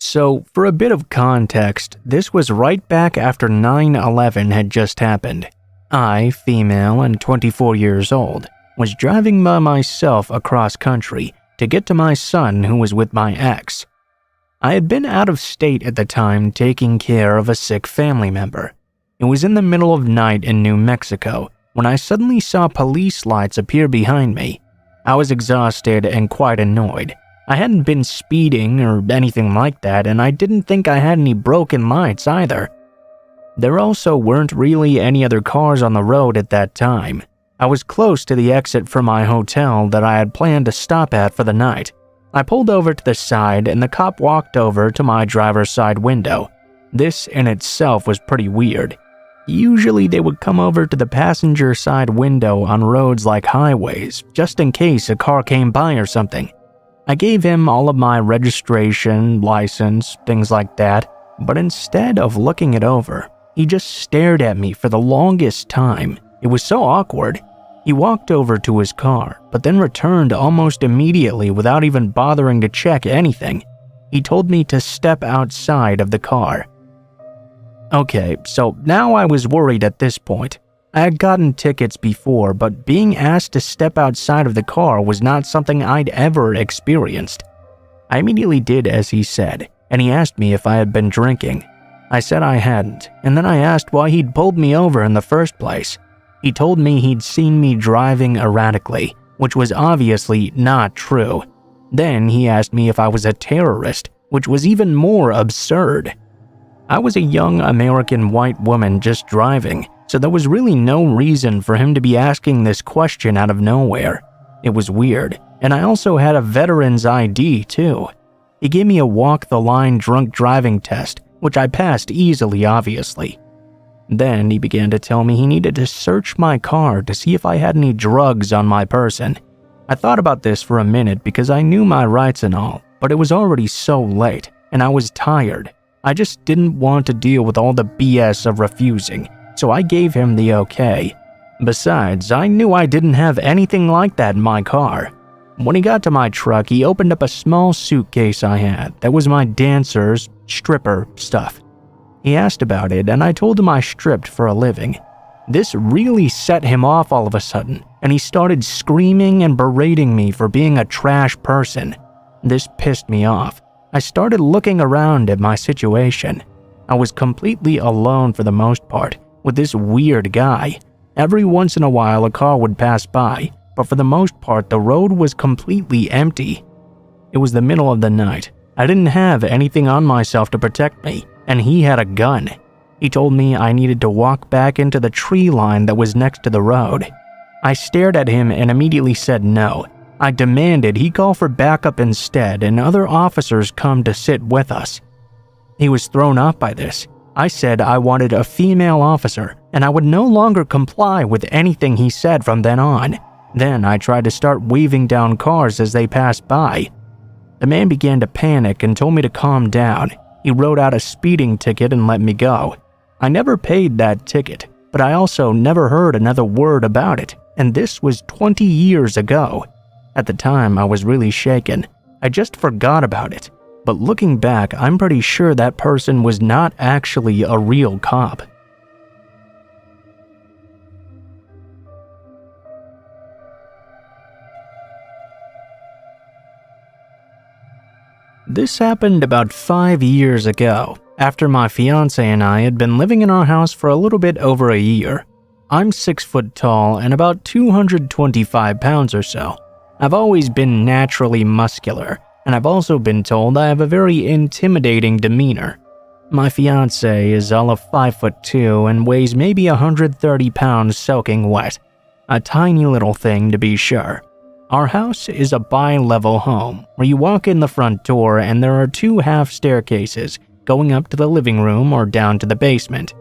So, for a bit of context, this was right back after 9/11 had just happened. I, female and 24 years old, was driving by myself across country to get to my son who was with my ex. I had been out of state at the time taking care of a sick family member. It was in the middle of night in New Mexico when I suddenly saw police lights appear behind me. I was exhausted and quite annoyed. I hadn't been speeding or anything like that, and I didn't think I had any broken lights either. There also weren't really any other cars on the road at that time. I was close to the exit from my hotel that I had planned to stop at for the night. I pulled over to the side and the cop walked over to my driver's side window. This in itself was pretty weird. Usually they would come over to the passenger side window on roads like highways, just in case a car came by or something. I gave him all of my registration, license, things like that, but instead of looking it over, he just stared at me for the longest time. It was so awkward. He walked over to his car, but then returned almost immediately without even bothering to check anything. He told me to step outside of the car. Okay, so now I was worried at this point. I had gotten tickets before, but being asked to step outside of the car was not something I'd ever experienced. I immediately did as he said, and he asked me if I had been drinking. I said I hadn't, and then I asked why he'd pulled me over in the first place. He told me he'd seen me driving erratically, which was obviously not true. Then he asked me if I was a terrorist, which was even more absurd. I was a young American white woman just driving, so there was really no reason for him to be asking this question out of nowhere. It was weird, and I also had a veteran's ID too. He gave me a walk-the-line drunk driving test, which I passed easily, obviously. Then he began to tell me he needed to search my car to see if I had any drugs on my person. I thought about this for a minute because I knew my rights and all, but it was already so late, and I was tired. I just didn't want to deal with all the BS of refusing, so I gave him the okay. Besides, I knew I didn't have anything like that in my car. When he got to my truck, he opened up a small suitcase I had that was my dancer's, stripper stuff. He asked about it, and I told him I stripped for a living. This really set him off all of a sudden, and he started screaming and berating me for being a trash person. This pissed me off. I started looking around at my situation. I was completely alone for the most part, with this weird guy. Every once in a while a car would pass by, but for the most part the road was completely empty. It was the middle of the night. I didn't have anything on myself to protect me, and he had a gun. He told me I needed to walk back into the tree line that was next to the road. I stared at him and immediately said no. I demanded he call for backup instead and other officers come to sit with us. He was thrown off by this. I said I wanted a female officer and I would no longer comply with anything he said from then on. Then I tried to start waving down cars as they passed by. The man began to panic and told me to calm down. He wrote out a speeding ticket and let me go. I never paid that ticket, but I also never heard another word about it, and this was 20 years ago. At the time, I was really shaken. I just forgot about it. But looking back, I'm pretty sure that person was not actually a real cop. This happened about 5 years ago, after my fiancé and I had been living in our house for a little bit over a year. I'm 6 foot tall and about 225 pounds or so. I've always been naturally muscular, and I've also been told I have a very intimidating demeanor. My fiancé is all of 5'2" and weighs maybe 130 pounds soaking wet. A tiny little thing to be sure. Our house is a bi-level home where you walk in the front door and there are 2 half staircases going up to the living room or down to the basement.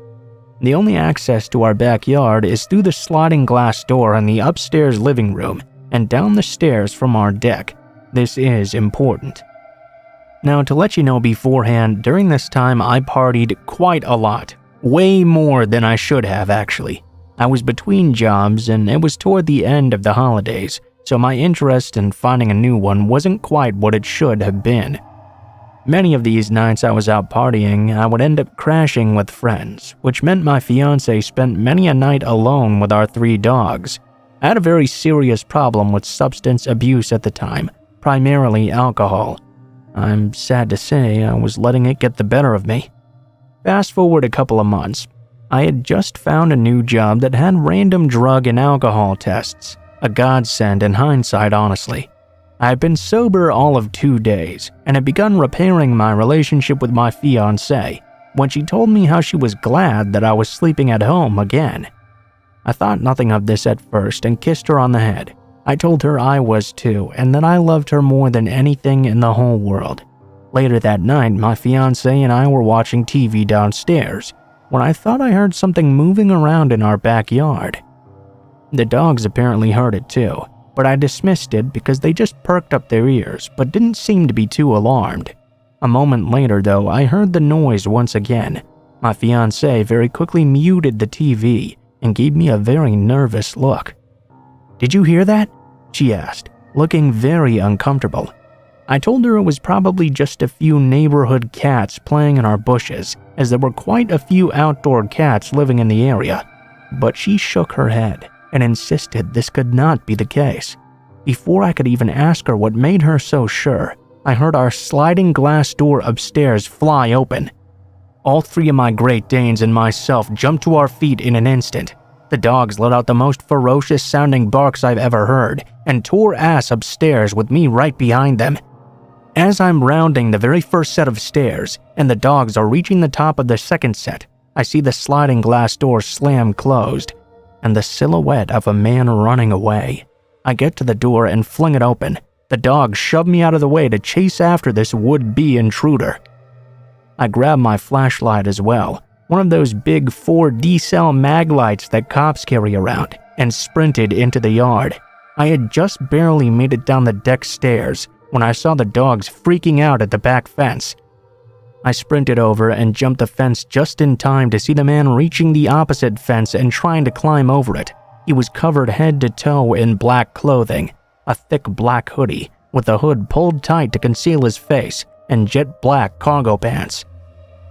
The only access to our backyard is through the sliding glass door in the upstairs living room and down the stairs from our deck. This is important. Now, to let you know beforehand, during this time I partied quite a lot. Way more than I should have, actually. I was between jobs and it was toward the end of the holidays, so my interest in finding a new one wasn't quite what it should have been. Many of these nights I was out partying, I would end up crashing with friends, which meant my fiancé spent many a night alone with our 3 dogs. I had a very serious problem with substance abuse at the time, primarily alcohol. I'm sad to say I was letting it get the better of me. Fast forward a couple of months. I had just found a new job that had random drug and alcohol tests. A godsend in hindsight, honestly. I had been sober all of 2 days and had begun repairing my relationship with my fiancée when she told me how she was glad that I was sleeping at home again. I thought nothing of this at first and kissed her on the head. I told her I was too and that I loved her more than anything in the whole world. Later that night, my fiancé and I were watching TV downstairs when I thought I heard something moving around in our backyard. The dogs apparently heard it too, but I dismissed it because they just perked up their ears but didn't seem to be too alarmed. A moment later though, I heard the noise once again. My fiancée very quickly muted the TV and gave me a very nervous look. "Did you hear that?" she asked, looking very uncomfortable. I told her it was probably just a few neighborhood cats playing in our bushes, as there were quite a few outdoor cats living in the area. But she shook her head and insisted this could not be the case. Before I could even ask her what made her so sure, I heard our sliding glass door upstairs fly open. All 3 of my Great Danes and myself jumped to our feet in an instant. The dogs let out the most ferocious sounding barks I've ever heard and tore ass upstairs with me right behind them. As I'm rounding the very first set of stairs and the dogs are reaching the top of the second set, I see the sliding glass door slam closed and the silhouette of a man running away. I get to the door and fling it open. The dogs shove me out of the way to chase after this would-be intruder. I grab my flashlight as well, one of those big 4D cell mag lights that cops carry around, and sprinted into the yard. I had just barely made it down the deck stairs when I saw the dogs freaking out at the back fence. I sprinted over and jumped the fence just in time to see the man reaching the opposite fence and trying to climb over it. He was covered head to toe in black clothing, a thick black hoodie with the hood pulled tight to conceal his face, and jet black cargo pants.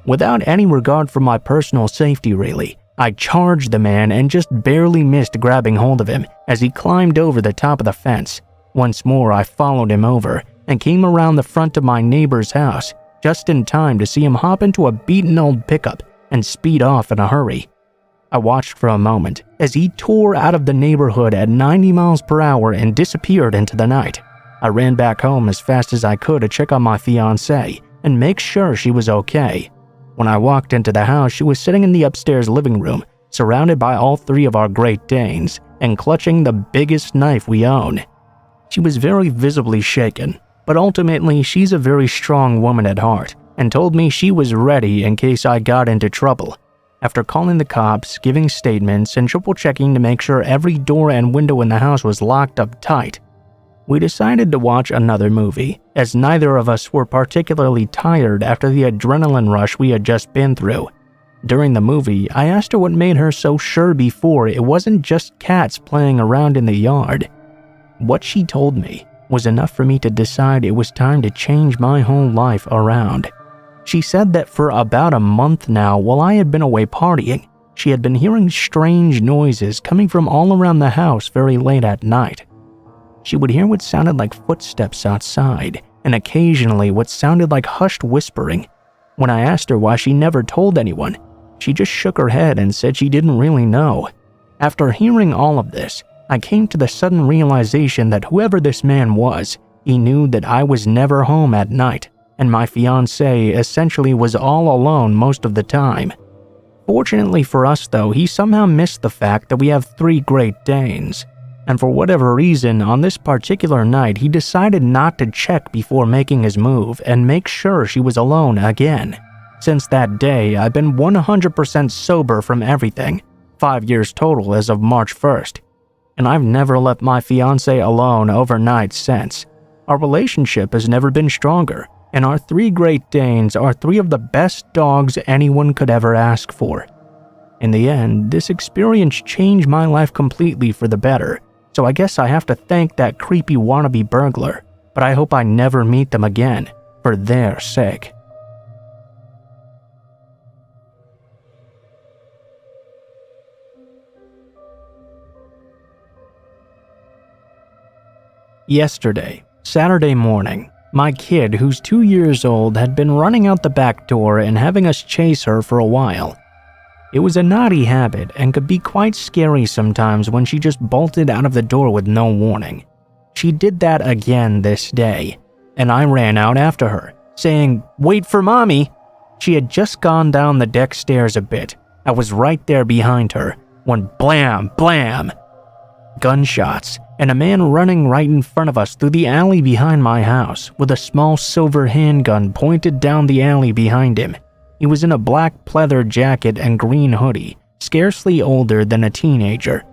Without any regard for my personal safety really, I charged the man and just barely missed grabbing hold of him as he climbed over the top of the fence. Once more I followed him over and came around the front of my neighbor's house, just in time to see him hop into a beaten old pickup and speed off in a hurry. I watched for a moment as he tore out of the neighborhood at 90 miles per hour and disappeared into the night. I ran back home as fast as I could to check on my fiancée and make sure she was okay. When I walked into the house, she was sitting in the upstairs living room, surrounded by all 3 of our Great Danes and clutching the biggest knife we own. She was very visibly shaken, but ultimately she's a very strong woman at heart and told me she was ready in case I got into trouble. After calling the cops, giving statements, and triple-checking to make sure every door and window in the house was locked up tight, we decided to watch another movie, as neither of us were particularly tired after the adrenaline rush we had just been through. During the movie, I asked her what made her so sure before it wasn't just cats playing around in the yard. What she told me was enough for me to decide it was time to change my whole life around. She said that for about a month now, while I had been away partying, she had been hearing strange noises coming from all around the house very late at night. She would hear what sounded like footsteps outside, and occasionally what sounded like hushed whispering. When I asked her why she never told anyone, she just shook her head and said she didn't really know. After hearing all of this, I came to the sudden realization that whoever this man was, he knew that I was never home at night, and my fiancée essentially was all alone most of the time. Fortunately for us though, he somehow missed the fact that we have 3 Great Danes. And for whatever reason, on this particular night, he decided not to check before making his move and make sure she was alone again. Since that day, I've been 100% sober from everything, 5 years total as of March 1st. And I've never left my fiancée alone overnight since. Our relationship has never been stronger, and our 3 Great Danes are 3 of the best dogs anyone could ever ask for. In the end, this experience changed my life completely for the better. So I guess I have to thank that creepy wannabe burglar, but I hope I never meet them again, for their sake. Yesterday, Saturday morning, my kid, who's 2 years old, had been running out the back door and having us chase her for a while. It was a naughty habit and could be quite scary sometimes when she just bolted out of the door with no warning. She did that again this day, and I ran out after her, saying, "Wait for mommy!" She had just gone down the deck stairs a bit. I was right there behind her, when blam, blam! Gunshots, and a man running right in front of us through the alley behind my house with a small silver handgun pointed down the alley behind him. He was in a black pleather jacket and green hoodie, scarcely older than a teenager.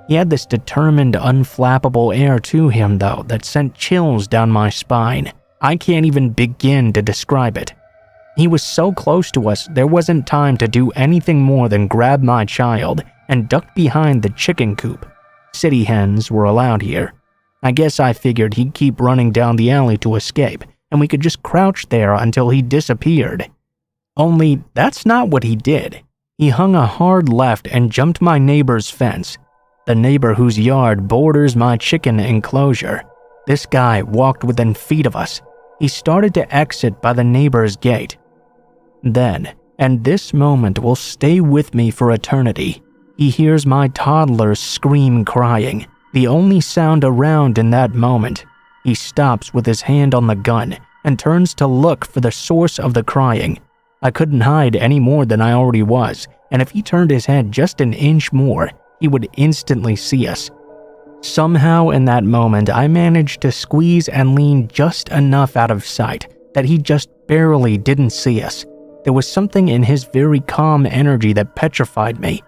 He had this determined, unflappable air to him, though, that sent chills down my spine. I can't even begin to describe it. He was so close to us, there wasn't time to do anything more than grab my child and duck behind the chicken coop. City hens were allowed here. I guess I figured he'd keep running down the alley to escape, and we could just crouch there until he disappeared. Only, that's not what he did. He hung a hard left and jumped my neighbor's fence, the neighbor whose yard borders my chicken enclosure. This guy walked within feet of us. He started to exit by the neighbor's gate. Then, and this moment will stay with me for eternity, he hears my toddler scream crying, the only sound around in that moment. He stops with his hand on the gun and turns to look for the source of the crying. I couldn't hide any more than I already was, and if he turned his head just an inch more, he would instantly see us. Somehow in that moment, I managed to squeeze and lean just enough out of sight that he just barely didn't see us. There was something in his very calm energy that petrified me.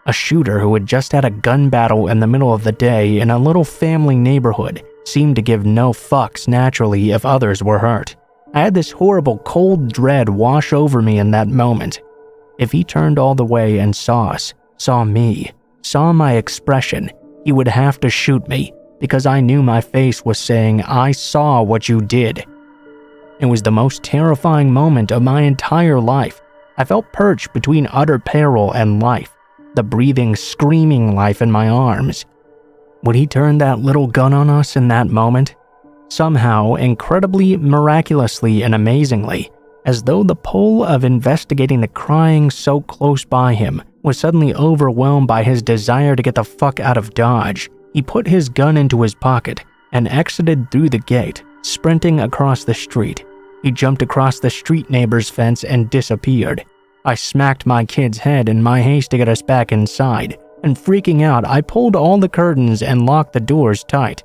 A shooter who had just had a gun battle in the middle of the day in a little family neighborhood seemed to give no fucks naturally if others were hurt. I had this horrible cold dread wash over me in that moment. If he turned all the way and saw us, saw me, saw my expression, he would have to shoot me because I knew my face was saying, "I saw what you did." It was the most terrifying moment of my entire life. I felt perched between utter peril and life, the breathing, screaming life in my arms. Would he turn that little gun on us in that moment? Somehow, incredibly, miraculously, and amazingly, as though the pull of investigating the crying so close by him was suddenly overwhelmed by his desire to get the fuck out of Dodge, he put his gun into his pocket and exited through the gate, sprinting across the street. He jumped across the street neighbor's fence and disappeared. I smacked my kid's head in my haste to get us back inside, and freaking out, I pulled all the curtains and locked the doors tight.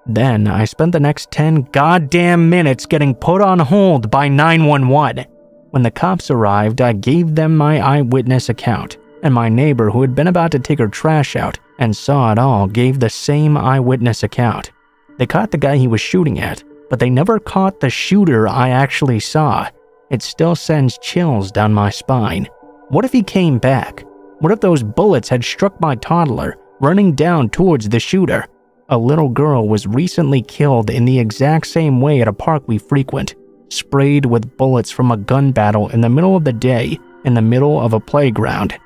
Then I spent the next 10 goddamn minutes getting put on hold by 911. When the cops arrived, I gave them my eyewitness account, and my neighbor who had been about to take her trash out and saw it all gave the same eyewitness account. They caught the guy he was shooting at, but they never caught the shooter I actually saw. It still sends chills down my spine. What if he came back? What if those bullets had struck my toddler, running down towards the shooter? A little girl was recently killed in the exact same way at a park we frequent, sprayed with bullets from a gun battle in the middle of the day, in the middle of a playground.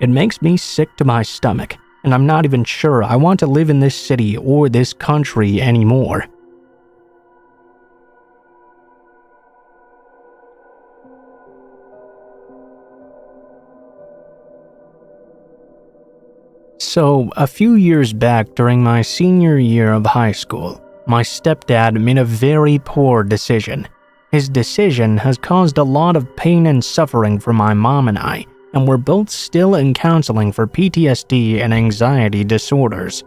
It makes me sick to my stomach, and I'm not even sure I want to live in this city or this country anymore. So, a few years back during my senior year of high school, my stepdad made a very poor decision. His decision has caused a lot of pain and suffering for my mom and I, and we're both still in counseling for PTSD and anxiety disorders.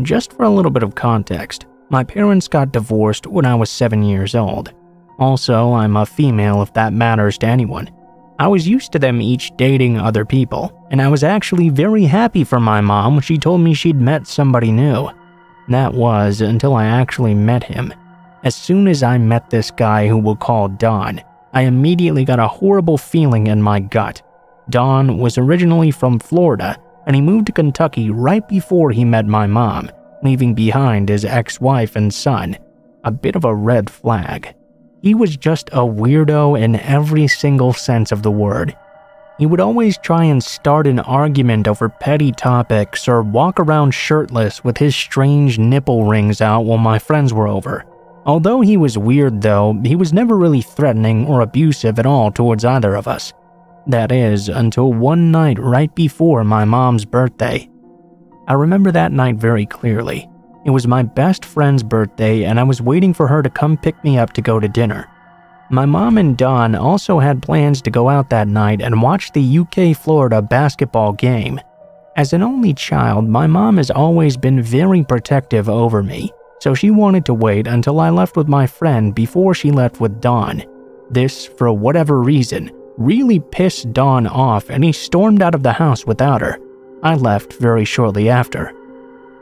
Just for a little bit of context, my parents got divorced when I was 7 years old. Also, I'm a female if that matters to anyone. I was used to them each dating other people, and I was actually very happy for my mom when she told me she'd met somebody new. That was until I actually met him. As soon as I met this guy who we'll call Don, I immediately got a horrible feeling in my gut. Don was originally from Florida, and he moved to Kentucky right before he met my mom, leaving behind his ex-wife and son. A bit of a red flag. He was just a weirdo in every single sense of the word. He would always try and start an argument over petty topics or walk around shirtless with his strange nipple rings out while my friends were over. Although he was weird though, he was never really threatening or abusive at all towards either of us. That is, until one night right before my mom's birthday. I remember that night very clearly. It was my best friend's birthday and I was waiting for her to come pick me up to go to dinner. My mom and Dawn also had plans to go out that night and watch the UK-Florida basketball game. As an only child, my mom has always been very protective over me, so she wanted to wait until I left with my friend before she left with Dawn. This, for whatever reason, really pissed Dawn off and he stormed out of the house without her. I left very shortly after.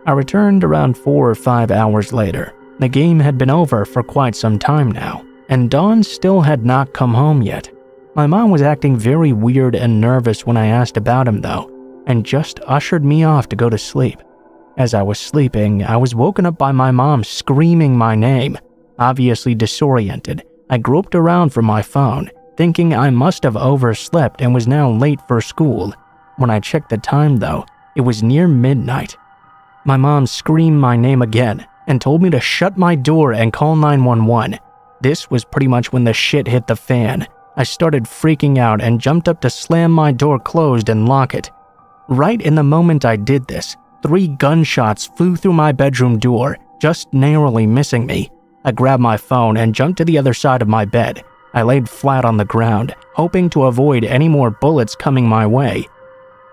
I returned around 4 or 5 hours later. The game had been over for quite some time now, and Dawn still had not come home yet. My mom was acting very weird and nervous when I asked about him though, and just ushered me off to go to sleep. As I was sleeping, I was woken up by my mom screaming my name. Obviously disoriented, I groped around for my phone, thinking I must have overslept and was now late for school. When I checked the time though, it was near midnight. My mom screamed my name again and told me to shut my door and call 911. This was pretty much when the shit hit the fan. I started freaking out and jumped up to slam my door closed and lock it. Right in the moment I did this, 3 gunshots flew through my bedroom door, just narrowly missing me. I grabbed my phone and jumped to the other side of my bed. I laid flat on the ground, hoping to avoid any more bullets coming my way.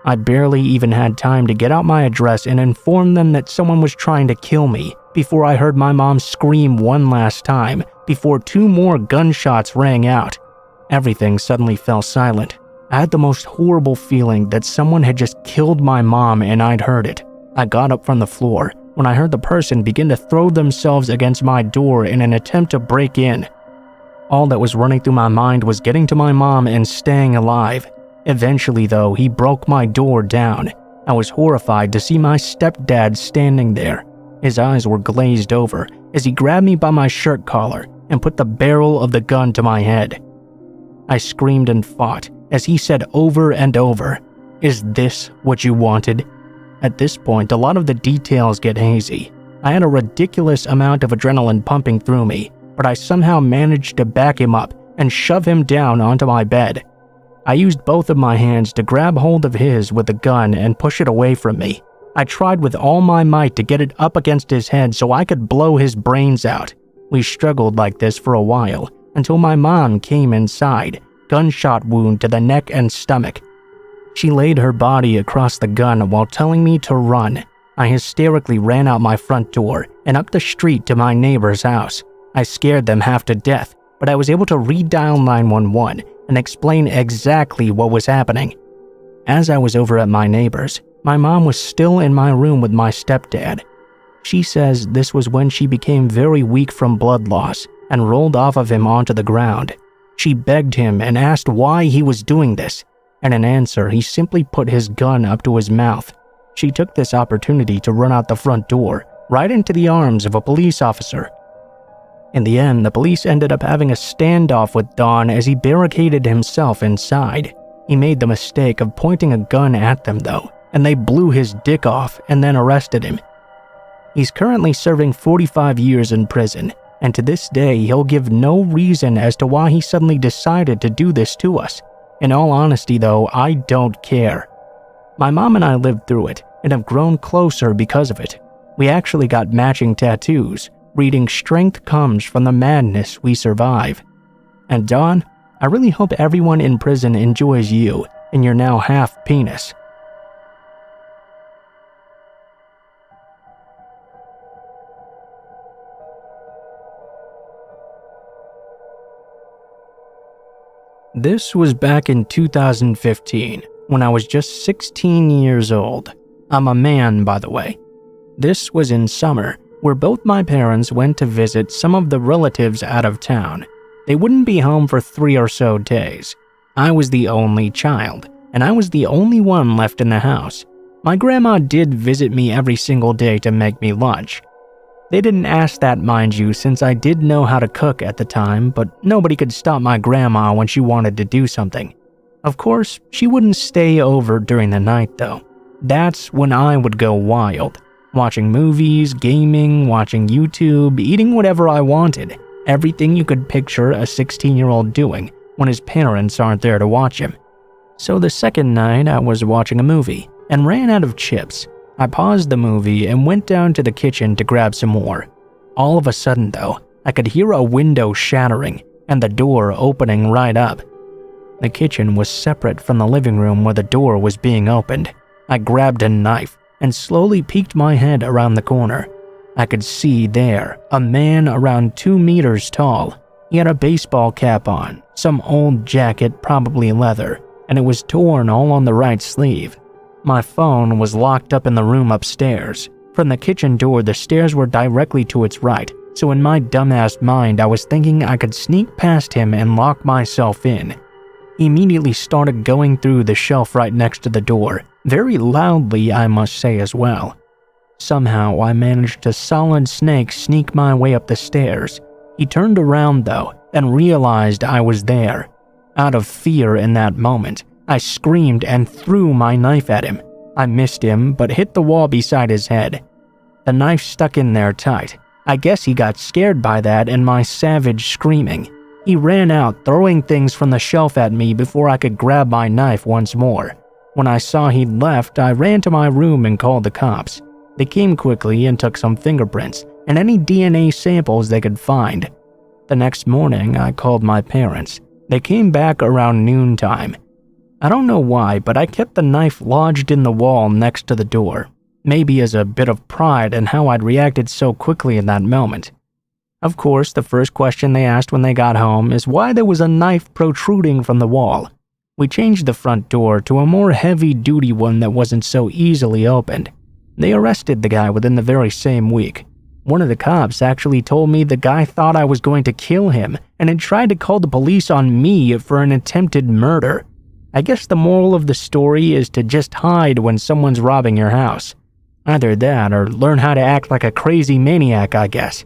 I barely even had time to get out my address and inform them that someone was trying to kill me before I heard my mom scream one last time, before 2 more gunshots rang out. Everything suddenly fell silent. I had the most horrible feeling that someone had just killed my mom and I'd heard it. I got up from the floor when I heard the person begin to throw themselves against my door in an attempt to break in. All that was running through my mind was getting to my mom and staying alive. Eventually though, he broke my door down. I was horrified to see my stepdad standing there. His eyes were glazed over as he grabbed me by my shirt collar and put the barrel of the gun to my head. I screamed and fought as he said over and over, "Is this what you wanted?" At this point, a lot of the details get hazy. I had a ridiculous amount of adrenaline pumping through me, but I somehow managed to back him up and shove him down onto my bed. I used both of my hands to grab hold of his with the gun and push it away from me. I tried with all my might to get it up against his head so I could blow his brains out. We struggled like this for a while until my mom came inside, gunshot wound to the neck and stomach. She laid her body across the gun while telling me to run. I hysterically ran out my front door and up the street to my neighbor's house. I scared them half to death, but I was able to redial 911 and explain exactly what was happening. As I was over at my neighbor's, my mom was still in my room with my stepdad. She says this was when she became very weak from blood loss and rolled off of him onto the ground. She begged him and asked why he was doing this, and in answer, he simply put his gun up to his mouth. She took this opportunity to run out the front door, right into the arms of a police officer. In the end, the police ended up having a standoff with Don as he barricaded himself inside. He made the mistake of pointing a gun at them though, and they blew his dick off and then arrested him. He's currently serving 45 years in prison, and to this day he'll give no reason as to why he suddenly decided to do this to us. In all honesty though, I don't care. My mom and I lived through it and have grown closer because of it. We actually got matching tattoos, reading "Strength comes from the madness we survive." And Dawn, I really hope everyone in prison enjoys you and your now half penis. This was back in 2015, when I was just 16 years old. I'm a man, by the way. This was in summer, where both my parents went to visit some of the relatives out of town. They wouldn't be home for 3 or so days. I was the only child, and I was the only one left in the house. My grandma did visit me every single day to make me lunch. They didn't ask that, mind you, since I did know how to cook at the time, but nobody could stop my grandma when she wanted to do something. Of course, she wouldn't stay over during the night though. That's when I would go wild, watching movies, gaming, watching YouTube, eating whatever I wanted, everything you could picture a 16-year-old doing when his parents aren't there to watch him. So the second night I was watching a movie and ran out of chips. I paused the movie and went down to the kitchen to grab some more. All of a sudden though, I could hear a window shattering and the door opening right up. The kitchen was separate from the living room where the door was being opened. I grabbed a knife and slowly peeked my head around the corner. I could see there a man around 2 meters tall. He had a baseball cap on, some old jacket, probably leather, and it was torn all on the right sleeve. My phone was locked up in the room upstairs. From the kitchen door, the stairs were directly to its right, so in my dumbass mind, I was thinking I could sneak past him and lock myself in. He immediately started going through the shelf right next to the door, very loudly, I must say as well. Somehow, I managed to solid snake sneak my way up the stairs. He turned around though, and realized I was there. Out of fear in that moment, I screamed and threw my knife at him. I missed him, but hit the wall beside his head. The knife stuck in there tight. I guess he got scared by that and my savage screaming. He ran out, throwing things from the shelf at me before I could grab my knife once more. When I saw he'd left, I ran to my room and called the cops. They came quickly and took some fingerprints and any DNA samples they could find. The next morning, I called my parents. They came back around noontime. I don't know why, but I kept the knife lodged in the wall next to the door, maybe as a bit of pride in how I'd reacted so quickly in that moment. Of course, the first question they asked when they got home is why there was a knife protruding from the wall. We changed the front door to a more heavy-duty one that wasn't so easily opened. They arrested the guy within the very same week. One of the cops actually told me the guy thought I was going to kill him and had tried to call the police on me for an attempted murder. I guess the moral of the story is to just hide when someone's robbing your house. Either that or learn how to act like a crazy maniac, I guess.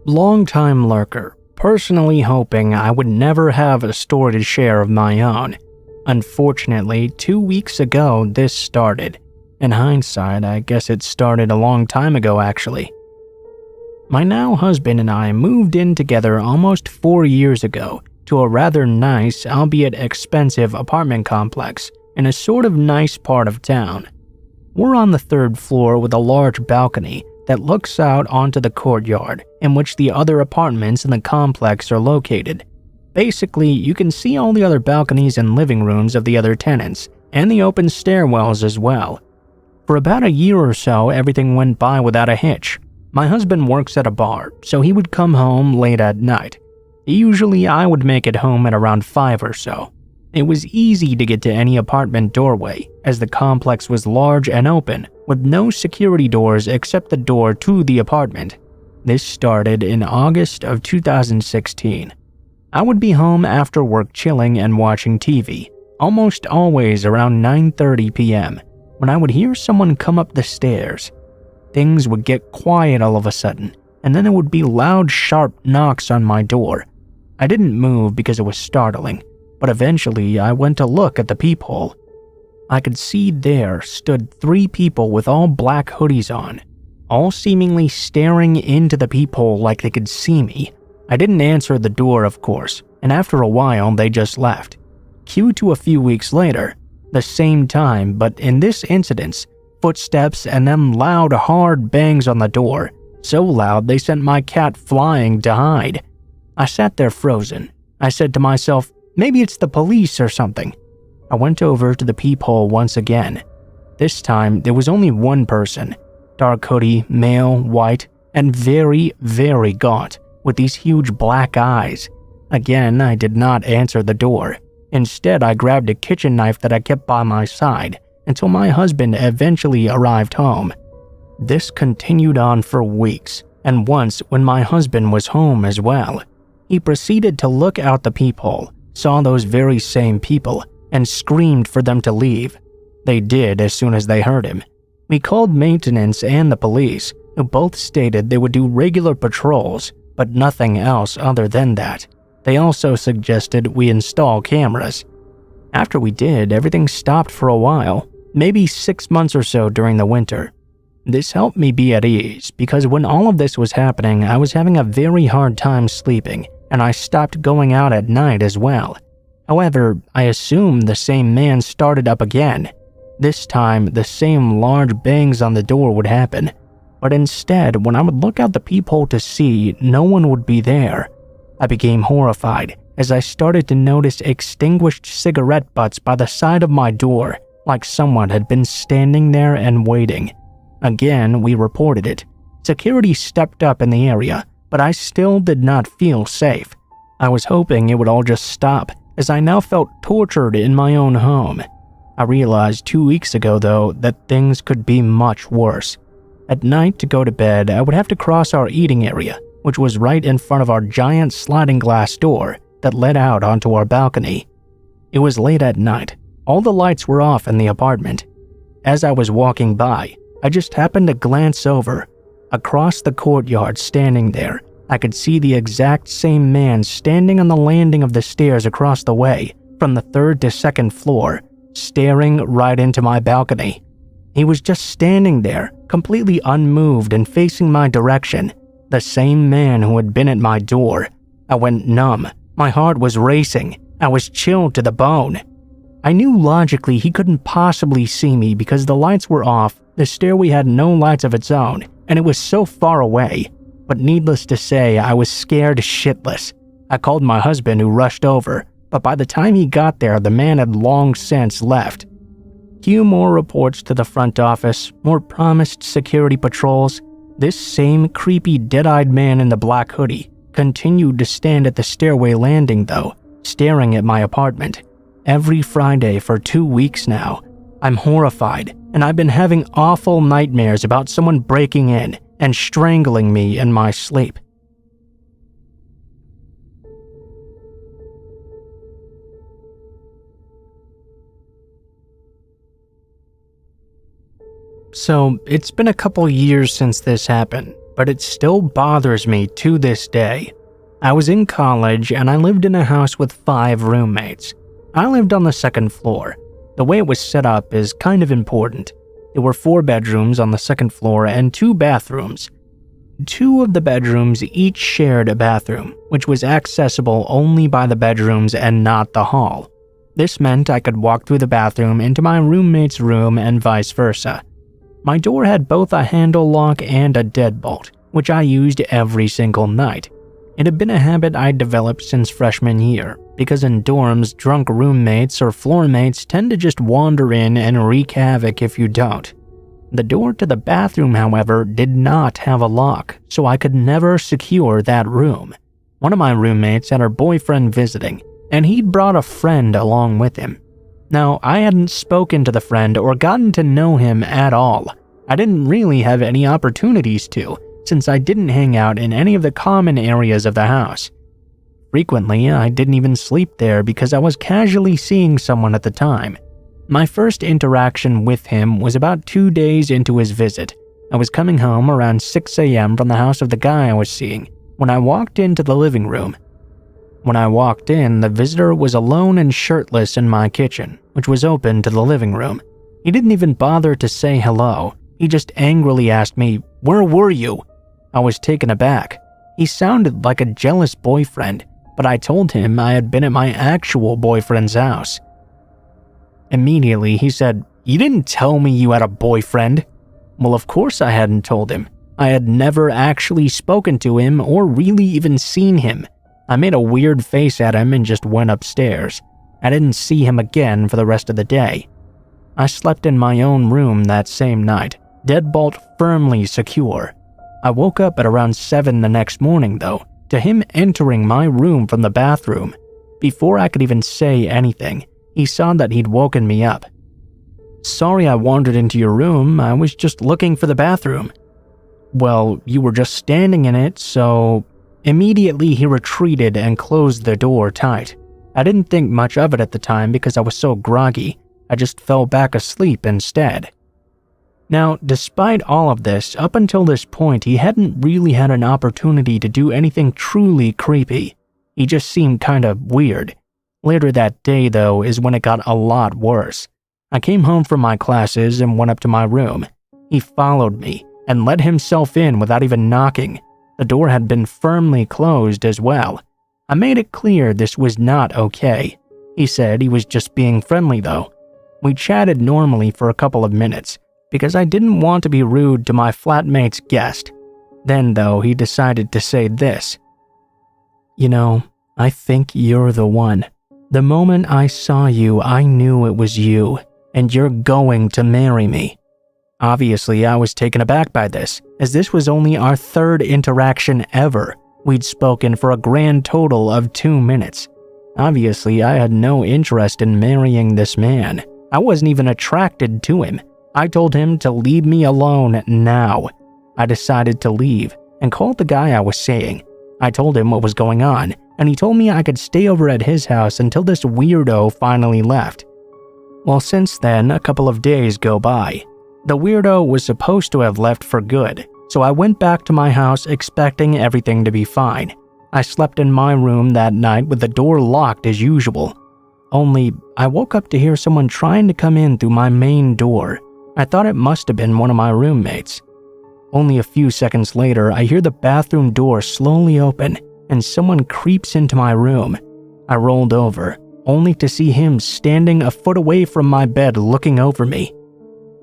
Long-time lurker, personally hoping I would never have a story to share of my own. Unfortunately, 2 weeks ago this started. In hindsight, I guess it started a long time ago actually. My now husband and I moved in together almost 4 years ago to a rather nice, albeit expensive apartment complex in a sort of nice part of town. We're on the 3rd floor with a large balcony that looks out onto the courtyard in which the other apartments in the complex are located. Basically, you can see all the other balconies and living rooms of the other tenants, and the open stairwells as well. For about a year or so, everything went by without a hitch. My husband works at a bar, so he would come home late at night. Usually, I would make it home at around 5 or so. It was easy to get to any apartment doorway, as the complex was large and open, with no security doors except the door to the apartment. This started in August of 2016. I would be home after work chilling and watching TV, almost always around 9:30 p.m., when I would hear someone come up the stairs. Things would get quiet all of a sudden, and then there would be loud, sharp knocks on my door. I didn't move because it was startling, but eventually I went to look at the peephole. I could see there stood 3 people with all black hoodies on, all seemingly staring into the peephole like they could see me. I didn't answer the door, of course, and after a while they just left. Cue to a few weeks later, the same time, but in this incident, footsteps and them loud, hard bangs on the door, so loud they sent my cat flying to hide. I sat there frozen. I said to myself, maybe it's the police or something. I went over to the peephole once again. This time, there was only one person. Dark hoodie, male, white, and very, very gaunt, with these huge black eyes. Again, I did not answer the door. Instead, I grabbed a kitchen knife that I kept by my side until my husband eventually arrived home. This continued on for weeks, and once when my husband was home as well, he proceeded to look out the peephole, saw those very same people and screamed for them to leave. They did as soon as they heard him. We called maintenance and the police, who both stated they would do regular patrols, but nothing else other than that. They also suggested we install cameras. After we did, everything stopped for a while, maybe 6 months or so during the winter. This helped me be at ease because when all of this was happening, I was having a very hard time sleeping, and I stopped going out at night as well. However, I assumed the same man started up again. This time, the same large bangs on the door would happen. But instead, when I would look out the peephole to see, no one would be there. I became horrified as I started to notice extinguished cigarette butts by the side of my door, like someone had been standing there and waiting. Again, we reported it. Security stepped up in the area, but I still did not feel safe. I was hoping it would all just stop, as I now felt tortured in my own home. I realized 2 weeks ago, though, that things could be much worse. At night, to go to bed, I would have to cross our eating area, which was right in front of our giant sliding glass door that led out onto our balcony. It was late at night. All the lights were off in the apartment. As I was walking by, I just happened to glance over. Across the courtyard, standing there, I could see the exact same man standing on the landing of the stairs across the way, from the 3rd to 2nd floor, staring right into my balcony. He was just standing there, completely unmoved and facing my direction. The same man who had been at my door. I went numb. My heart was racing. I was chilled to the bone. I knew logically he couldn't possibly see me because the lights were off, the stairway had no lights of its own, and it was so far away. But needless to say, I was scared shitless. I called my husband, who rushed over, but by the time he got there, the man had long since left. Cue more reports to the front office, more promised security patrols. This same creepy dead-eyed man in the black hoodie continued to stand at the stairway landing though, staring at my apartment. Every Friday for 2 weeks now. I'm horrified, and I've been having awful nightmares about someone breaking in and strangling me in my sleep. So, it's been a couple years since this happened, but it still bothers me to this day. I was in college and I lived in a house with 5 roommates. I lived on the 2nd floor. The way it was set up is kind of important. There were 4 bedrooms on the 2nd floor and 2 bathrooms. 2 of the bedrooms each shared a bathroom, which was accessible only by the bedrooms and not the hall. This meant I could walk through the bathroom into my roommate's room and vice versa. My door had both a handle lock and a deadbolt, which I used every single night. It had been a habit I'd developed since freshman year, because in dorms, drunk roommates or floormates tend to just wander in and wreak havoc if you don't. The door to the bathroom, however, did not have a lock, so I could never secure that room. One of my roommates had her boyfriend visiting, and he'd brought a friend along with him. Now, I hadn't spoken to the friend or gotten to know him at all. I didn't really have any opportunities to, since I didn't hang out in any of the common areas of the house. Frequently, I didn't even sleep there because I was casually seeing someone at the time. My first interaction with him was about 2 days into his visit. I was coming home around 6 a.m. from the house of the guy I was seeing when I walked into the living room. When I walked in, the visitor was alone and shirtless in my kitchen, which was open to the living room. He didn't even bother to say hello. He just angrily asked me, "Where were you?" I was taken aback. He sounded like a jealous boyfriend, but I told him I had been at my actual boyfriend's house. Immediately, he said, "You didn't tell me you had a boyfriend." Well, of course I hadn't told him. I had never actually spoken to him or really even seen him. I made a weird face at him and just went upstairs. I didn't see him again for the rest of the day. I slept in my own room that same night, deadbolt firmly secure. I woke up at around 7 the next morning though, to him entering my room from the bathroom. Before I could even say anything, he saw that he'd woken me up. "Sorry I wandered into your room, I was just looking for the bathroom." "Well, you were just standing in it, so..." Immediately he retreated and closed the door tight. I didn't think much of it at the time because I was so groggy. I just fell back asleep instead. Now, despite all of this, up until this point, he hadn't really had an opportunity to do anything truly creepy. He just seemed kind of weird. Later that day, though, is when it got a lot worse. I came home from my classes and went up to my room. He followed me and let himself in without even knocking. The door had been firmly closed as well. I made it clear this was not okay. He said he was just being friendly though. We chatted normally for a couple of minutes because I didn't want to be rude to my flatmate's guest. Then though, he decided to say this. You know, I think you're the one. The moment I saw you, I knew it was you, and you're going to marry me. Obviously, I was taken aback by this, as this was only our third interaction ever. We'd spoken for a grand total of 2 minutes. Obviously, I had no interest in marrying this man. I wasn't even attracted to him. I told him to leave me alone now. I decided to leave and called the guy I was seeing. I told him what was going on, and he told me I could stay over at his house until this weirdo finally left. Well, since then, a couple of days go by. The weirdo was supposed to have left for good, so I went back to my house expecting everything to be fine. I slept in my room that night with the door locked as usual. Only, I woke up to hear someone trying to come in through my main door. I thought it must have been one of my roommates. Only a few seconds later, I hear the bathroom door slowly open and someone creeps into my room. I rolled over, only to see him standing a foot away from my bed looking over me.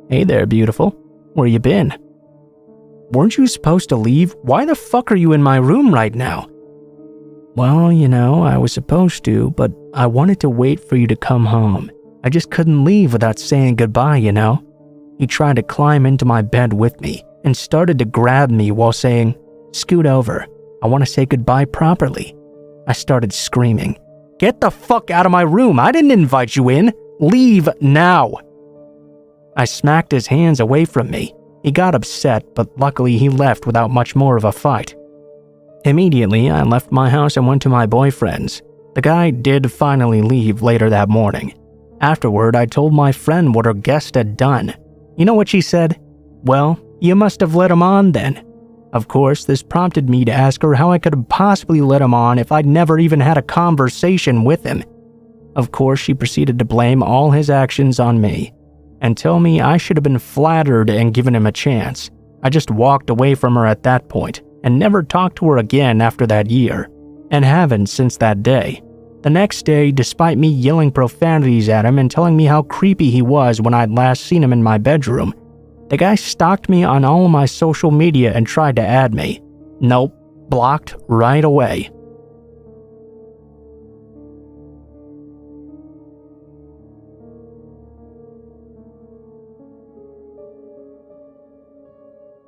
Hey there, beautiful. Where you been? Weren't you supposed to leave? Why the fuck are you in my room right now? Well, you know, I was supposed to, but I wanted to wait for you to come home. I just couldn't leave without saying goodbye, you know? He tried to climb into my bed with me and started to grab me while saying, "Scoot over. I want to say goodbye properly." I started screaming, "Get the fuck out of my room. I didn't invite you in. Leave now." I smacked his hands away from me. He got upset, but luckily he left without much more of a fight. Immediately, I left my house and went to my boyfriend's. The guy did finally leave later that morning. Afterward, I told my friend what her guest had done. You know what she said? "Well, you must have let him on then." Of course, this prompted me to ask her how I could have possibly let him on if I'd never even had a conversation with him. Of course, she proceeded to blame all his actions on me and tell me I should have been flattered and given him a chance. I just walked away from her at that point and never talked to her again after that year, and haven't since that day. The next day, despite me yelling profanities at him and telling me how creepy he was when I'd last seen him in my bedroom, the guy stalked me on all of my social media and tried to add me. Nope, blocked right away.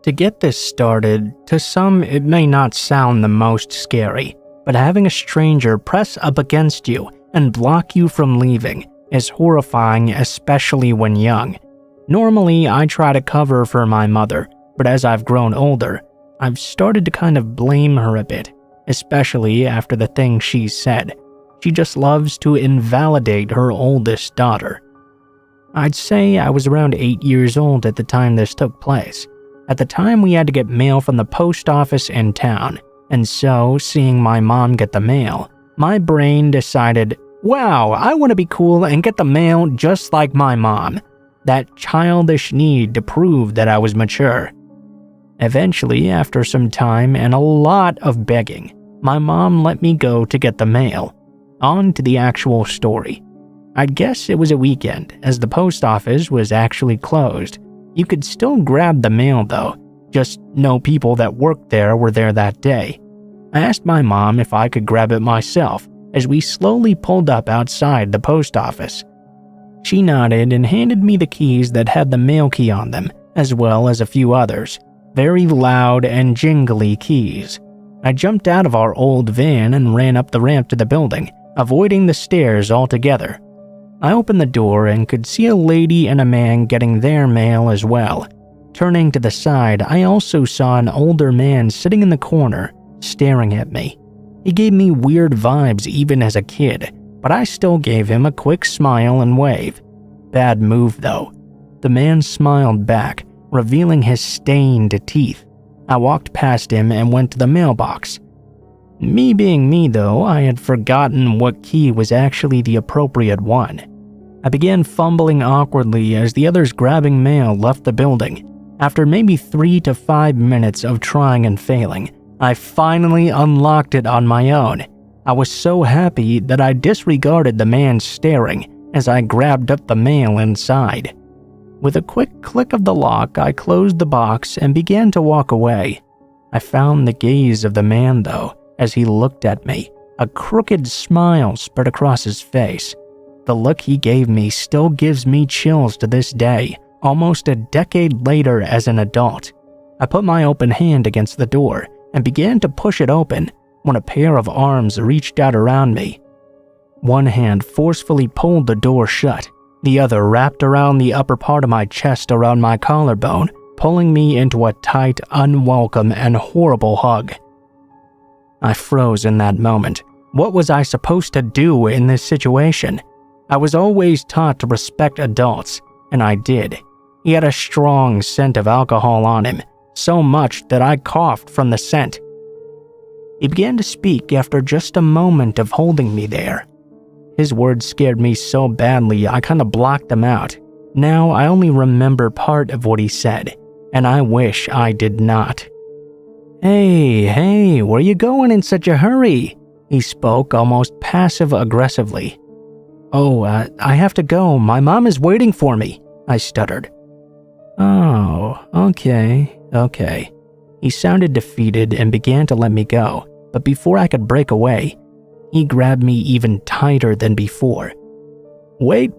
To get this started, to some it may not sound the most scary, but having a stranger press up against you and block you from leaving is horrifying, especially when young. Normally, I try to cover for my mother, but as I've grown older, I've started to kind of blame her a bit, especially after the things she said. She just loves to invalidate her oldest daughter. I'd say I was around 8 years old at the time this took place. At the time, we had to get mail from the post office in town, and so, seeing my mom get the mail, my brain decided, wow, I want to be cool and get the mail just like my mom. That childish need to prove that I was mature. Eventually, after some time and a lot of begging, my mom let me go to get the mail. On to the actual story. I'd guess it was a weekend, as the post office was actually closed. You could still grab the mail though, just no people that worked there were there that day. I asked my mom if I could grab it myself as we slowly pulled up outside the post office. She nodded and handed me the keys that had the mail key on them, as well as a few others, very loud and jingly keys. I jumped out of our old van and ran up the ramp to the building, avoiding the stairs altogether. I opened the door and could see a lady and a man getting their mail as well. Turning to the side, I also saw an older man sitting in the corner, staring at me. He gave me weird vibes even as a kid, but I still gave him a quick smile and wave. Bad move though. The man smiled back, revealing his stained teeth. I walked past him and went to the mailbox. Me being me though, I had forgotten what key was actually the appropriate one. I began fumbling awkwardly as the others grabbing mail left the building. After maybe 3 to 5 minutes of trying and failing, I finally unlocked it on my own. I was so happy that I disregarded the man staring as I grabbed up the mail inside. With a quick click of the lock, I closed the box and began to walk away. I found the gaze of the man though, as he looked at me. A crooked smile spread across his face. The look he gave me still gives me chills to this day, almost a decade later as an adult. I put my open hand against the door and began to push it open when a pair of arms reached out around me. One hand forcefully pulled the door shut. The other wrapped around the upper part of my chest around my collarbone, pulling me into a tight, unwelcome, and horrible hug. I froze in that moment. What was I supposed to do in this situation? I was always taught to respect adults, and I did. He had a strong scent of alcohol on him, so much that I coughed from the scent. He began to speak after just a moment of holding me there. His words scared me so badly I kind of blocked them out. Now I only remember part of what he said, and I wish I did not. Hey, where you going in such a hurry? He spoke almost passive-aggressively. Oh, I have to go. My mom is waiting for me, I stuttered. Oh, okay. He sounded defeated and began to let me go, but before I could break away, he grabbed me even tighter than before. Wait.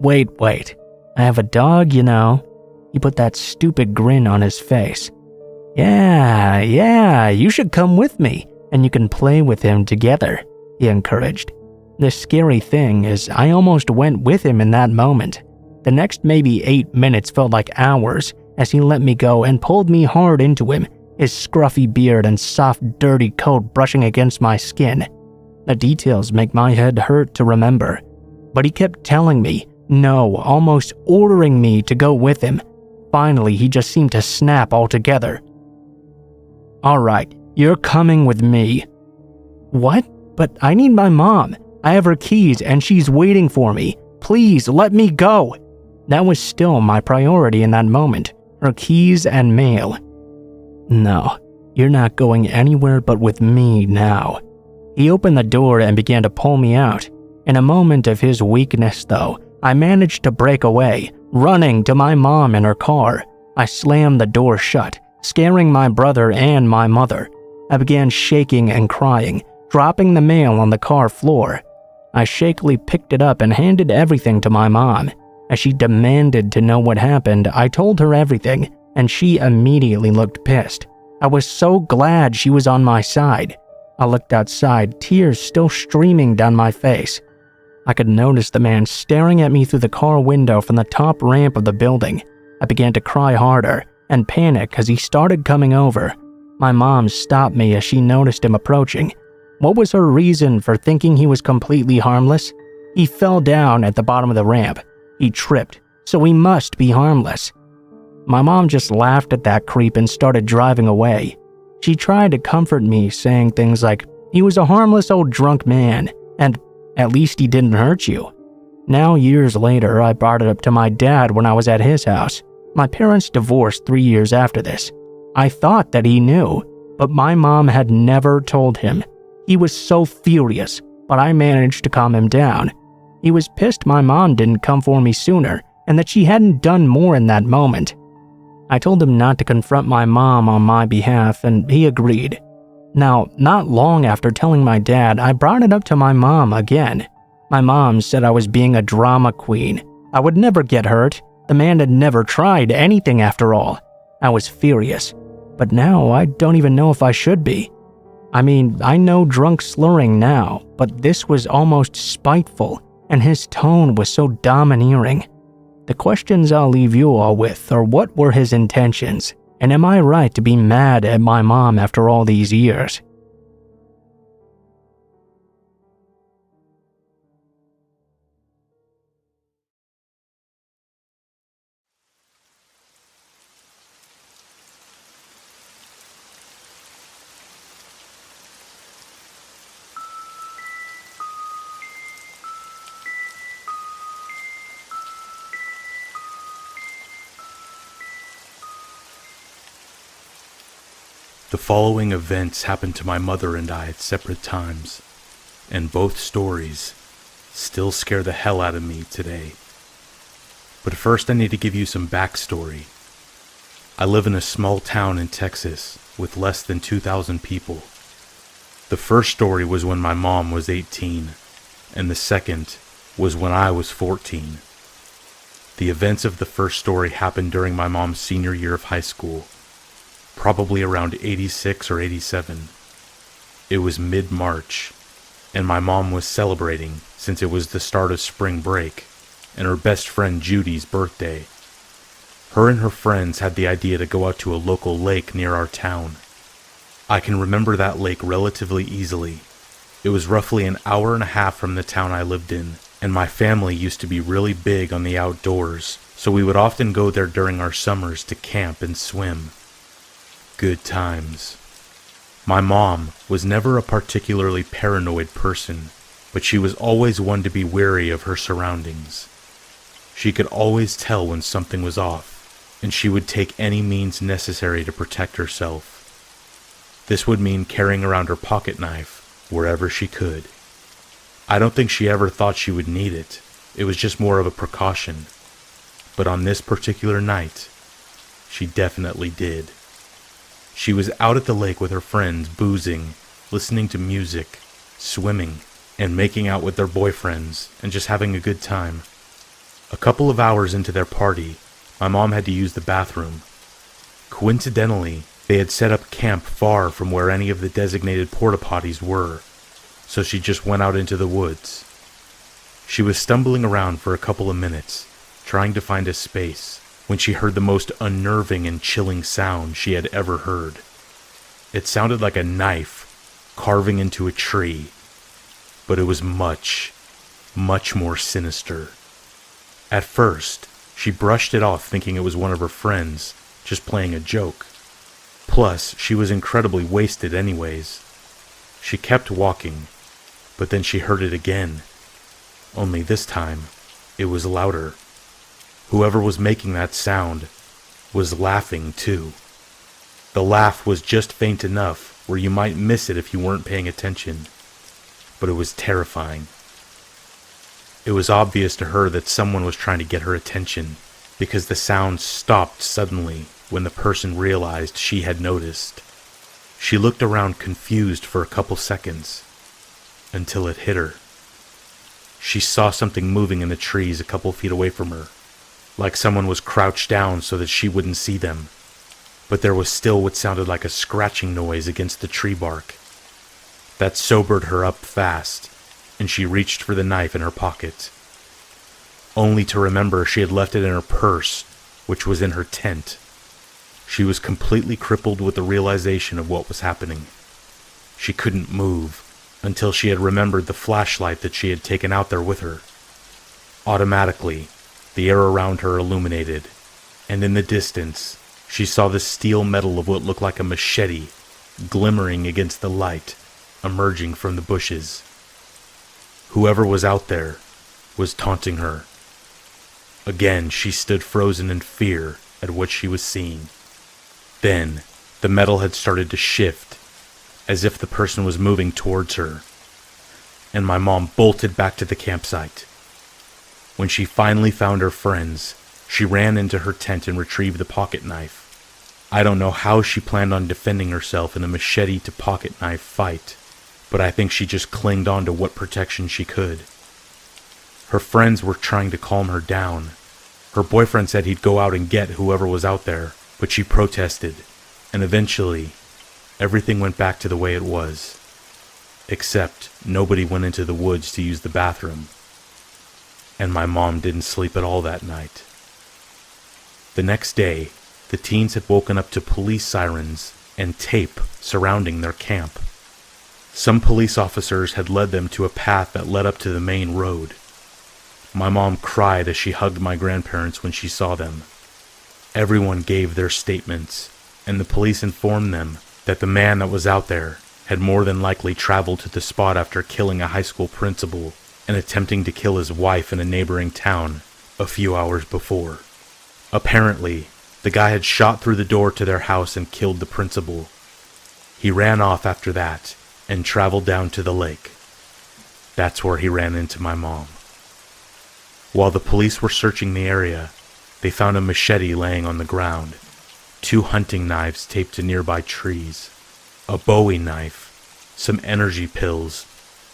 I have a dog, you know. He put that stupid grin on his face. Yeah, you should come with me, and you can play with him together, he encouraged. The scary thing is I almost went with him in that moment. The next maybe 8 minutes felt like hours as he let me go and pulled me hard into him, his scruffy beard and soft, dirty coat brushing against my skin. The details make my head hurt to remember. But he kept telling me, no, almost ordering me to go with him. Finally, he just seemed to snap altogether. All right, you're coming with me. What? But I need my mom. I have her keys and she's waiting for me. Please let me go. That was still my priority in that moment, her keys and mail. No, you're not going anywhere but with me now. He opened the door and began to pull me out. In a moment of his weakness, though, I managed to break away, running to my mom in her car. I slammed the door shut, scaring my brother and my mother. I began shaking and crying, dropping the mail on the car floor. I shakily picked it up and handed everything to my mom. As she demanded to know what happened, I told her everything, and she immediately looked pissed. I was so glad she was on my side. I looked outside, tears still streaming down my face. I could notice the man staring at me through the car window from the top ramp of the building. I began to cry harder and panic as he started coming over. My mom stopped me as she noticed him approaching. What was her reason for thinking he was completely harmless? He fell down at the bottom of the ramp. He tripped, so he must be harmless. My mom just laughed at that creep and started driving away. She tried to comfort me, saying things like, he was a harmless old drunk man, and at least he didn't hurt you. Now, years later, I brought it up to my dad when I was at his house. My parents divorced 3 years after this. I thought that he knew, but my mom had never told him. He was so furious, but I managed to calm him down. He was pissed my mom didn't come for me sooner, and that she hadn't done more in that moment. I told him not to confront my mom on my behalf, and he agreed. Now, not long after telling my dad, I brought it up to my mom again. My mom said I was being a drama queen. I would never get hurt. The man had never tried anything after all. I was furious, but now I don't even know if I should be. I mean, I know drunk slurring now, but this was almost spiteful, and his tone was so domineering. The questions I'll leave you all with are, what were his intentions, and am I right to be mad at my mom after all these years? The following events happened to my mother and I at separate times, and both stories still scare the hell out of me today. But first I need to give you some backstory. I live in a small town in Texas with less than 2,000 people. The first story was when my mom was 18, and the second was when I was 14. The events of the first story happened during my mom's senior year of high school, probably around 86 or 87. It was mid-March, and my mom was celebrating since it was the start of spring break and her best friend Judy's birthday. Her and her friends had the idea to go out to a local lake near our town. I can remember that lake relatively easily. It was roughly an hour and a half from the town I lived in, and my family used to be really big on the outdoors, so we would often go there during our summers to camp and swim. Good times. My mom was never a particularly paranoid person, but she was always one to be wary of her surroundings. She could always tell when something was off, and she would take any means necessary to protect herself. This would mean carrying around her pocket knife wherever she could. I don't think she ever thought she would need it. It was just more of a precaution. But on this particular night, she definitely did. She was out at the lake with her friends, boozing, listening to music, swimming, and making out with their boyfriends, and just having a good time. A couple of hours into their party, my mom had to use the bathroom. Coincidentally, they had set up camp far from where any of the designated porta-potties were, so she just went out into the woods. She was stumbling around for a couple of minutes, trying to find a space, when she heard the most unnerving and chilling sound she had ever heard. It sounded like a knife carving into a tree, but it was much, much more sinister. At first, she brushed it off thinking it was one of her friends, just playing a joke. Plus, she was incredibly wasted anyways. She kept walking, but then she heard it again. Only this time, it was louder. Whoever was making that sound was laughing too. The laugh was just faint enough where you might miss it if you weren't paying attention, but it was terrifying. It was obvious to her that someone was trying to get her attention, because the sound stopped suddenly when the person realized she had noticed. She looked around confused for a couple seconds, until it hit her. She saw something moving in the trees a couple feet away from her, like someone was crouched down so that she wouldn't see them, but there was still what sounded like a scratching noise against the tree bark. That sobered her up fast, and she reached for the knife in her pocket, only to remember she had left it in her purse, which was in her tent. She was completely crippled with the realization of what was happening. She couldn't move until she had remembered the flashlight that she had taken out there with her. Automatically, the air around her illuminated, and in the distance, she saw the steel metal of what looked like a machete glimmering against the light, emerging from the bushes. Whoever was out there was taunting her. Again, she stood frozen in fear at what she was seeing. Then, the metal had started to shift, as if the person was moving towards her, and my mom bolted back to the campsite. When she finally found her friends, she ran into her tent and retrieved the pocket knife. I don't know how she planned on defending herself in a machete-to-pocket knife fight, but I think she just clinged on to what protection she could. Her friends were trying to calm her down. Her boyfriend said he'd go out and get whoever was out there, but she protested, and eventually, everything went back to the way it was. Except nobody went into the woods to use the bathroom. And my mom didn't sleep at all that night. The next day, the teens had woken up to police sirens and tape surrounding their camp. Some police officers had led them to a path that led up to the main road. My mom cried as she hugged my grandparents when she saw them. Everyone gave their statements, and the police informed them that the man that was out there had more than likely traveled to the spot after killing a high school principal and attempting to kill his wife in a neighboring town a few hours before. Apparently, the guy had shot through the door to their house and killed the principal. He ran off after that and traveled down to the lake. That's where he ran into my mom. While the police were searching the area, they found a machete laying on the ground, 2 hunting knives taped to nearby trees, a Bowie knife, some energy pills,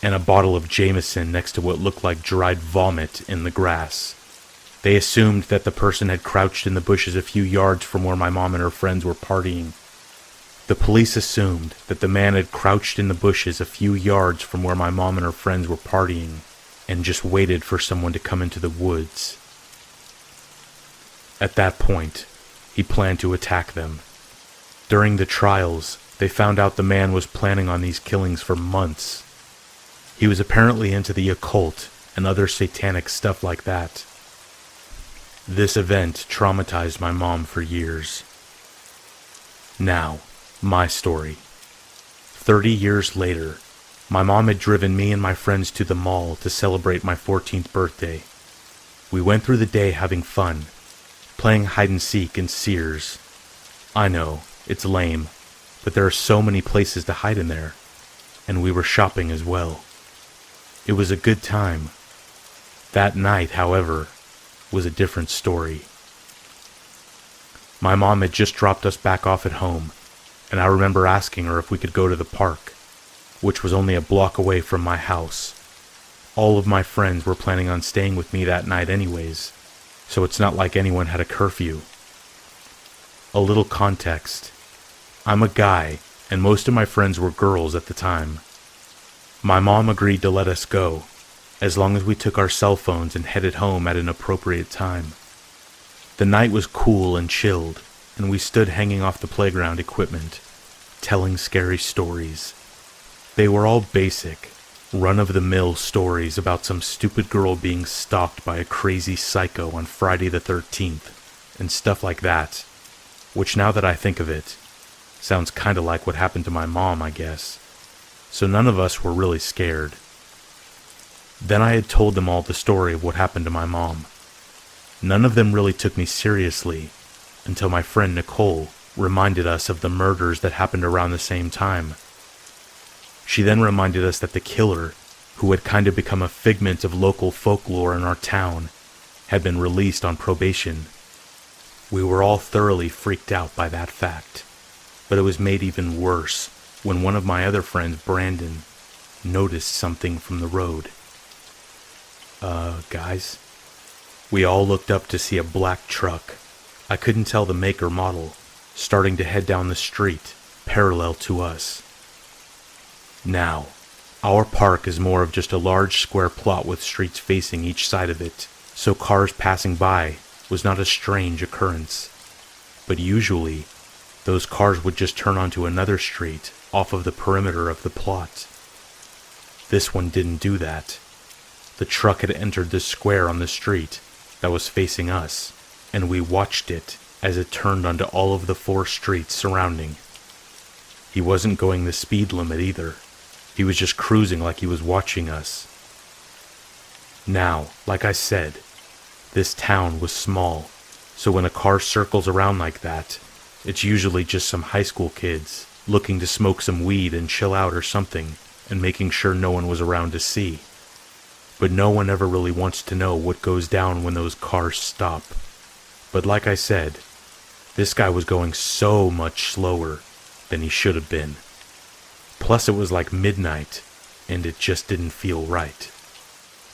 and a bottle of Jameson next to what looked like dried vomit in the grass. They assumed that the person had crouched in the bushes a few yards from where my mom and her friends were partying. The police assumed that the man had crouched in the bushes a few yards from where my mom and her friends were partying and just waited for someone to come into the woods. At that point, he planned to attack them. During the trials, they found out the man was planning on these killings for months. He was apparently into the occult and other satanic stuff like that. This event traumatized my mom for years. Now, my story. 30 years later, my mom had driven me and my friends to the mall to celebrate my 14th birthday. We went through the day having fun, playing hide and seek in Sears. I know, it's lame, but there are so many places to hide in there, and we were shopping as well. It was a good time. That night, however, was a different story. My mom had just dropped us back off at home, and I remember asking her if we could go to the park, which was only a block away from my house. All of my friends were planning on staying with me that night anyways, so it's not like anyone had a curfew. A little context. I'm a guy, and most of my friends were girls at the time. My mom agreed to let us go, as long as we took our cell phones and headed home at an appropriate time. The night was cool and chilled, and we stood hanging off the playground equipment, telling scary stories. They were all basic, run-of-the-mill stories about some stupid girl being stalked by a crazy psycho on Friday the 13th, and stuff like that, which now that I think of it, sounds kinda like what happened to my mom, I guess. So none of us were really scared. Then I had told them all the story of what happened to my mom. None of them really took me seriously, until my friend Nicole reminded us of the murders that happened around the same time. She then reminded us that the killer, who had kind of become a figment of local folklore in our town, had been released on probation. We were all thoroughly freaked out by that fact, but it was made even worse when one of my other friends, Brandon, noticed something from the road. Guys? We all looked up to see a black truck, I couldn't tell the make or model, starting to head down the street, parallel to us. Now, our park is more of just a large square plot with streets facing each side of it, so cars passing by was not a strange occurrence. But usually, those cars would just turn onto another street off of the perimeter of the plot. This one didn't do that. The truck had entered the square on the street that was facing us, and we watched it as it turned onto all of the 4 streets surrounding. He wasn't going the speed limit either. He was just cruising like he was watching us. Now, like I said, this town was small, so when a car circles around like that, it's usually just some high school kids looking to smoke some weed and chill out or something, and making sure no one was around to see. But no one ever really wants to know what goes down when those cars stop. But like I said, this guy was going so much slower than he should have been. Plus it was like midnight, and it just didn't feel right.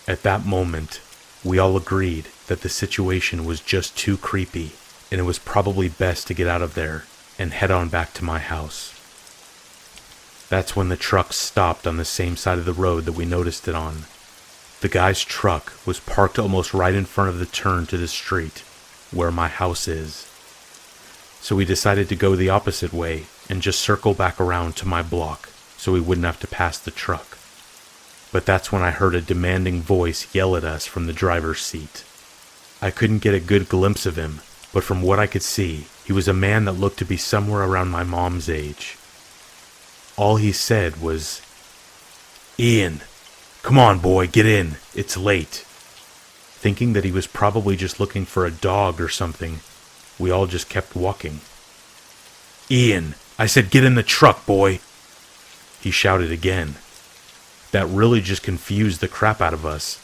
At that moment, we all agreed that the situation was just too creepy, and it was probably best to get out of there and head on back to my house. That's when the truck stopped on the same side of the road that we noticed it on. The guy's truck was parked almost right in front of the turn to the street, where my house is. So we decided to go the opposite way and just circle back around to my block so we wouldn't have to pass the truck. But that's when I heard a demanding voice yell at us from the driver's seat. I couldn't get a good glimpse of him, but from what I could see, he was a man that looked to be somewhere around my mom's age. All he said was, "Ian, come on boy, get in, it's late." Thinking that he was probably just looking for a dog or something, we all just kept walking. "Ian, I said, "Get in the truck, boy!" He shouted again. That really just confused the crap out of us.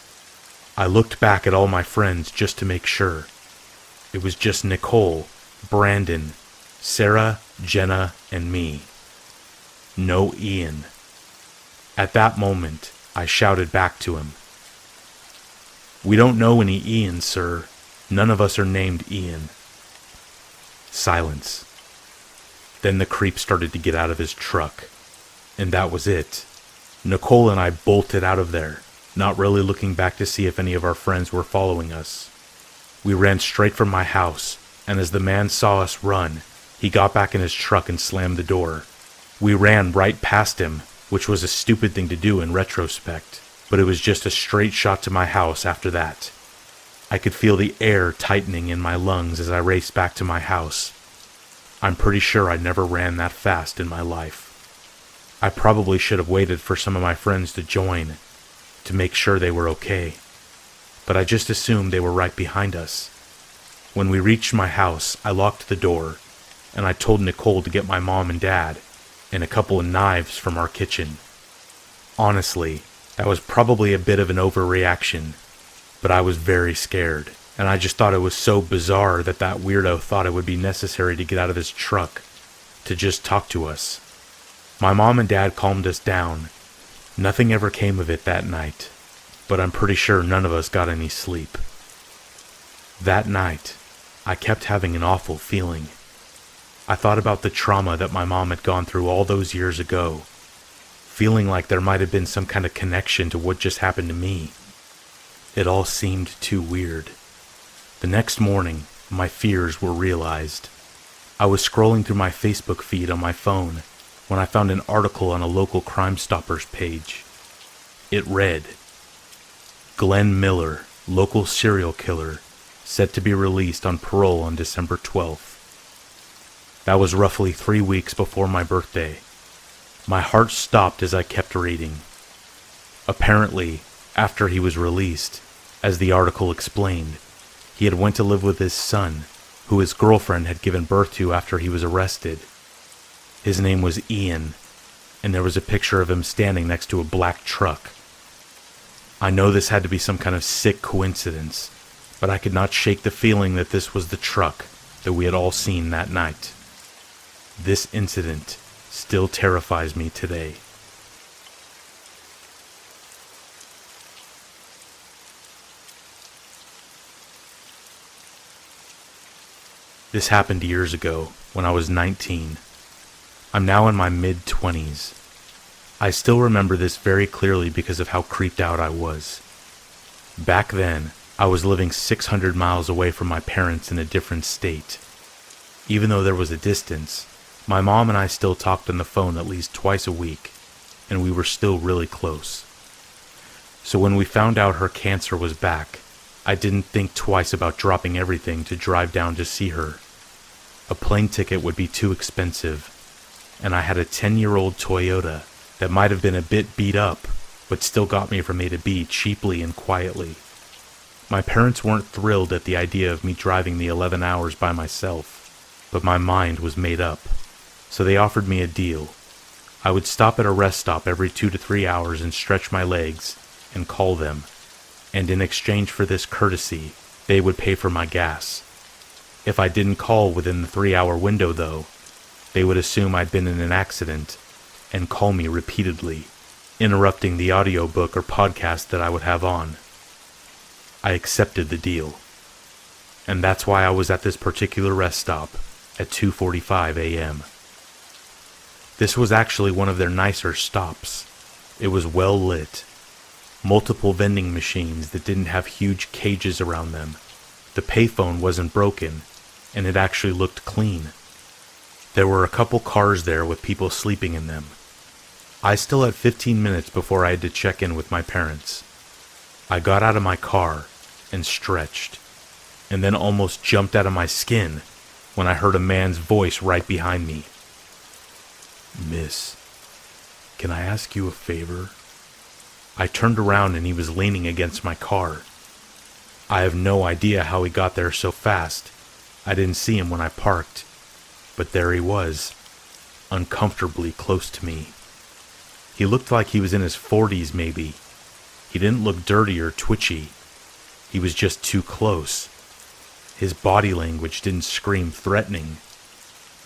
I looked back at all my friends just to make sure. It was just Nicole, Brandon, Sarah, Jenna, and me. No Ian. At that moment, I shouted back to him, "We don't know any Ian, sir. None of us are named Ian." Silence. Then the creep started to get out of his truck. And that was it. Nicole and I bolted out of there, not really looking back to see if any of our friends were following us. We ran straight from my house, and as the man saw us run, he got back in his truck and slammed the door. We ran right past him, which was a stupid thing to do in retrospect, but it was just a straight shot to my house after that. I could feel the air tightening in my lungs as I raced back to my house. I'm pretty sure I never ran that fast in my life. I probably should have waited for some of my friends to join, to make sure they were okay, but I just assumed they were right behind us. When we reached my house, I locked the door, and I told Nicole to get my mom and dad, and a couple of knives from our kitchen. Honestly, that was probably a bit of an overreaction, but I was very scared, and I just thought it was so bizarre that weirdo thought it would be necessary to get out of his truck to just talk to us. My mom and dad calmed us down. Nothing ever came of it that night, but I'm pretty sure none of us got any sleep. That night, I kept having an awful feeling. I thought about the trauma that my mom had gone through all those years ago, feeling like there might have been some kind of connection to what just happened to me. It all seemed too weird. The next morning, my fears were realized. I was scrolling through my Facebook feed on my phone when I found an article on a local Crime Stoppers page. It read, "Glenn Miller, local serial killer, set to be released on parole on December 12th. That was roughly 3 weeks before my birthday. My heart stopped as I kept reading. Apparently, after he was released, as the article explained, he had went to live with his son, who his girlfriend had given birth to after he was arrested. His name was Ian, and there was a picture of him standing next to a black truck. I know this had to be some kind of sick coincidence, but I could not shake the feeling that this was the truck that we had all seen that night. This incident still terrifies me today." This happened years ago, when I was 19. I'm now in my mid-20s. I still remember this very clearly because of how creeped out I was. Back then, I was living 600 miles away from my parents in a different state. Even though there was a distance, my mom and I still talked on the phone at least twice a week, and we were still really close. So when we found out her cancer was back, I didn't think twice about dropping everything to drive down to see her. A plane ticket would be too expensive, and I had a 10-year-old Toyota that might have been a bit beat up, but still got me from A to B cheaply and quietly. My parents weren't thrilled at the idea of me driving the 11 hours by myself, but my mind was made up, so they offered me a deal. I would stop at a rest stop every 2 to 3 hours and stretch my legs and call them, and in exchange for this courtesy, they would pay for my gas. If I didn't call within the 3-hour window, though, they would assume I'd been in an accident and call me repeatedly, interrupting the audiobook or podcast that I would have on. I accepted the deal, and that's why I was at this particular rest stop at 2:45 a.m. This was actually one of their nicer stops. It was well lit. Multiple vending machines that didn't have huge cages around them. The payphone wasn't broken, and it actually looked clean. There were a couple cars there with people sleeping in them. I still had 15 minutes before I had to check in with my parents. I got out of my car and stretched, and then almost jumped out of my skin when I heard a man's voice right behind me. "Miss, can I ask you a favor?" I turned around and he was leaning against my car. I have no idea how he got there so fast. I didn't see him when I parked, but there he was. uncomfortably close to me. He looked like he was in his 40s maybe. He didn't look dirty or twitchy. He was just too close. His body language didn't scream threatening.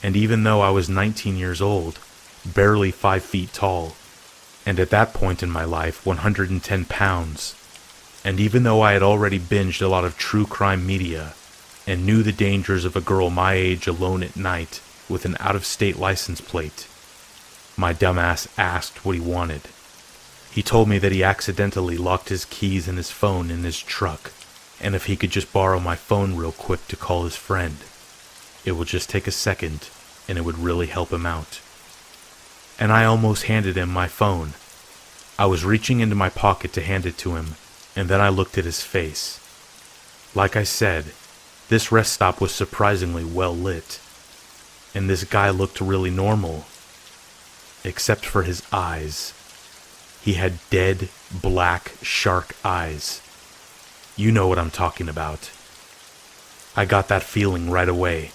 And even though I was 19 years old, barely 5 feet tall, and at that point in my life 110 pounds, and even though I had already binged a lot of true crime media and knew the dangers of a girl my age alone at night with an out-of-state license plate, my dumbass asked what he wanted. He told me that he accidentally locked his keys and his phone in his truck, and if he could just borrow my phone real quick to call his friend. It would just take a second, and it would really help him out. And I almost handed him my phone. I was reaching into my pocket to hand it to him, and then I looked at his face. Like I said, this rest stop was surprisingly well lit, and this guy looked really normal, except for his eyes. He had dead, black shark eyes. You know what I'm talking about. I got that feeling right away.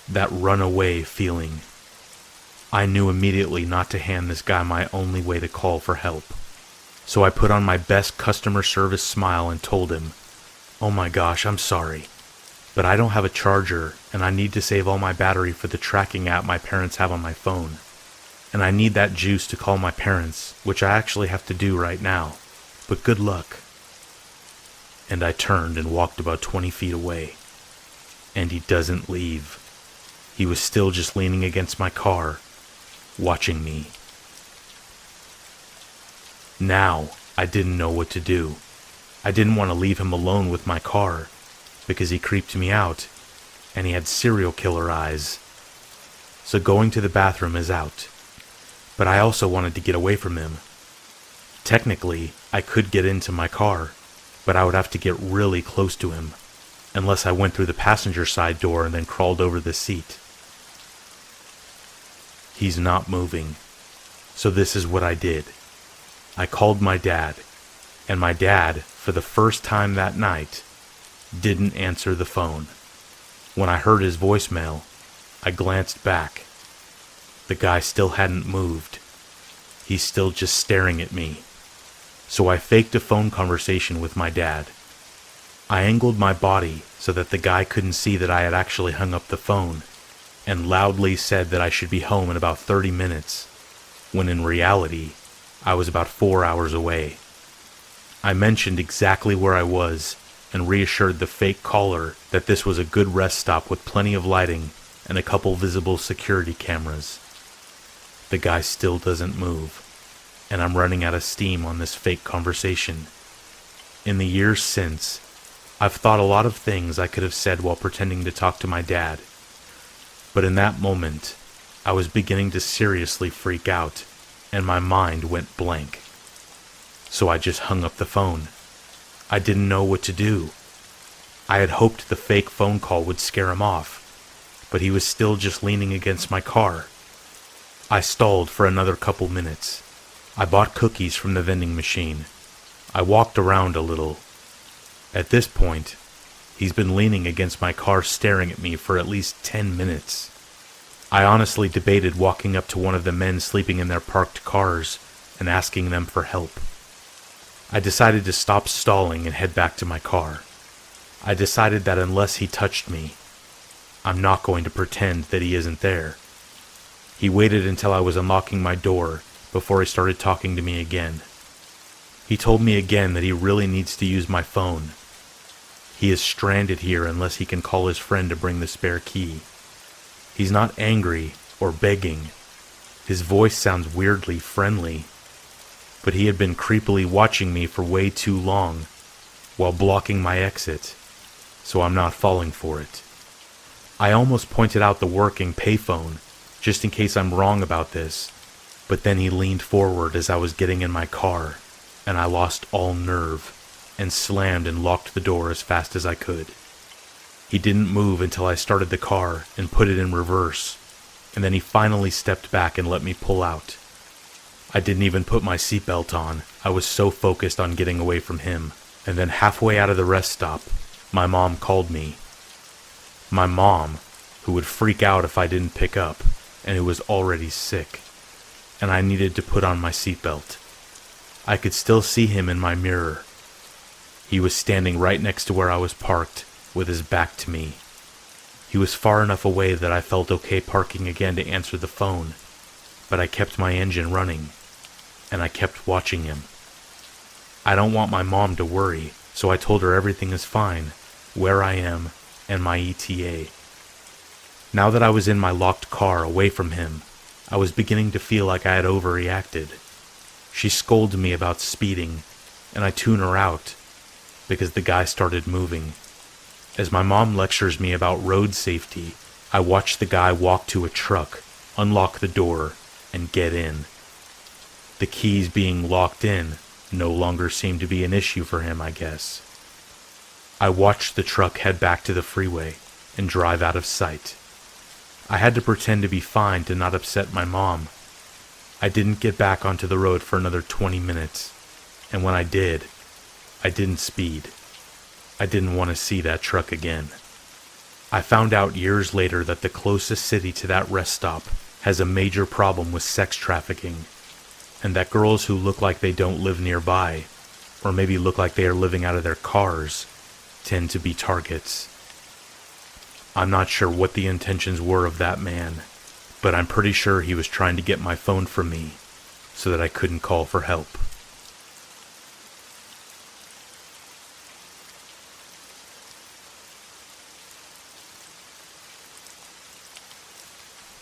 That runaway feeling. I knew immediately not to hand this guy my only way to call for help. So I put on my best customer service smile and told him, "Oh my gosh, I'm sorry, but I don't have a charger and I need to save all my battery for the tracking app my parents have on my phone. And I need that juice to call my parents, which I actually have to do right now. But good luck." And I turned and walked about 20 feet away. And he doesn't leave. He was still just leaning against my car, watching me. Now, I didn't know what to do. I didn't want to leave him alone with my car, because he creeped me out, and he had serial killer eyes. So going to the bathroom is out. But I also wanted to get away from him. Technically, I could get into my car, but I would have to get really close to him, unless I went through the passenger side door and then crawled over the seat. He's not moving, so this is what I did. I called my dad, and my dad, for the first time that night, didn't answer the phone. When I heard his voicemail, I glanced back. The guy still hadn't moved. He's still just staring at me. So I faked a phone conversation with my dad. I angled my body so that the guy couldn't see that I had actually hung up the phone, and loudly said that I should be home in about 30 minutes, when in reality, I was about 4 hours away. I mentioned exactly where I was and reassured the fake caller that this was a good rest stop with plenty of lighting and a couple visible security cameras. The guy still doesn't move, and I'm running out of steam on this fake conversation. In the years since, I've thought a lot of things I could have said while pretending to talk to my dad, but in that moment, I was beginning to seriously freak out, and my mind went blank. So I just hung up the phone. I didn't know what to do. I had hoped the fake phone call would scare him off, but he was still just leaning against my car. I stalled for another couple minutes. I bought cookies from the vending machine. I walked around a little. At this point, he's been leaning against my car staring at me for at least 10 minutes. I honestly debated walking up to one of the men sleeping in their parked cars and asking them for help. I decided to stop stalling and head back to my car. I decided that unless he touched me, I'm not going to pretend that he isn't there. He waited until I was unlocking my door before he started talking to me again. He told me again that he really needs to use my phone. He is stranded here unless he can call his friend to bring the spare key. He's not angry or begging. His voice sounds weirdly friendly, but he had been creepily watching me for way too long while blocking my exit, so I'm not falling for it. I almost pointed out the working payphone, just in case I'm wrong about this, but then he leaned forward as I was getting in my car, and I lost all nerve and slammed and locked the door as fast as I could. He didn't move until I started the car and put it in reverse, and then he finally stepped back and let me pull out. I didn't even put my seatbelt on. I was so focused on getting away from him. And then halfway out of the rest stop, my mom called me. My mom, who would freak out if I didn't pick up, and who was already sick, and I needed to put on my seatbelt. I could still see him in my mirror. He was standing right next to where I was parked, with his back to me. He was far enough away that I felt okay parking again to answer the phone, but I kept my engine running, and I kept watching him. I don't want my mom to worry, so I told her everything is fine, where I am, and my ETA. Now that I was in my locked car away from him, I was beginning to feel like I had overreacted. She scolded me about speeding, and I tune her out, because the guy started moving. As my mom lectures me about road safety, I watch the guy walk to a truck, unlock the door, and get in. The keys being locked in no longer seemed to be an issue for him, I guess. I watched the truck head back to the freeway and drive out of sight. I had to pretend to be fine to not upset my mom. I didn't get back onto the road for another 20 minutes, and when I did, I didn't speed. I didn't want to see that truck again. I found out years later that the closest city to that rest stop has a major problem with sex trafficking, and that girls who look like they don't live nearby, or maybe look like they are living out of their cars, tend to be targets. I'm not sure what the intentions were of that man, but I'm pretty sure he was trying to get my phone from me so that I couldn't call for help.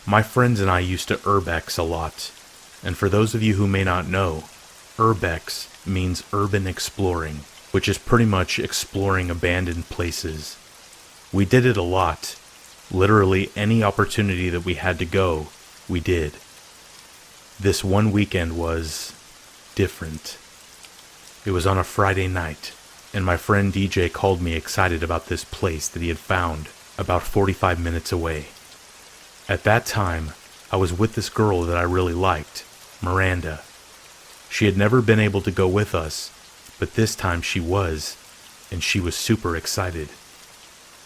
My friends and I used to urbex a lot, and for those of you who may not know, urbex means urban exploring, which is pretty much exploring abandoned places. We did it a lot. Literally any opportunity that we had to go, we did. This one weekend was different. It was on a Friday night, and my friend DJ called me excited about this place that he had found about 45 minutes away. At that time, I was with this girl that I really liked, Miranda. She had never been able to go with us, but this time she was, and she was super excited.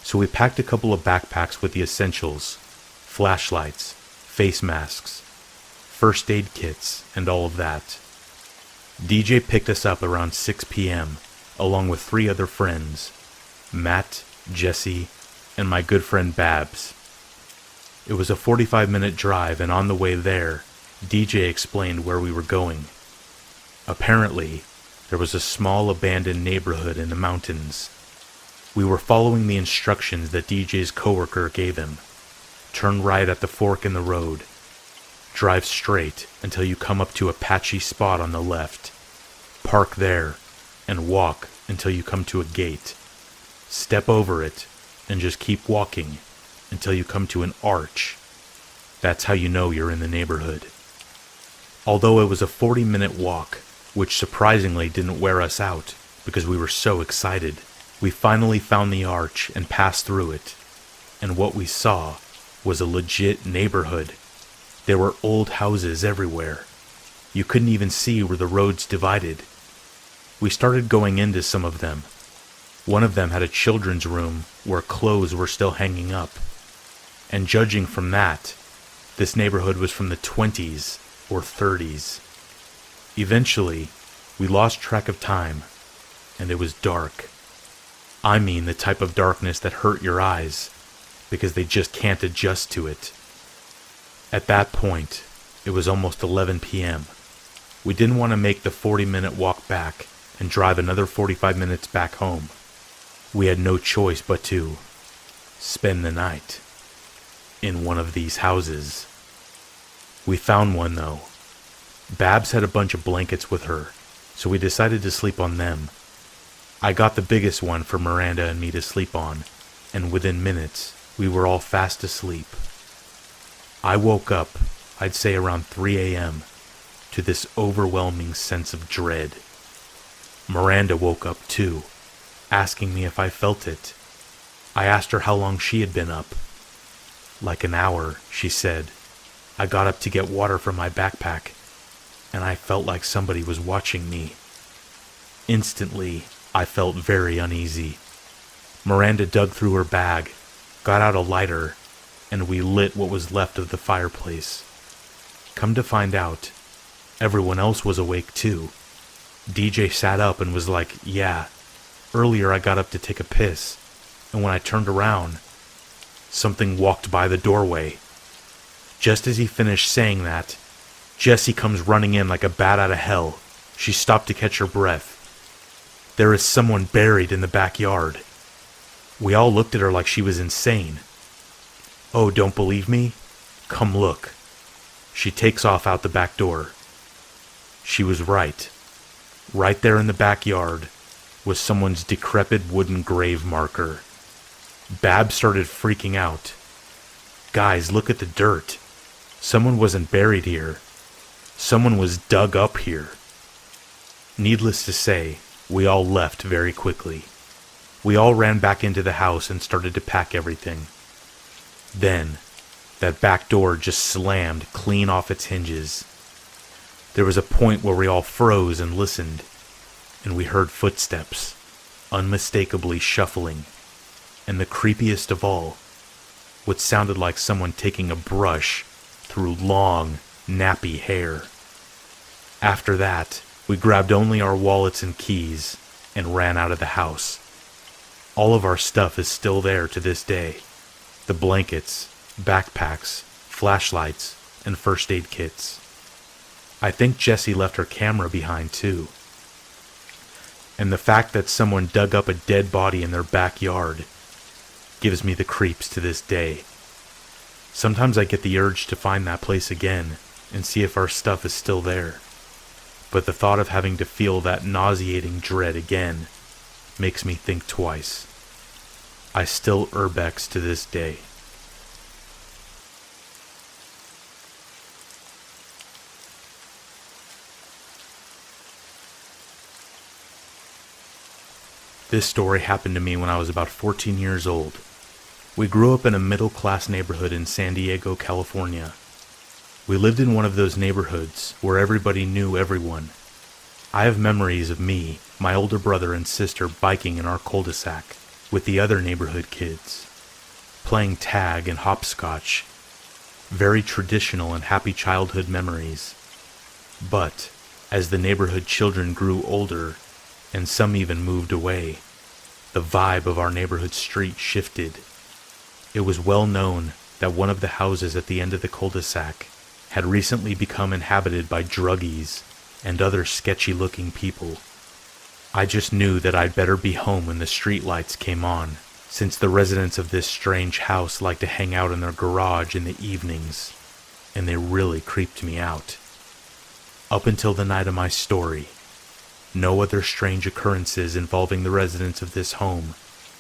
So we packed a couple of backpacks with the essentials, flashlights, face masks, first aid kits, and all of that. DJ picked us up around 6 p.m., along with 3 other friends, Matt, Jesse, and my good friend Babs. It was a 45-minute drive, and on the way there, DJ explained where we were going. Apparently, there was a small abandoned neighborhood in the mountains. We were following the instructions that DJ's coworker gave him. Turn right at the fork in the road. Drive straight until you come up to a patchy spot on the left. Park there, and walk until you come to a gate. Step over it, and just keep walking until you come to an arch. That's how you know you're in the neighborhood. Although it was a 40-minute walk, which surprisingly didn't wear us out because we were so excited, we finally found the arch and passed through it, and what we saw was a legit neighborhood. There were old houses everywhere. You couldn't even see where the roads divided. We started going into some of them. One of them had a children's room where clothes were still hanging up. And judging from that, this neighborhood was from the 20s or 30s. Eventually, we lost track of time, and it was dark. I mean the type of darkness that hurt your eyes, because they just can't adjust to it. At that point, it was almost 11 p.m. We didn't want to make the 40-minute walk back and drive another 45 minutes back home. We had no choice but to spend the night in one of these houses. We found one though. Babs had a bunch of blankets with her, so we decided to sleep on them. I got the biggest one for Miranda and me to sleep on, and within minutes, we were all fast asleep. I woke up, I'd say around 3 a.m., to this overwhelming sense of dread. Miranda woke up too, asking me if I felt it. I asked her how long she had been up. Like an hour, she said. I got up to get water from my backpack, and I felt like somebody was watching me. Instantly, I felt very uneasy. Miranda dug through her bag, got out a lighter, and we lit what was left of the fireplace. Come to find out, everyone else was awake too. DJ sat up and was like, "Yeah, earlier I got up to take a piss, and when I turned around, something walked by the doorway." Just as he finished saying that, Jessie comes running in like a bat out of hell. She stopped to catch her breath. "There is someone buried in the backyard." We all looked at her like she was insane. "Oh, don't believe me? Come look." She takes off out the back door. She was right. Right there in the backyard was someone's decrepit wooden grave marker. Bab started freaking out. "Guys, look at the dirt. Someone wasn't buried here. Someone was dug up here." Needless to say, we all left very quickly. We all ran back into the house and started to pack everything. Then, that back door just slammed clean off its hinges. There was a point where we all froze and listened, and we heard footsteps, unmistakably shuffling, and the creepiest of all, what sounded like someone taking a brush through long, nappy hair. After that, we grabbed only our wallets and keys and ran out of the house. All of our stuff is still there to this day. The blankets, backpacks, flashlights, and first aid kits. I think Jessie left her camera behind too. And the fact that someone dug up a dead body in their backyard gives me the creeps to this day. Sometimes I get the urge to find that place again and see if our stuff is still there. But the thought of having to feel that nauseating dread again makes me think twice. I still urbex to this day. This story happened to me when I was about 14 years old. We grew up in a middle-class neighborhood in San Diego, California. We lived in one of those neighborhoods where everybody knew everyone. I have memories of me, my older brother and sister biking in our cul-de-sac with the other neighborhood kids, playing tag and hopscotch. Very traditional and happy childhood memories. But as the neighborhood children grew older, and some even moved away, the vibe of our neighborhood street shifted. It was well known that one of the houses at the end of the cul-de-sac had recently become inhabited by druggies and other sketchy-looking people. I just knew that I'd better be home when the street lights came on, since the residents of this strange house liked to hang out in their garage in the evenings, and they really creeped me out. Up until the night of my story, no other strange occurrences involving the residents of this home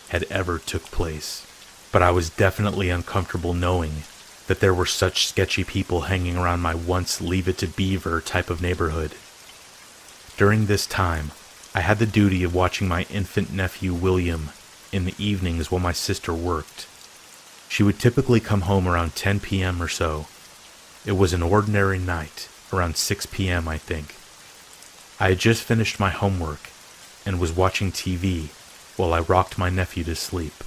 had ever took place, but I was definitely uncomfortable knowing that there were such sketchy people hanging around my once Leave It to Beaver type of neighborhood. During this time, I had the duty of watching my infant nephew William in the evenings while my sister worked. She would typically come home around 10 p.m. or so. It was an ordinary night, around 6 p.m. I think. I had just finished my homework and was watching TV while I rocked my nephew to sleep,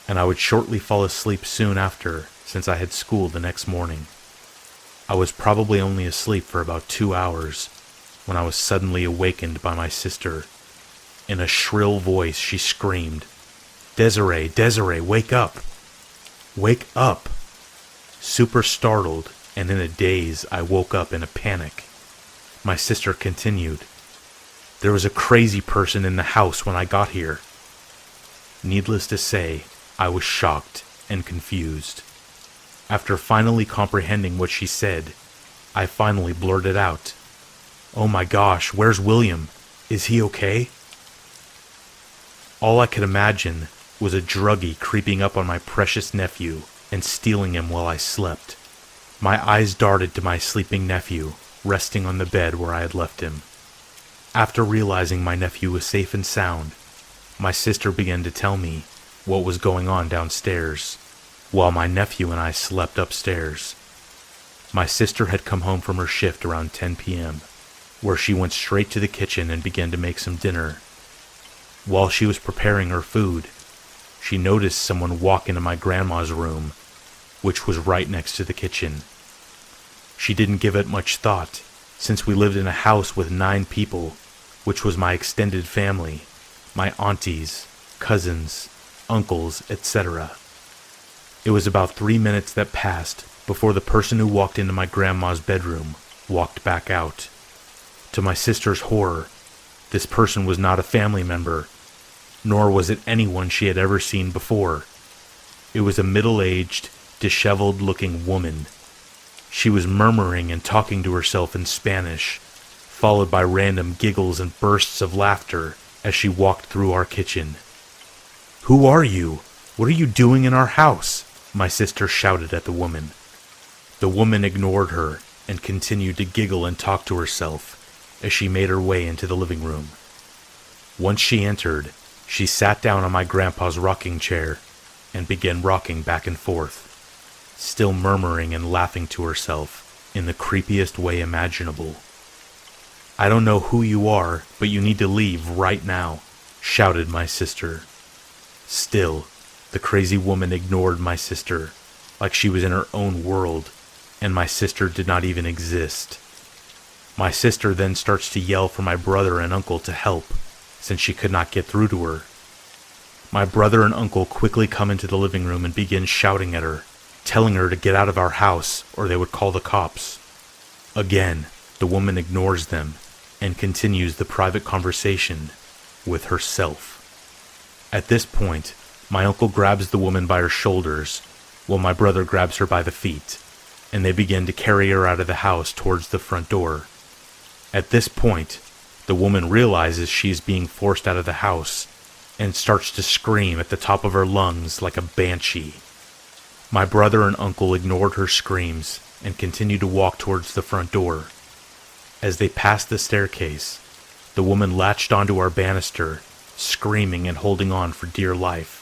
and I would shortly fall asleep soon after since I had school the next morning. I was probably only asleep for about 2 hours when I was suddenly awakened by my sister. In a shrill voice, she screamed, Desiree, wake up! Wake up!" Super startled and in a daze, I woke up in a panic. My sister continued, "There was a crazy person in the house when I got here." Needless to say, I was shocked and confused. After finally comprehending what she said, I finally blurted out, "Oh my gosh, where's William? Is he okay?" All I could imagine was a druggie creeping up on my precious nephew and stealing him while I slept. My eyes darted to my sleeping nephew, resting on the bed where I had left him. After realizing my nephew was safe and sound, my sister began to tell me what was going on downstairs, while my nephew and I slept upstairs. My sister had come home from her shift around 10 p.m., where she went straight to the kitchen and began to make some dinner. While she was preparing her food, she noticed someone walk into my grandma's room, which was right next to the kitchen. She didn't give it much thought, since we lived in a house with 9 people, which was my extended family, my aunties, cousins, uncles, etc. It was about 3 minutes that passed before the person who walked into my grandma's bedroom walked back out. To my sister's horror, this person was not a family member, nor was it anyone she had ever seen before. It was a middle-aged, disheveled-looking woman. She was murmuring and talking to herself in Spanish, followed by random giggles and bursts of laughter as she walked through our kitchen. "Who are you? What are you doing in our house?" my sister shouted at the woman. The woman ignored her and continued to giggle and talk to herself as she made her way into the living room. Once she entered, she sat down on my grandpa's rocking chair and began rocking back and forth, still murmuring and laughing to herself in the creepiest way imaginable. "I don't know who you are, but you need to leave right now," shouted my sister. Still, the crazy woman ignored my sister like she was in her own world, and my sister did not even exist. My sister then starts to yell for my brother and uncle to help, since she could not get through to her. My brother and uncle quickly come into the living room and begin shouting at her, telling her to get out of our house or they would call the cops. Again, the woman ignores them and continues the private conversation with herself. At this point, my uncle grabs the woman by her shoulders, while my brother grabs her by the feet, and they begin to carry her out of the house towards the front door. At this point, the woman realizes she is being forced out of the house and starts to scream at the top of her lungs like a banshee. My brother and uncle ignored her screams and continued to walk towards the front door. As they passed the staircase, the woman latched onto our banister, screaming and holding on for dear life.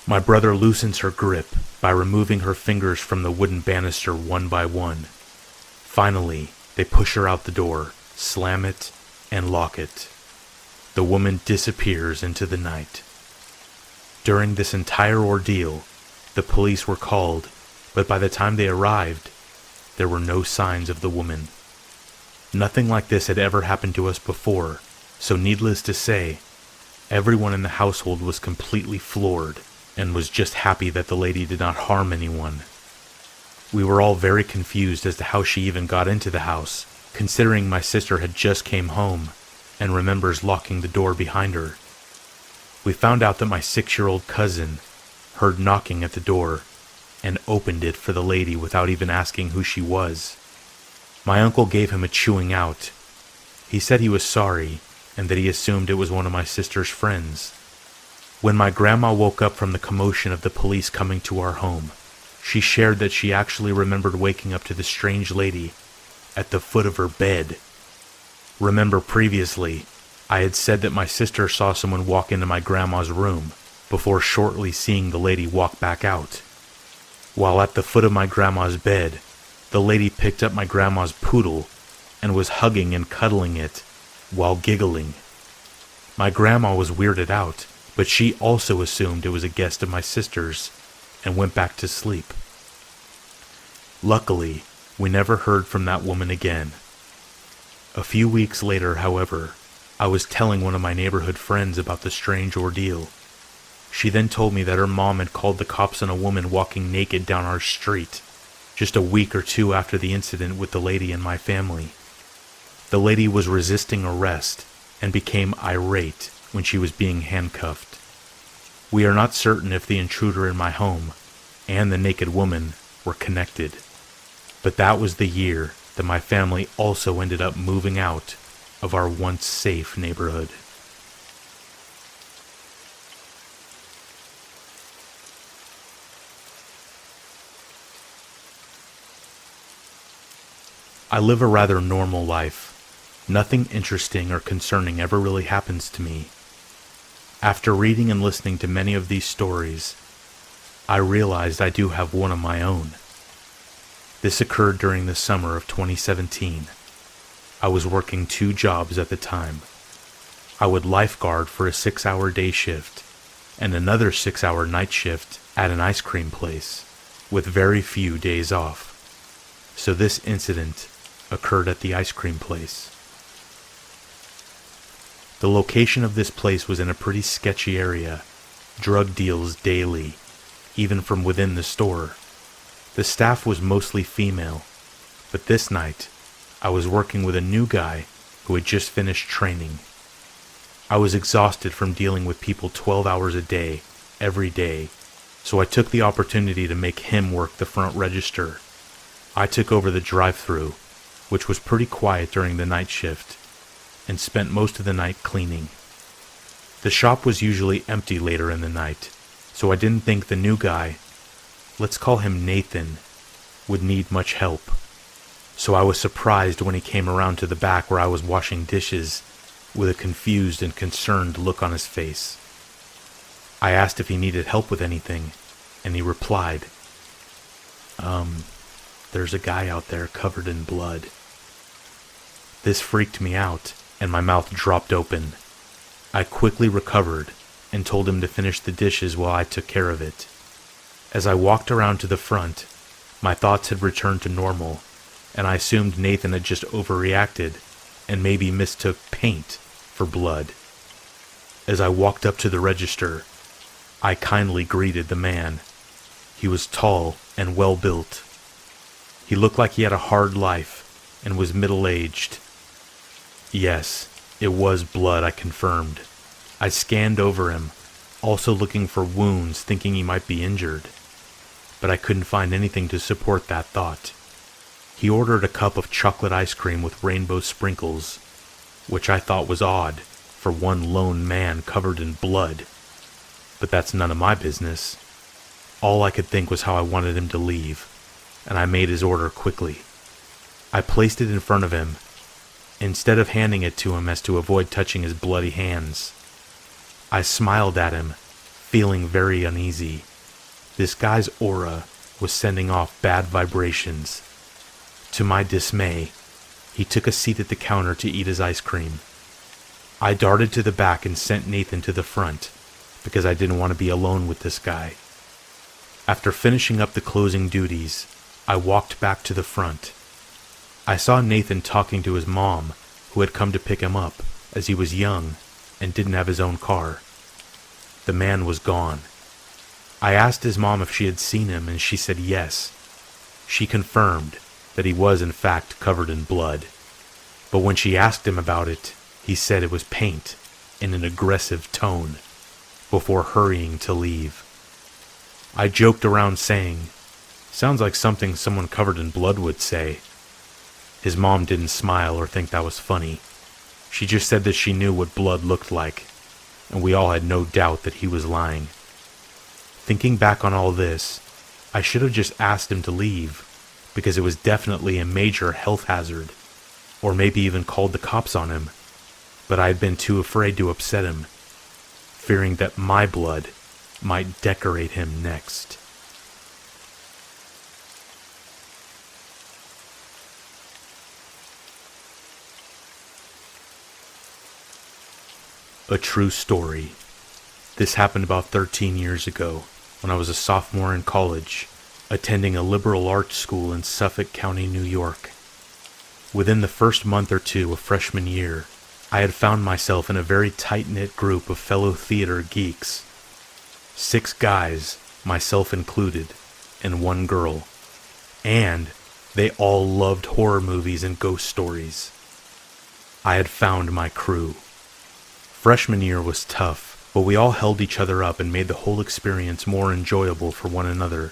My brother loosens her grip by removing her fingers from the wooden banister one by one. Finally, they push her out the door, slam it, and lock it. The woman disappears into the night. During this entire ordeal, the police were called, but by the time they arrived, there were no signs of the woman. Nothing like this had ever happened to us before, so needless to say, everyone in the household was completely floored and was just happy that the lady did not harm anyone. We were all very confused as to how she even got into the house, considering my sister had just came home and remembers locking the door behind her. We found out that my 6-year-old cousin heard knocking at the door and opened it for the lady without even asking who she was. My uncle gave him a chewing out. He said he was sorry and that he assumed it was one of my sister's friends. When my grandma woke up from the commotion of the police coming to our home, she shared that she actually remembered waking up to the strange lady at the foot of her bed. Remember previously, I had said that my sister saw someone walk into my grandma's room before shortly seeing the lady walk back out. While at the foot of my grandma's bed, the lady picked up my grandma's poodle and was hugging and cuddling it while giggling. My grandma was weirded out, but she also assumed it was a guest of my sister's and went back to sleep. Luckily, we never heard from that woman again. A few weeks later, however, I was telling one of my neighborhood friends about the strange ordeal. She then told me that her mom had called the cops on a woman walking naked down our street, just a week or two after the incident with the lady in my family. The lady was resisting arrest and became irate when she was being handcuffed. We are not certain if the intruder in my home and the naked woman were connected, but that was the year that my family also ended up moving out of our once safe neighborhood. I live a rather normal life. Nothing interesting or concerning ever really happens to me. After reading and listening to many of these stories, I realized I do have one of my own. This occurred during the summer of 2017. I was working 2 jobs at the time. I would lifeguard for a 6-hour day shift and another 6-hour night shift at an ice cream place, with very few days off. So this incident occurred at the ice cream place. The location of this place was in a pretty sketchy area. Drug deals daily, even from within the store. The staff was mostly female, but this night, I was working with a new guy who had just finished training. I was exhausted from dealing with people 12 hours a day, every day, so I took the opportunity to make him work the front register. I took over the drive-thru, which was pretty quiet during the night shift, and spent most of the night cleaning. The shop was usually empty later in the night, so I didn't think the new guy, let's call him Nathan, would need much help. So I was surprised when he came around to the back where I was washing dishes with a confused and concerned look on his face. I asked if he needed help with anything, and he replied, there's a guy out there covered in blood. This freaked me out, and my mouth dropped open. I quickly recovered and told him to finish the dishes while I took care of it. As I walked around to the front, my thoughts had returned to normal, and I assumed Nathan had just overreacted and maybe mistook paint for blood. As I walked up to the register, I kindly greeted the man. He was tall and well-built. He looked like he had a hard life and was middle-aged. Yes, it was blood, I confirmed. I scanned over him, also looking for wounds, thinking he might be injured. But I couldn't find anything to support that thought. He ordered a cup of chocolate ice cream with rainbow sprinkles, which I thought was odd for one lone man covered in blood. But that's none of my business. All I could think was how I wanted him to leave, and I made his order quickly. I placed it in front of him, instead of handing it to him as to avoid touching his bloody hands. I smiled at him, feeling very uneasy. This guy's aura was sending off bad vibrations. To my dismay, he took a seat at the counter to eat his ice cream. I darted to the back and sent Nathan to the front, because I didn't want to be alone with this guy. After finishing up the closing duties, I walked back to the front. I saw Nathan talking to his mom, who had come to pick him up, as he was young and didn't have his own car. The man was gone. I asked his mom if she had seen him, and she said yes. She confirmed that he was in fact covered in blood. But when she asked him about it, he said it was paint, in an aggressive tone, before hurrying to leave. I joked around saying, "Sounds like something someone covered in blood would say." His mom didn't smile or think that was funny. She just said that she knew what blood looked like, and we all had no doubt that he was lying. Thinking back on all this, I should have just asked him to leave, because it was definitely a major health hazard, or maybe even called the cops on him, but I had been too afraid to upset him, fearing that my blood might decorate him next. A true story. This happened about 13 years ago, when I was a sophomore in college, attending a liberal arts school in Suffolk County, New York. Within the first month or two of freshman year, I had found myself in a very tight-knit group of fellow theater geeks. 6 guys, myself included, and 1 girl. And they all loved horror movies and ghost stories. I had found my crew. Freshman year was tough, but we all held each other up and made the whole experience more enjoyable for one another.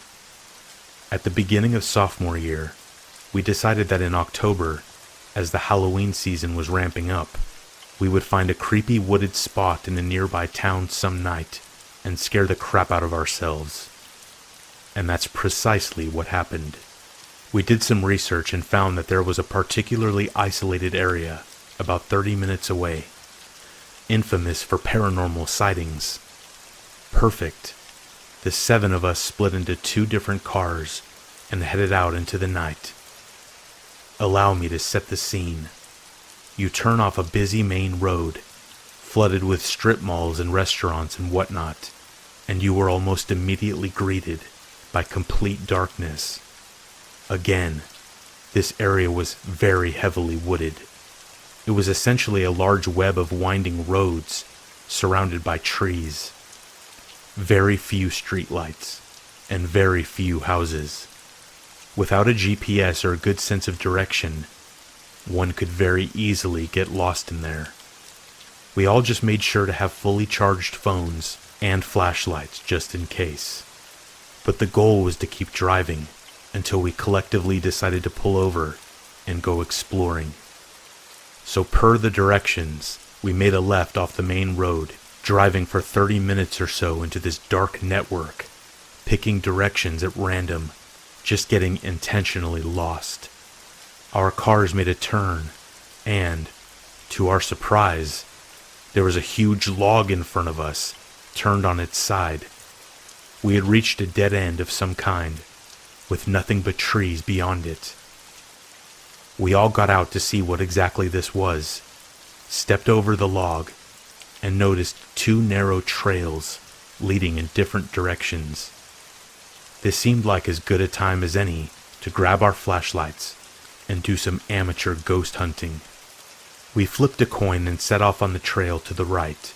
At the beginning of sophomore year, we decided that in October, as the Halloween season was ramping up, we would find a creepy wooded spot in a nearby town some night and scare the crap out of ourselves. And that's precisely what happened. We did some research and found that there was a particularly isolated area about 30 minutes away, infamous for paranormal sightings. Perfect. The 7 of us split into 2 different cars and headed out into the night. Allow me to set the scene. You turn off a busy main road, flooded with strip malls and restaurants and whatnot, and you were almost immediately greeted by complete darkness. Again, this area was very heavily wooded. It was essentially a large web of winding roads surrounded by trees. Very few streetlights, and very few houses. Without a GPS or a good sense of direction, one could very easily get lost in there. We all just made sure to have fully charged phones and flashlights just in case. But the goal was to keep driving until we collectively decided to pull over and go exploring. So per the directions, we made a left off the main road, driving for 30 minutes or so into this dark network, picking directions at random, just getting intentionally lost. Our cars made a turn, and, to our surprise, there was a huge log in front of us, turned on its side. We had reached a dead end of some kind, with nothing but trees beyond it. We all got out to see what exactly this was, stepped over the log, and noticed two narrow trails leading in different directions. This seemed like as good a time as any to grab our flashlights and do some amateur ghost hunting. We flipped a coin and set off on the trail to the right.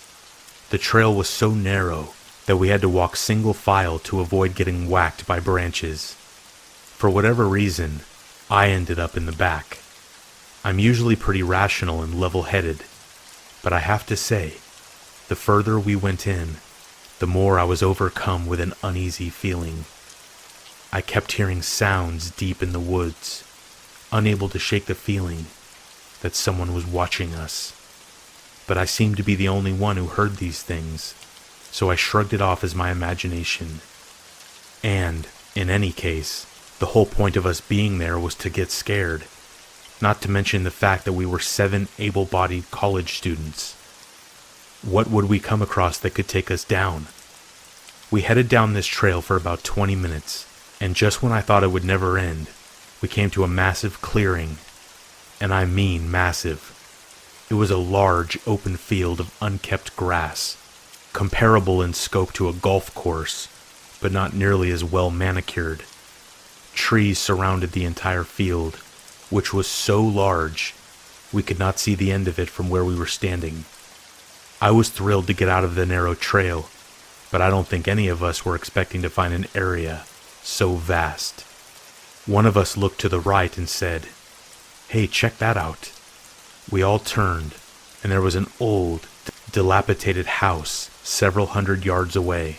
The trail was so narrow that we had to walk single file to avoid getting whacked by branches. For whatever reason, I ended up in the back. I'm usually pretty rational and level-headed, but I have to say, the further we went in, the more I was overcome with an uneasy feeling. I kept hearing sounds deep in the woods, unable to shake the feeling that someone was watching us. But I seemed to be the only one who heard these things, so I shrugged it off as my imagination. And, in any case, the whole point of us being there was to get scared, not to mention the fact that we were 7 able-bodied college students. What would we come across that could take us down? We headed down this trail for about 20 minutes, and just when I thought it would never end, we came to a massive clearing, and I mean massive. It was a large open field of unkept grass, comparable in scope to a golf course, but not nearly as well manicured. Trees surrounded the entire field, which was so large we could not see the end of it from where we were standing. I was thrilled to get out of the narrow trail, but I don't think any of us were expecting to find an area so vast. One of us looked to the right and said, "Hey, check that out." We all turned, and there was an old, dilapidated house several hundred yards away.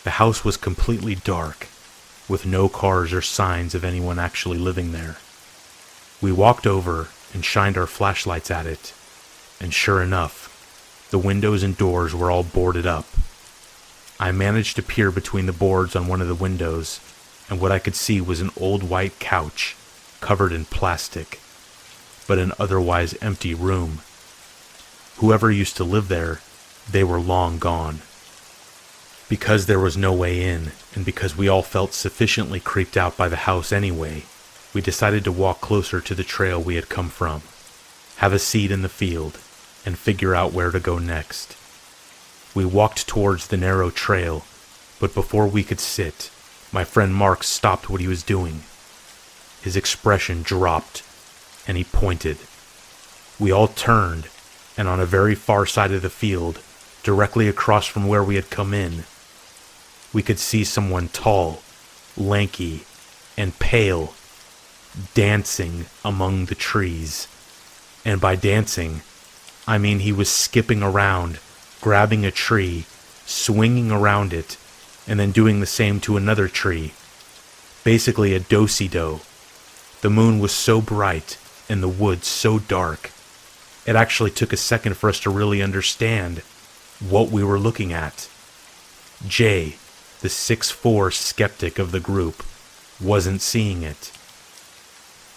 The house was completely dark, with no cars or signs of anyone actually living there. We walked over and shined our flashlights at it, and sure enough, the windows and doors were all boarded up. I managed to peer between the boards on one of the windows, and what I could see was an old white couch covered in plastic, but an otherwise empty room. Whoever used to live there, they were long gone. Because there was no way in, and because we all felt sufficiently creeped out by the house anyway, we decided to walk closer to the trail we had come from, have a seat in the field, and figure out where to go next. We walked towards the narrow trail, but before we could sit, my friend Mark stopped what he was doing. His expression dropped, and he pointed. We all turned, and on a very far side of the field, directly across from where we had come in, we could see someone tall, lanky, and pale, dancing among the trees. And by dancing, I mean he was skipping around, grabbing a tree, swinging around it, and then doing the same to another tree. Basically a do-si-do. The moon was so bright and the woods so dark, it actually took a second for us to really understand what we were looking at. Jay, the 6'4" skeptic of the group, wasn't seeing it.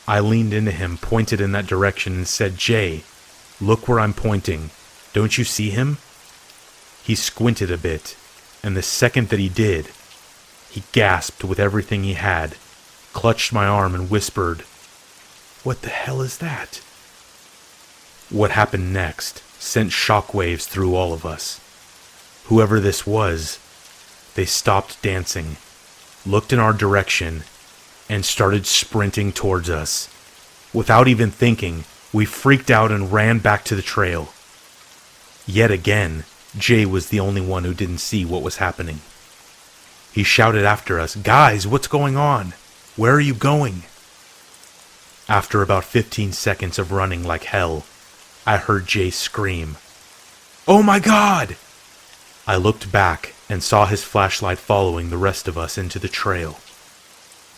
I leaned into him, pointed in that direction, and said, "Jay, look where I'm pointing. Don't you see him?" He squinted a bit, and the second that he did, he gasped with everything he had, clutched my arm and whispered, "What the hell is that?" What happened next sent shockwaves through all of us. Whoever this was, they stopped dancing, looked in our direction, and started sprinting towards us. Without even thinking, we freaked out and ran back to the trail. Yet again, Jay was the only one who didn't see what was happening. He shouted after us, "Guys, what's going on? Where are you going?" After about 15 seconds of running like hell, I heard Jay scream, "Oh my God!" I looked back and saw his flashlight following the rest of us into the trail.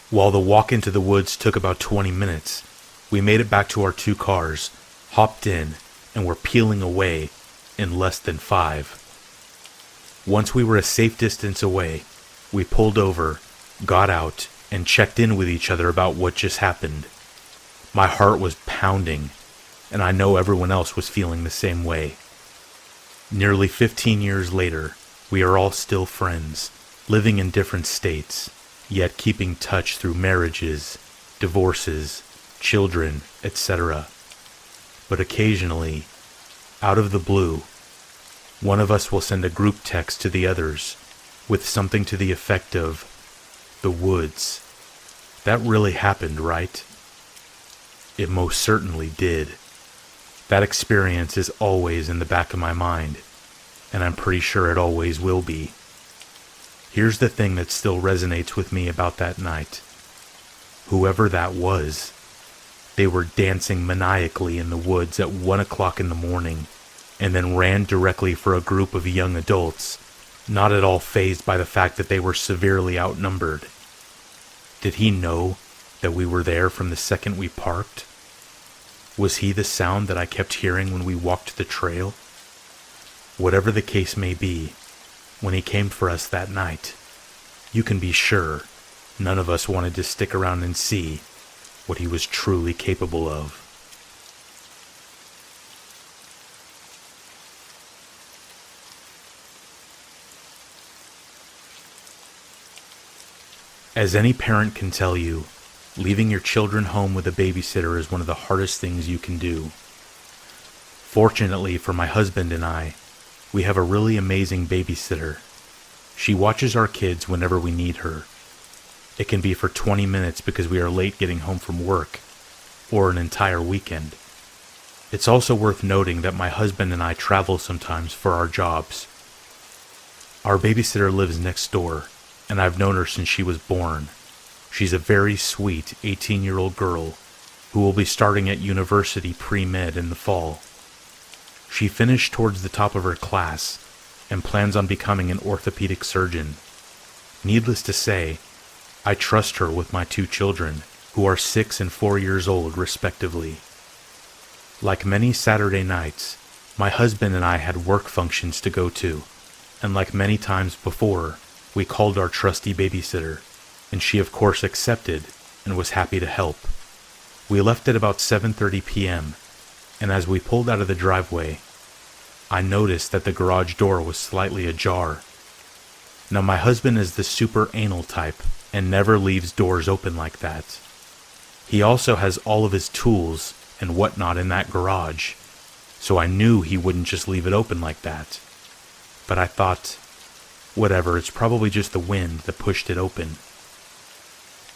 While the walk into the woods took about 20 minutes, we made it back to our 2 cars, hopped in, and were peeling away in less than 5. Once we were a safe distance away, we pulled over, got out, and checked in with each other about what just happened. My heart was pounding, and I know everyone else was feeling the same way. Nearly 15 years later, we are all still friends, living in different states, yet keeping touch through marriages, divorces, children, etc. But occasionally, out of the blue, one of us will send a group text to the others with something to the effect of, "The woods. That really happened, right?" It most certainly did. That experience is always in the back of my mind, and I'm pretty sure it always will be. Here's the thing that still resonates with me about that night. Whoever that was, they were dancing maniacally in the woods at 1 o'clock in the morning, and then ran directly for a group of young adults, not at all fazed by the fact that they were severely outnumbered. Did he know that we were there from the second we parked? Was he the sound that I kept hearing when we walked the trail? Whatever the case may be, when he came for us that night, you can be sure none of us wanted to stick around and see what he was truly capable of. As any parent can tell you, leaving your children home with a babysitter is one of the hardest things you can do. Fortunately for my husband and I, we have a really amazing babysitter. She watches our kids whenever we need her. It can be for 20 minutes because we are late getting home from work, or an entire weekend. It's also worth noting that my husband and I travel sometimes for our jobs. Our babysitter lives next door, and I've known her since she was born. She's a very sweet 18-year-old girl who will be starting at university pre-med in the fall. She finished towards the top of her class and plans on becoming an orthopedic surgeon. Needless to say, I trust her with my 2 children, who are 6 and 4 years old respectively. Like many Saturday nights, my husband and I had work functions to go to, and like many times before, we called our trusty babysitter, and she of course accepted and was happy to help. We left at about 7:30 p.m., and as we pulled out of the driveway, I noticed that the garage door was slightly ajar. Now my husband is the super anal type and never leaves doors open like that. He also has all of his tools and whatnot in that garage, so I knew he wouldn't just leave it open like that. But I thought, whatever, it's probably just the wind that pushed it open.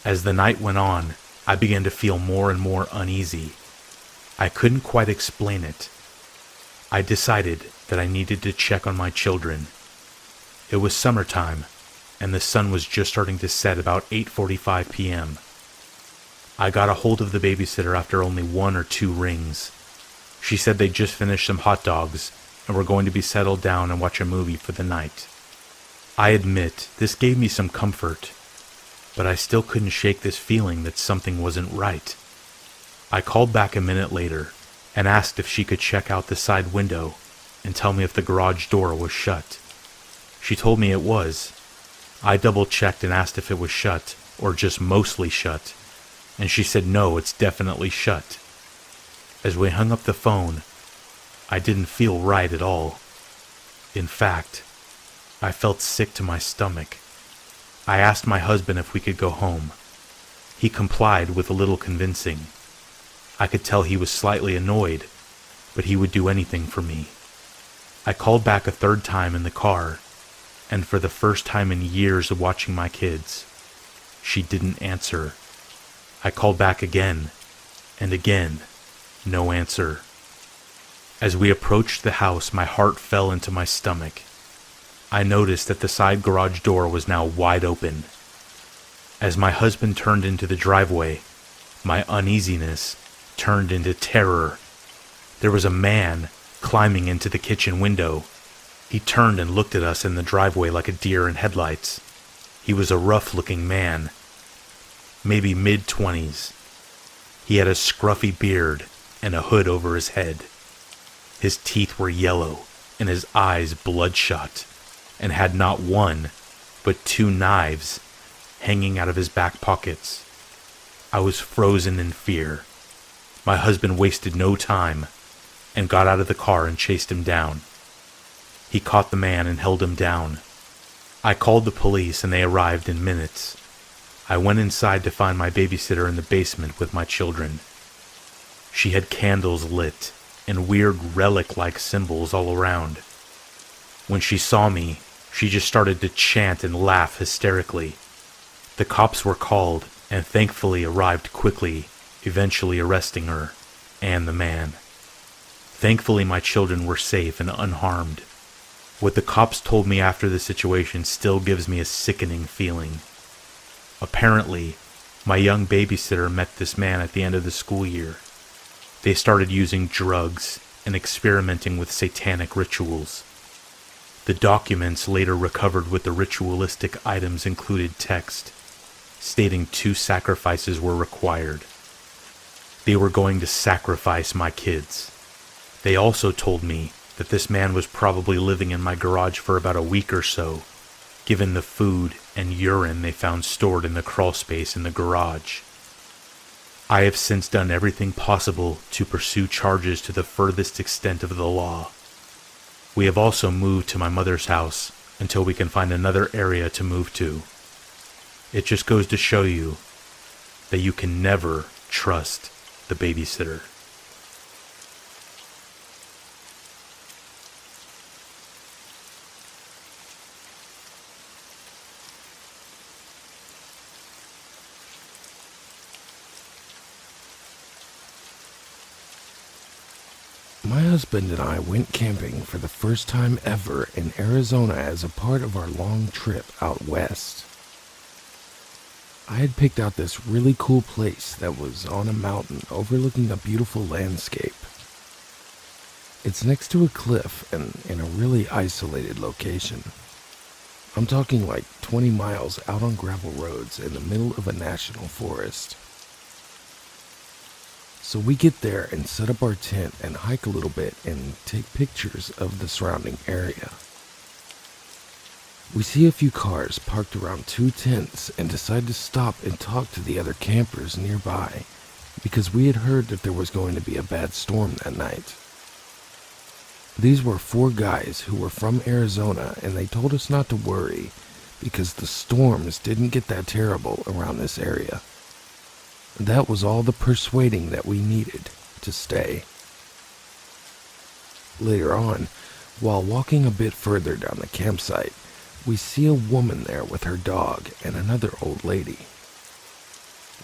As the night went on, I began to feel more and more uneasy. I couldn't quite explain it. I decided that I needed to check on my children. It was summertime, and the sun was just starting to set about 8:45 p.m. I got a hold of the babysitter after only 1 or 2 rings. She said they'd just finished some hot dogs and were going to be settled down and watch a movie for the night. I admit this gave me some comfort, but I still couldn't shake this feeling that something wasn't right. I called back a minute later and asked if she could check out the side window and tell me if the garage door was shut. She told me it was. I double-checked and asked if it was shut, or just mostly shut, and she said no, it's definitely shut. As we hung up the phone, I didn't feel right at all. In fact, I felt sick to my stomach. I asked my husband if we could go home. He complied with a little convincing. I could tell he was slightly annoyed, but he would do anything for me. I called back a 3rd time in the car, and for the first time in years of watching my kids, She didn't answer. I called back again, and again, no answer. As we approached the house, my heart fell into my stomach. I noticed that the side garage door was now wide open. As my husband turned into the driveway, my uneasiness turned into terror. There was a man climbing into the kitchen window. He turned and looked at us in the driveway like a deer in headlights. He was a rough-looking man, maybe mid-20s. He had a scruffy beard and a hood over his head. His teeth were yellow and his eyes bloodshot, and had not one, but 2 knives hanging out of his back pockets. I was frozen in fear. My husband wasted no time and got out of the car and chased him down. He caught the man and held him down. I called the police and they arrived in minutes. I went inside to find my babysitter in the basement with my children. She had candles lit and weird relic-like symbols all around. When she saw me, she just started to chant and laugh hysterically. The cops were called and thankfully arrived quickly, eventually arresting her and the man. Thankfully, my children were safe and unharmed. What the cops told me after the situation still gives me a sickening feeling. Apparently, my young babysitter met this man at the end of the school year. They started using drugs and experimenting with satanic rituals. The documents later recovered with the ritualistic items included text stating 2 sacrifices were required. They were going to sacrifice my kids. They also told me that this man was probably living in my garage for about a week or so, given the food and urine they found stored in the crawl space in the garage. I have since done everything possible to pursue charges to the furthest extent of the law. We have also moved to my mother's house until we can find another area to move to. It just goes to show you that you can never trust the babysitter. My husband and I went camping for the first time ever in Arizona as a part of our long trip out west. I had picked out this really cool place that was on a mountain overlooking a beautiful landscape. It's next to a cliff and in a really isolated location. I'm talking like 20 miles out on gravel roads in the middle of a national forest. So we get there and set up our tent and hike a little bit and take pictures of the surrounding area. We see a few cars parked around 2 tents and decide to stop and talk to the other campers nearby because we had heard that there was going to be a bad storm that night. These were 4 guys who were from Arizona and they told us not to worry because the storms didn't get that terrible around this area. That was all the persuading that we needed to stay. Later on, while walking a bit further down the campsite, we see a woman there with her dog and another old lady.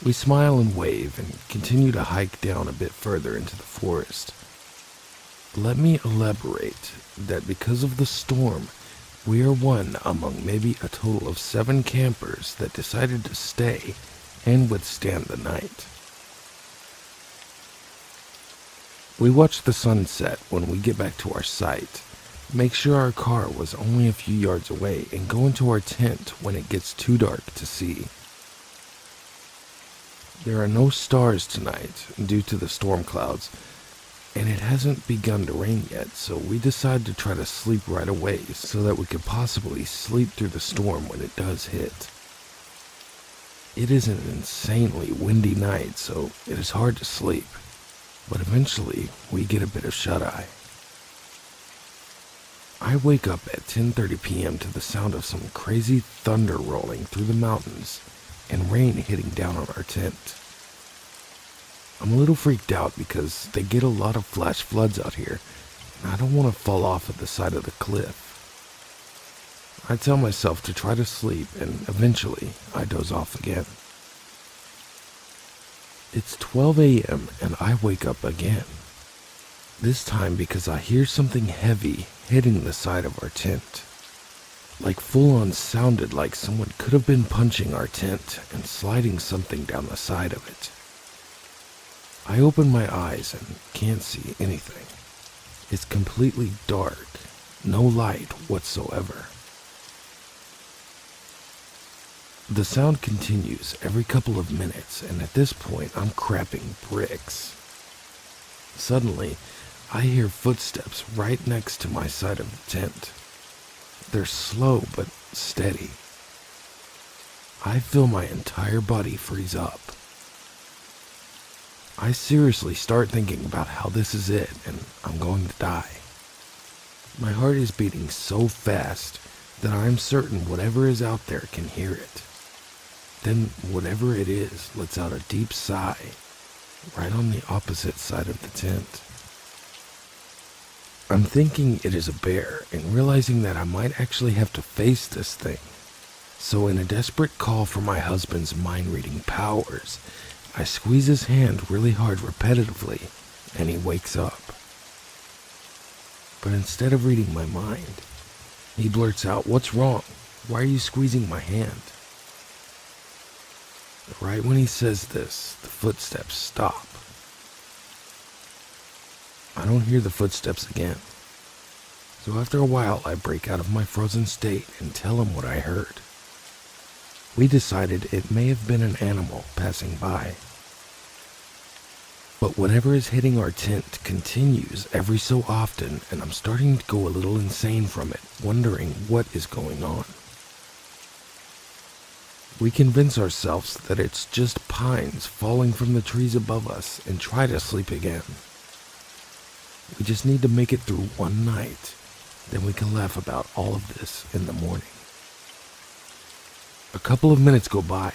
We smile and wave and continue to hike down a bit further into the forest. Let me elaborate that because of the storm, we are one among maybe a total of 7 campers that decided to stay and withstand the night. We watch the sun set when we get back to our site, make sure our car was only a few yards away, and go into our tent when it gets too dark to see. There are no stars tonight due to the storm clouds, and it hasn't begun to rain yet, so we decide to try to sleep right away so that we could possibly sleep through the storm when it does hit. It is an insanely windy night, so it is hard to sleep, but eventually we get a bit of shut-eye. I wake up at 10:30 p.m. to the sound of some crazy thunder rolling through the mountains and rain hitting down on our tent. I'm a little freaked out because they get a lot of flash floods out here, and I don't want to fall off at the side of the cliff. I tell myself to try to sleep, and eventually I doze off again. It's 12 a.m. and I wake up again. This time because I hear something heavy hitting the side of our tent. Like full on sounded like someone could have been punching our tent and sliding something down the side of it. I open my eyes and can't see anything. It's completely dark, no light whatsoever. The sound continues every couple of minutes, and at this point I'm crapping bricks. Suddenly, I hear footsteps right next to my side of the tent. They're slow but steady. I feel my entire body freeze up. I seriously start thinking about how this is it and I'm going to die. My heart is beating so fast that I'm certain whatever is out there can hear it. Then whatever it is lets out a deep sigh right on the opposite side of the tent. I'm thinking it is a bear and realizing that I might actually have to face this thing. So in a desperate call for my husband's mind-reading powers, I squeeze his hand really hard repetitively and he wakes up. But instead of reading my mind, he blurts out, "What's wrong? Why are you squeezing my hand?" Right when he says this, the footsteps stop. I don't hear the footsteps again. So after a while, I break out of my frozen state and tell him what I heard. We decided it may have been an animal passing by. But whatever is hitting our tent continues every so often, and I'm starting to go a little insane from it, wondering what is going on. We convince ourselves that it's just pines falling from the trees above us and try to sleep again. We just need to make it through one night, then we can laugh about all of this in the morning. A couple of minutes go by,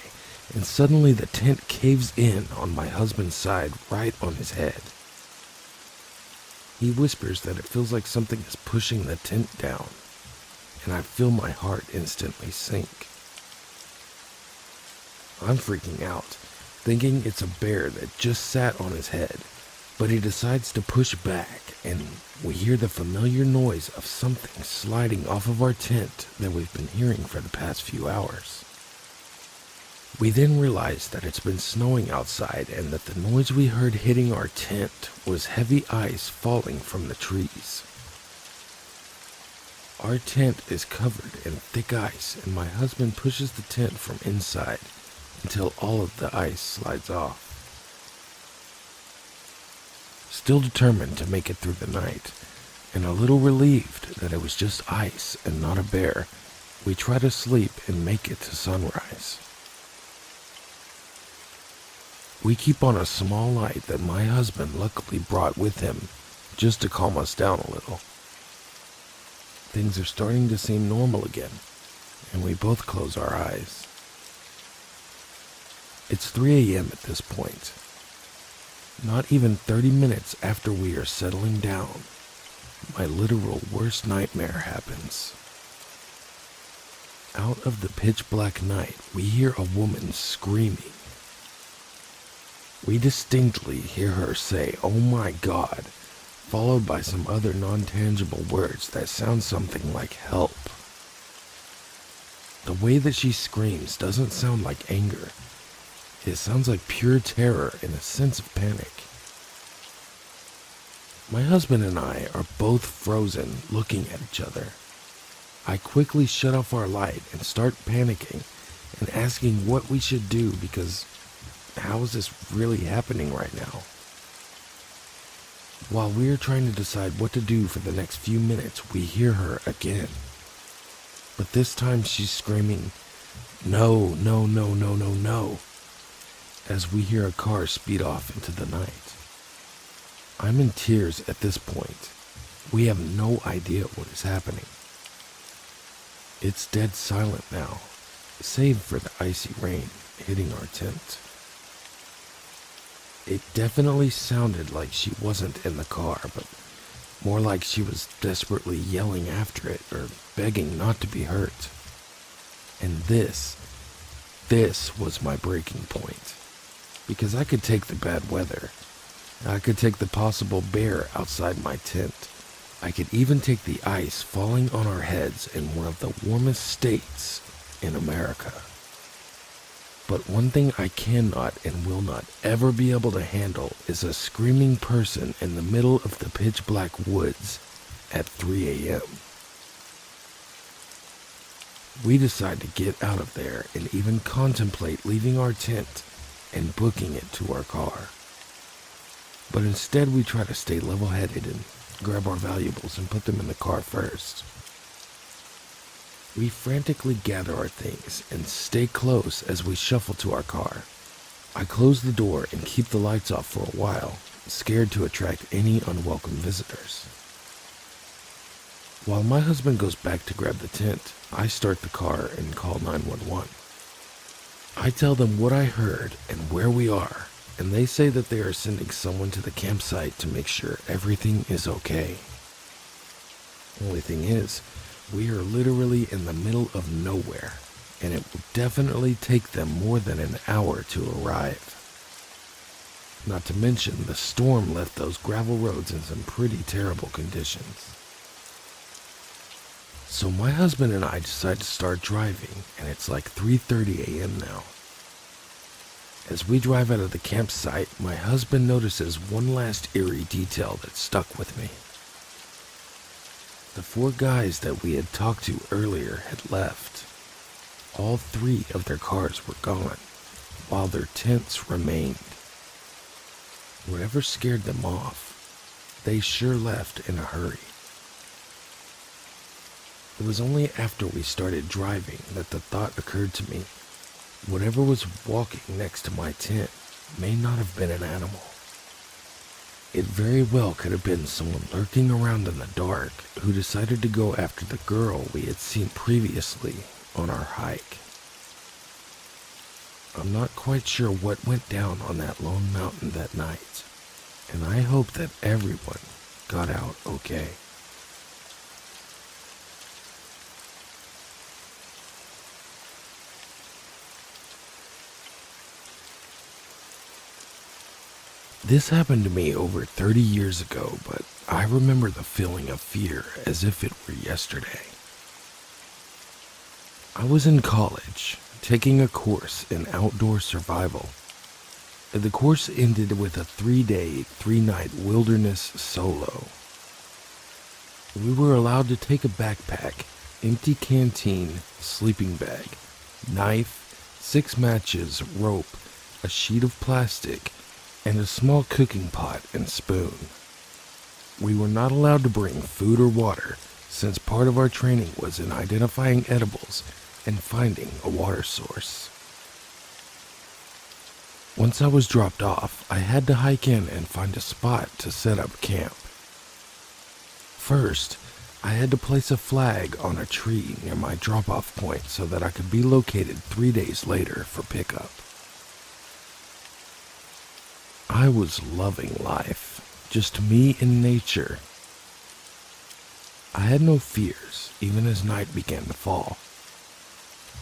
and suddenly the tent caves in on my husband's side right on his head. He whispers that it feels like something is pushing the tent down, and I feel my heart instantly sink. I'm freaking out, thinking it's a bear that just sat on his head, but he decides to push back, and we hear the familiar noise of something sliding off of our tent that we've been hearing for the past few hours. We then realize that it's been snowing outside and that the noise we heard hitting our tent was heavy ice falling from the trees. Our tent is covered in thick ice, and my husband pushes the tent from inside until all of the ice slides off. Still determined to make it through the night, and a little relieved that it was just ice and not a bear, we try to sleep and make it to sunrise. We keep on a small light that my husband luckily brought with him just to calm us down a little. Things are starting to seem normal again, and we both close our eyes. It's 3 a.m. at this point. Not even 30 minutes after we are settling down, my literal worst nightmare happens. Out of the pitch black night, we hear a woman screaming. We distinctly hear her say, "Oh my God," followed by some other non-tangible words that sound something like help. The way that she screams doesn't sound like anger. It sounds like pure terror and a sense of panic. My husband and I are both frozen, looking at each other. I quickly shut off our light and start panicking and asking what we should do, because how is this really happening right now? While we're trying to decide what to do for the next few minutes, we hear her again. But this time she's screaming, "No, no, no, no, no, no," as we hear a car speed off into the night. I'm in tears at this point. We have no idea what is happening. It's dead silent now, save for the icy rain hitting our tent. It definitely sounded like she wasn't in the car, but More like she was desperately yelling after it or begging not to be hurt. And this was my breaking point. Because I could take the bad weather. I could take the possible bear outside my tent. I could even take the ice falling on our heads in one of the warmest states in America. But one thing I cannot and will not ever be able to handle is a screaming person in the middle of the pitch black woods at 3 a.m. We decide to get out of there and even contemplate leaving our tent and booking it to our car. But instead we try to stay level-headed and grab our valuables and put them in the car first. We frantically gather our things and stay close as we shuffle to our car. I close the door and keep the lights off for a while, scared to attract any unwelcome visitors. While my husband goes back to grab the tent, I start the car and call 911. I tell them what I heard and where we are, and they say that they are sending someone to the campsite to make sure everything is okay. Only thing is, we are literally in the middle of nowhere, and it will definitely take them more than an hour to arrive. Not to mention, the storm left those gravel roads in some pretty terrible conditions. So my husband and I decide to start driving, and it's like 3:30 a.m. now. As we drive out of the campsite, my husband notices one last eerie detail that stuck with me. The 4 guys that we had talked to earlier had left. All 3 of their cars were gone, while their tents remained. Whatever scared them off, they sure left in a hurry. It was only after we started driving that the thought occurred to me. Whatever was walking next to my tent may not have been an animal. It very well could have been someone lurking around in the dark who decided to go after the girl we had seen previously on our hike. I'm not quite sure what went down on that lone mountain that night, and I hope that everyone got out okay. This happened to me over 30 years ago, but I remember the feeling of fear as if it were yesterday. I was in college, taking a course in outdoor survival. The course ended with a 3-day, 3-night wilderness solo. We were allowed to take a backpack, empty canteen, sleeping bag, knife, 6 matches, rope, a sheet of plastic, and a small cooking pot and spoon. We were not allowed to bring food or water, since part of our training was in identifying edibles and finding a water source. Once I was dropped off, I had to hike in and find a spot to set up camp. First, I had to place a flag on a tree near my drop-off point so that I could be located 3 days later for pickup. I was loving life, just me and nature. I had no fears, even as night began to fall.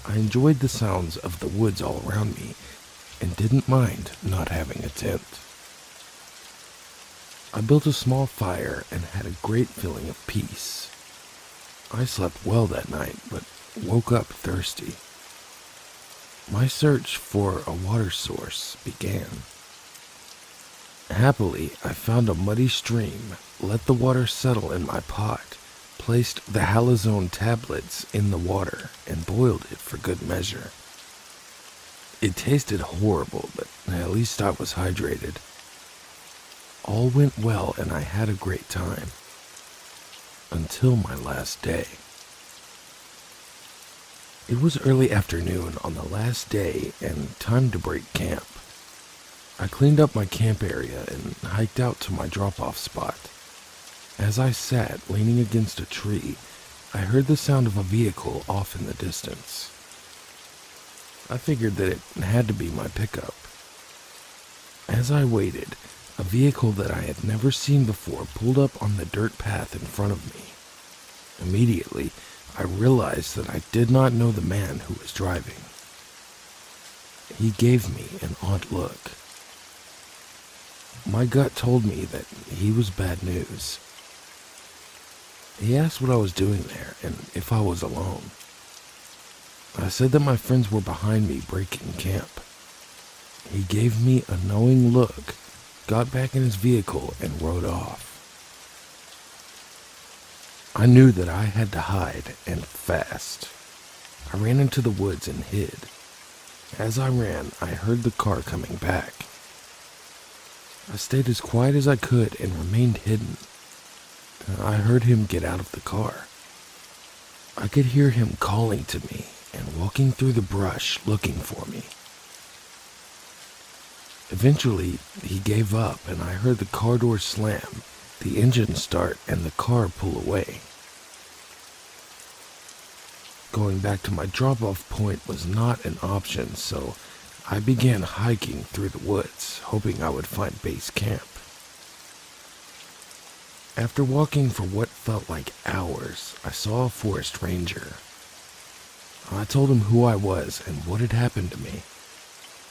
I enjoyed the sounds of the woods all around me, and didn't mind not having a tent. I built a small fire and had a great feeling of peace. I slept well that night, but woke up thirsty. My search for a water source began. Happily, I found a muddy stream, let the water settle in my pot, placed the halazone tablets in the water, and boiled it for good measure. It tasted horrible, but at least I was hydrated. All went well and I had a great time. Until my last day. It was early afternoon on the last day and time to break camp. I cleaned up my camp area and hiked out to my drop-off spot. As I sat leaning against a tree, I heard the sound of a vehicle off in the distance. I figured that it had to be my pickup. As I waited, A vehicle that I had never seen before pulled up on the dirt path in front of me. Immediately, I realized that I did not know the man who was driving. He gave me an odd look. My gut told me that he was bad news. He asked what I was doing there and if I was alone. I said that my friends were behind me breaking camp. He gave me a knowing look, got back in his vehicle, and rode off. I knew that I had to hide, and fast. I ran into the woods and hid. As I ran, I heard the car coming back. I stayed as quiet as I could and remained hidden. I heard him get out of the car. I could hear him calling to me and walking through the brush looking for me. Eventually, he gave up and I heard the car door slam, the engine start, and the car pull away. Going back to my drop-off point was not an option, so I began hiking through the woods, hoping I would find base camp. After walking for what felt like hours, I saw a forest ranger. I told him who I was and what had happened to me.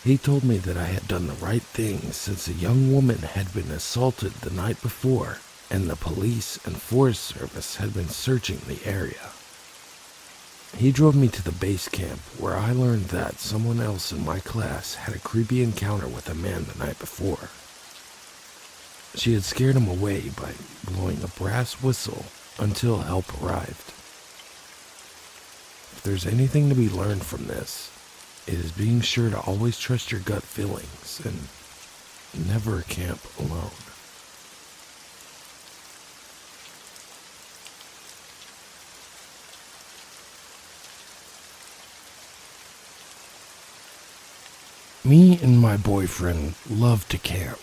He told me that I had done the right thing since a young woman had been assaulted the night before, and the police and Forest Service had been searching the area. He drove me to the base camp, where I learned that someone else in my class had a creepy encounter with a man the night before. She had scared him away by blowing a brass whistle until help arrived. If there's anything to be learned from this, it is being sure to always trust your gut feelings and never camp alone. Me and my boyfriend love to camp.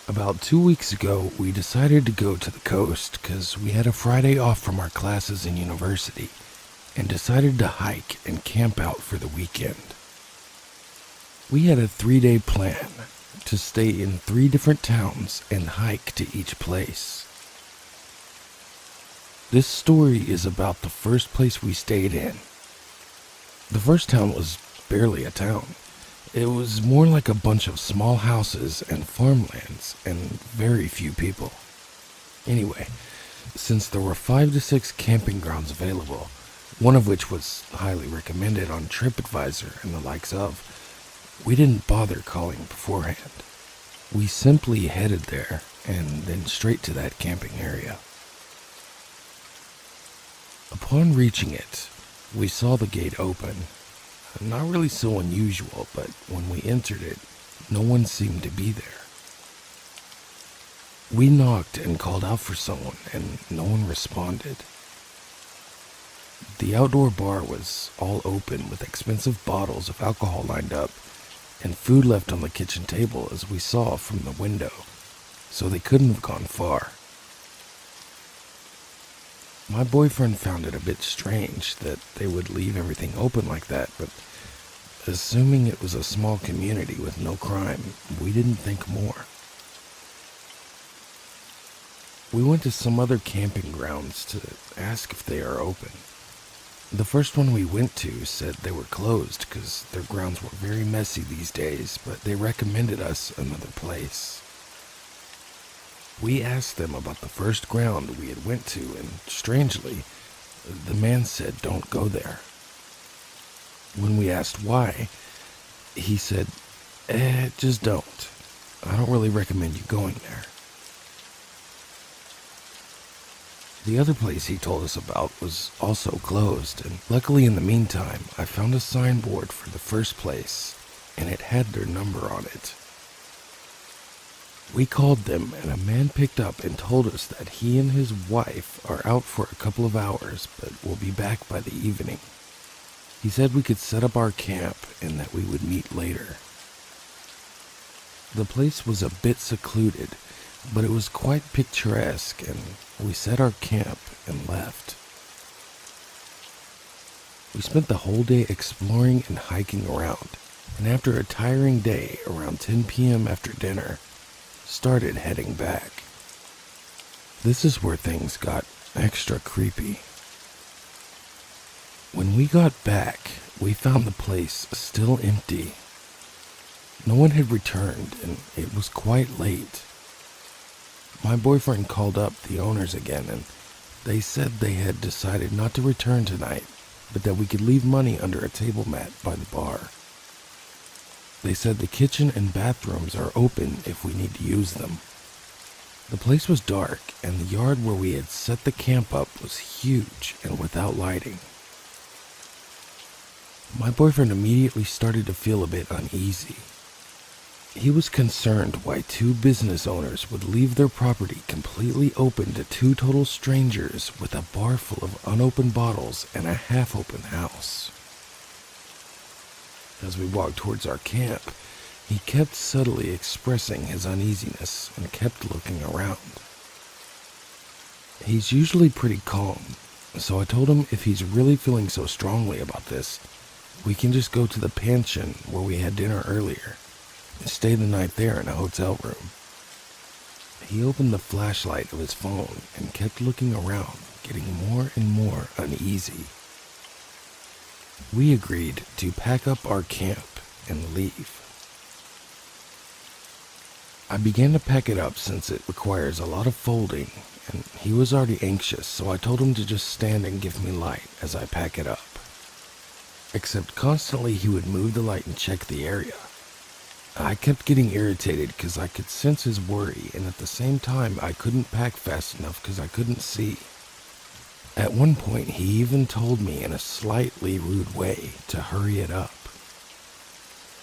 About 2 weeks ago, we decided to go to the coast because we had a Friday off from our classes in university and decided to hike and camp out for the weekend. We had a 3-day plan to stay in 3 different towns and hike to each place. This story is about the first place we stayed in. The first town was barely a town. It was more like a bunch of small houses and farmlands and very few people. Anyway, since there were 5 to 6 camping grounds available, one of which was highly recommended on TripAdvisor and the likes of, we didn't bother calling beforehand. We simply headed there and then straight to that camping area. Upon reaching it, we saw the gate open. Not really so unusual, but when we entered it, no one seemed to be there. We knocked and called out for someone, and no one responded. The outdoor bar was all open with expensive bottles of alcohol lined up, and food left on the kitchen table as we saw from the window, so they couldn't have gone far. My boyfriend found it a bit strange that they would leave everything open like that, but assuming it was a small community with no crime, we didn't think more. We went to some other camping grounds to ask if they are open. The first one we went to said they were closed because their grounds were very messy these days, but they recommended us another place. We asked them about the first ground we had went to, and strangely, the man said don't go there. When we asked why, he said, just don't. I don't really recommend you going there. The other place he told us about was also closed, and luckily in the meantime, I found a signboard for the first place, and it had their number on it. We called them, and a man picked up and told us that he and his wife are out for a couple of hours, but will be back by the evening. He said we could set up our camp and that we would meet later. The place was a bit secluded, but it was quite picturesque, and we set our camp and left. We spent the whole day exploring and hiking around, and after a tiring day, around 10 p.m. after dinner, started heading back. This is where things got extra creepy. When we got back, we found the place still empty. No one had returned, and it was quite late. My boyfriend called up the owners again, and they said they had decided not to return tonight, but that we could leave money under a table mat by the bar. They said the kitchen and bathrooms are open if we need to use them. The place was dark, and the yard where we had set the camp up was huge and without lighting. My boyfriend immediately started to feel a bit uneasy. He was concerned why two business owners would leave their property completely open to two total strangers with a bar full of unopened bottles and a half-open house. As we walked towards our camp, he kept subtly expressing his uneasiness and kept looking around. He's usually pretty calm, so I told him if he's really feeling so strongly about this, we can just go to the pension where we had dinner earlier and stay the night there in a hotel room. He opened the flashlight of his phone and kept looking around, getting more and more uneasy. We agreed to pack up our camp and leave. I began to pack it up since it requires a lot of folding, and he was already anxious, so I told him to just stand and give me light as I pack it up. Except constantly he would move the light and check the area. I kept getting irritated because I could sense his worry, and at the same time I couldn't pack fast enough because I couldn't see. At one point he even told me in a slightly rude way to hurry it up.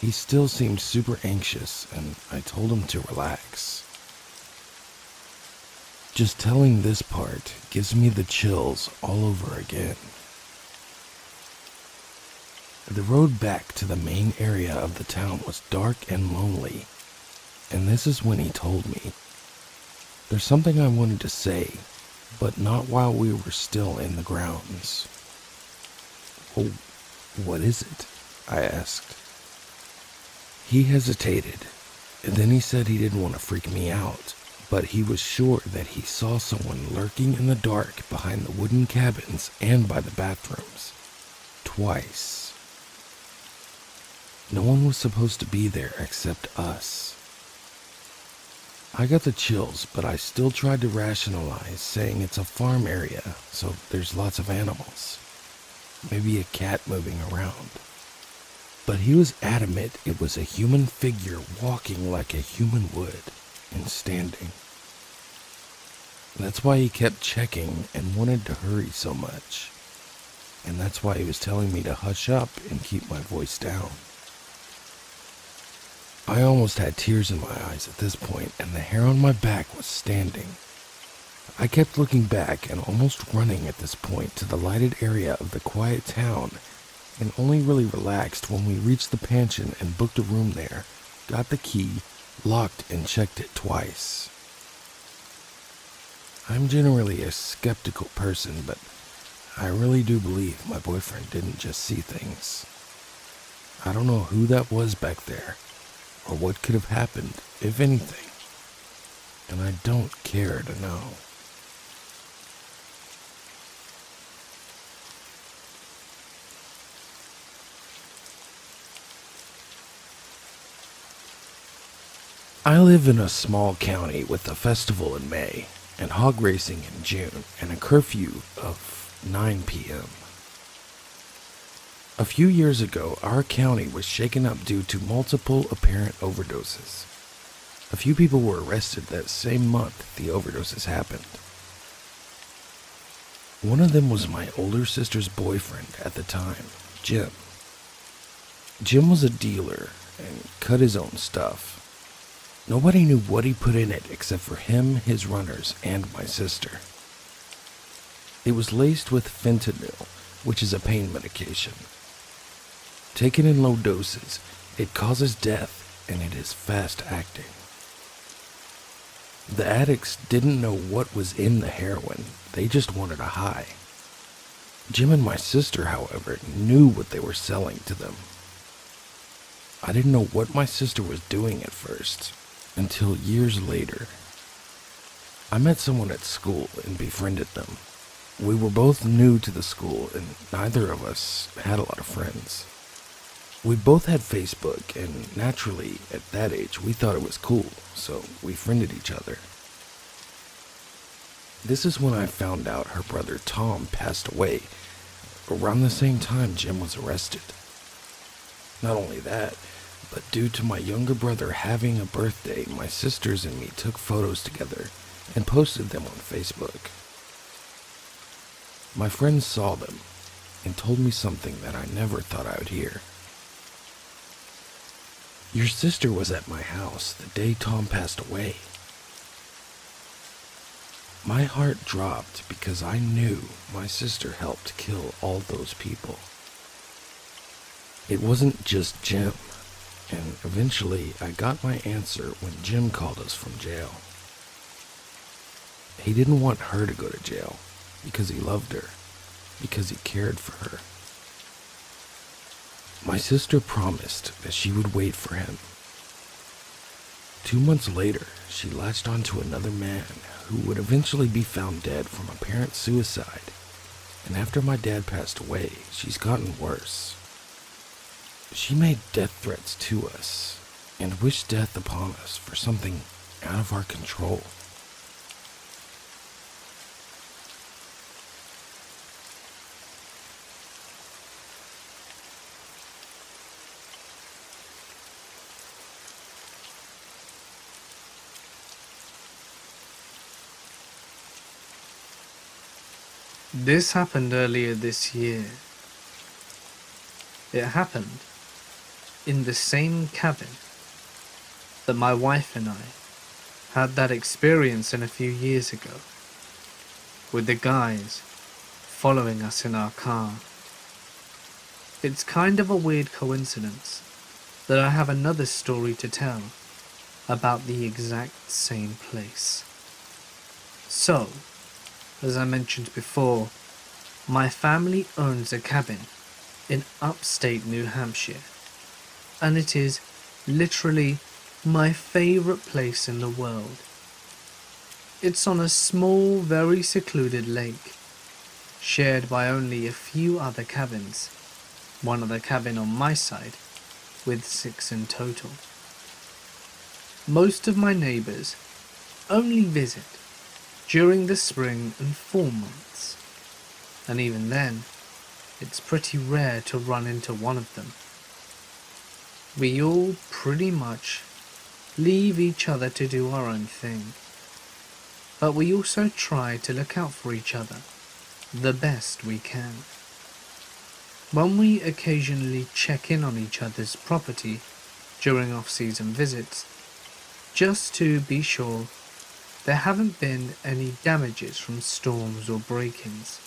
He still seemed super anxious, and I told him to relax. Just telling this part gives me the chills all over again. The road back to the main area of the town was dark and lonely, and this is when he told me. There's something I wanted to say, but not while we were still in the grounds. "Oh, what is it?" I asked. He hesitated, and then he said he didn't want to freak me out, but he was sure that he saw someone lurking in the dark behind the wooden cabins and by the bathrooms. Twice. No one was supposed to be there except us. I got the chills, but I still tried to rationalize, saying it's a farm area, so there's lots of animals. Maybe a cat moving around. But he was adamant it was a human figure walking like a human would, and standing. That's why he kept checking and wanted to hurry so much. And that's why he was telling me to hush up and keep my voice down. I almost had tears in my eyes at this point, and the hair on my back was standing. I kept looking back and almost running at this point to the lighted area of the quiet town, and only really relaxed when we reached the pension and booked a room there, got the key, locked and checked it twice. I'm generally a skeptical person, but I really do believe my boyfriend didn't just see things. I don't know who that was back there, or what could have happened, if anything, and I don't care to know. I live in a small county with a festival in May, and hog racing in June, and a curfew of 9 p.m. A few years ago, our county was shaken up due to multiple apparent overdoses. A few people were arrested that same month the overdoses happened. One of them was my older sister's boyfriend at the time, Jim. Jim was a dealer and cut his own stuff. Nobody knew what he put in it except for him, his runners, and my sister. It was laced with fentanyl, which is a pain medication. Taken in low doses, it causes death, and it is fast-acting. The addicts didn't know what was in the heroin, they just wanted a high. Jim and my sister, however, knew what they were selling to them. I didn't know what my sister was doing at first. Until years later, I met someone at school and befriended them. We were both new to the school and neither of us had a lot of friends. We both had Facebook, and naturally, at that age, we thought it was cool, so we friended each other. This is when I found out her brother Tom passed away, around the same time Jim was arrested. Not only that, but due to my younger brother having a birthday, my sisters and me took photos together and posted them on Facebook. My friends saw them and told me something that I never thought I would hear. Your sister was at my house the day Tom passed away. My heart dropped because I knew my sister helped kill all those people. It wasn't just Jim, and eventually I got my answer when Jim called us from jail. He didn't want her to go to jail because he loved her, because he cared for her. My sister promised that she would wait for him. 2 months later, she latched onto another man who would eventually be found dead from apparent suicide. And after my dad passed away, she's gotten worse. She made death threats to us and wished death upon us for something out of our control. This happened earlier this year. It happened in the same cabin that my wife and I had that experience in a few years ago, with the guys following us in our car. It's kind of a weird coincidence that I have another story to tell about the exact same place. So, as I mentioned before, my family owns a cabin in upstate New Hampshire, and it is literally my favorite place in the world. It's on a small, very secluded lake, shared by only a few other cabins, one other cabin on my side, with 6 in total. Most of my neighbors only visit during the spring and fall months, and even then, it's pretty rare to run into one of them. We all pretty much leave each other to do our own thing, but we also try to look out for each other the best we can. When we occasionally check in on each other's property during off-season visits, just to be sure there haven't been any damages from storms or break-ins.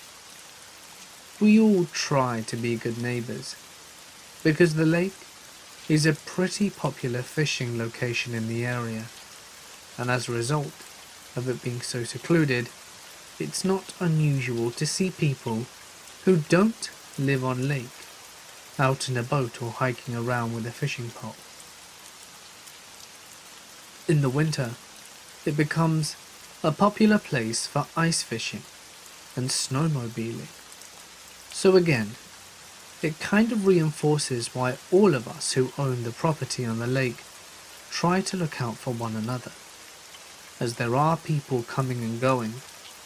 We all try to be good neighbors, because the lake is a pretty popular fishing location in the area, and as a result of it being so secluded, it's not unusual to see people who don't live on lake out in a boat or hiking around with a fishing pole. In the winter, it becomes a popular place for ice fishing and snowmobiling. So again, it kind of reinforces why all of us who own the property on the lake try to look out for one another, as there are people coming and going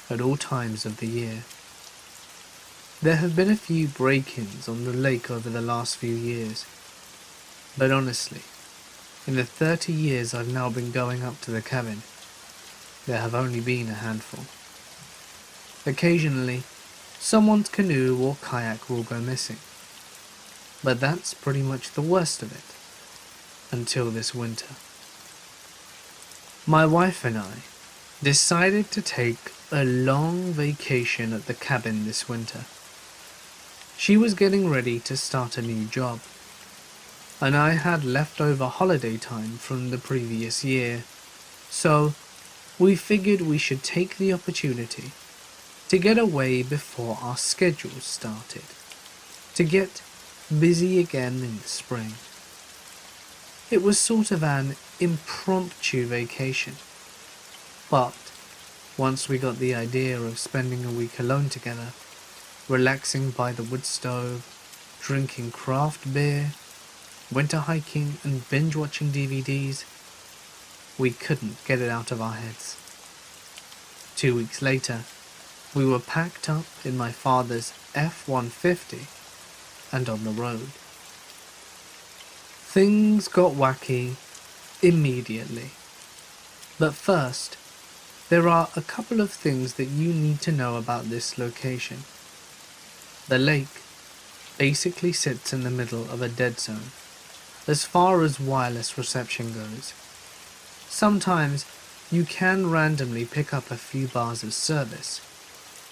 at all times of the year. There have been a few break-ins on the lake over the last few years, but honestly, in the 30 years I've now been going up to the cabin, there have only been a handful. Occasionally, someone's canoe or kayak will go missing, but that's pretty much the worst of it, until this winter. My wife and I decided to take a long vacation at the cabin this winter. She was getting ready to start a new job, and I had leftover holiday time from the previous year, so we figured we should take the opportunity to get away before our schedules started, to get busy again in the spring. It was sort of an impromptu vacation. But once we got the idea of spending a week alone together, relaxing by the wood stove, drinking craft beer, winter hiking and binge watching DVDs, we couldn't get it out of our heads. 2 weeks later, we were packed up in my father's F-150 and on the road. Things got wacky immediately. But first, there are a couple of things that you need to know about this location. The lake basically sits in the middle of a dead zone, as far as wireless reception goes. Sometimes you can randomly pick up a few bars of service,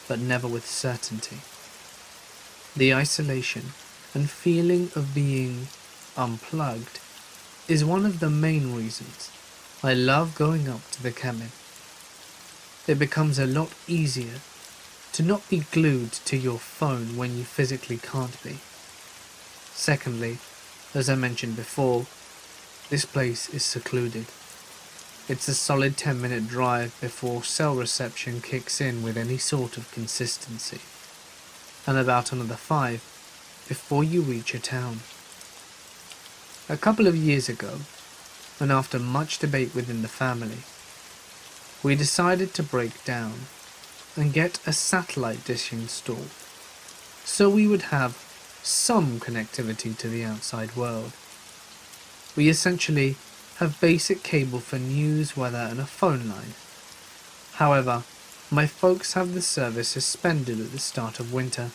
but never with certainty. The isolation and feeling of being unplugged is one of the main reasons I love going up to the cabin. It becomes a lot easier to not be glued to your phone when you physically can't be. Secondly, as I mentioned before, this place is secluded. It's a solid 10-minute drive before cell reception kicks in with any sort of consistency, and about another 5 before you reach a town. A couple of years ago, and after much debate within the family, we decided to break down and get a satellite dish installed, so we would have some connectivity to the outside world. We essentially have basic cable for news, weather and a phone line. However, my folks have the service suspended at the start of winter,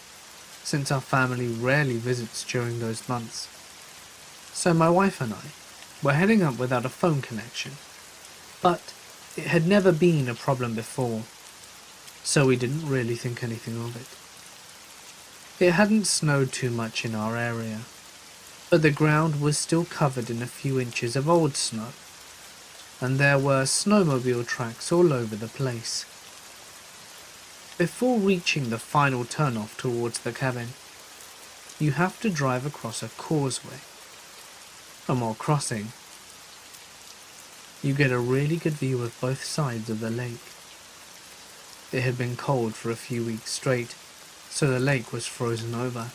since our family rarely visits during those months. So my wife and I were heading up without a phone connection, but it had never been a problem before, so we didn't really think anything of it. It hadn't snowed too much in our area, but the ground was still covered in a few inches of old snow, and there were snowmobile tracks all over the place. Before reaching the final turnoff towards the cabin, you have to drive across a causeway, and while crossing, you get a really good view of both sides of the lake. It had been cold for a few weeks straight, so the lake was frozen over,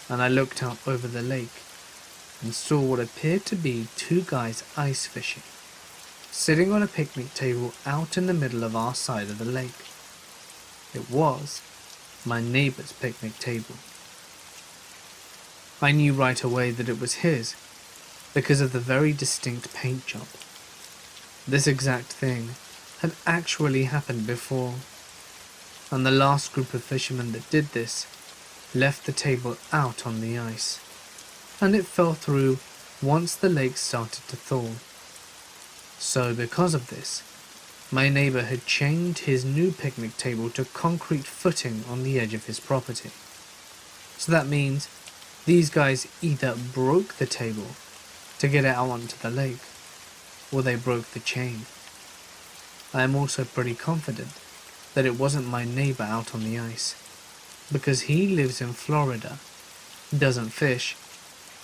and I looked up over the lake and saw what appeared to be 2 guys ice fishing, sitting on a picnic table out in the middle of our side of the lake. It was my neighbour's picnic table. I knew right away that it was his, because of the very distinct paint job. This exact thing had actually happened before, and the last group of fishermen that did this left the table out on the ice, and it fell through once the lake started to thaw. So because of this, my neighbour had chained his new picnic table to concrete footing on the edge of his property. So that means these guys either broke the table to get it out onto the lake, or they broke the chain. I am also pretty confident that it wasn't my neighbour out on the ice, because he lives in Florida, doesn't fish,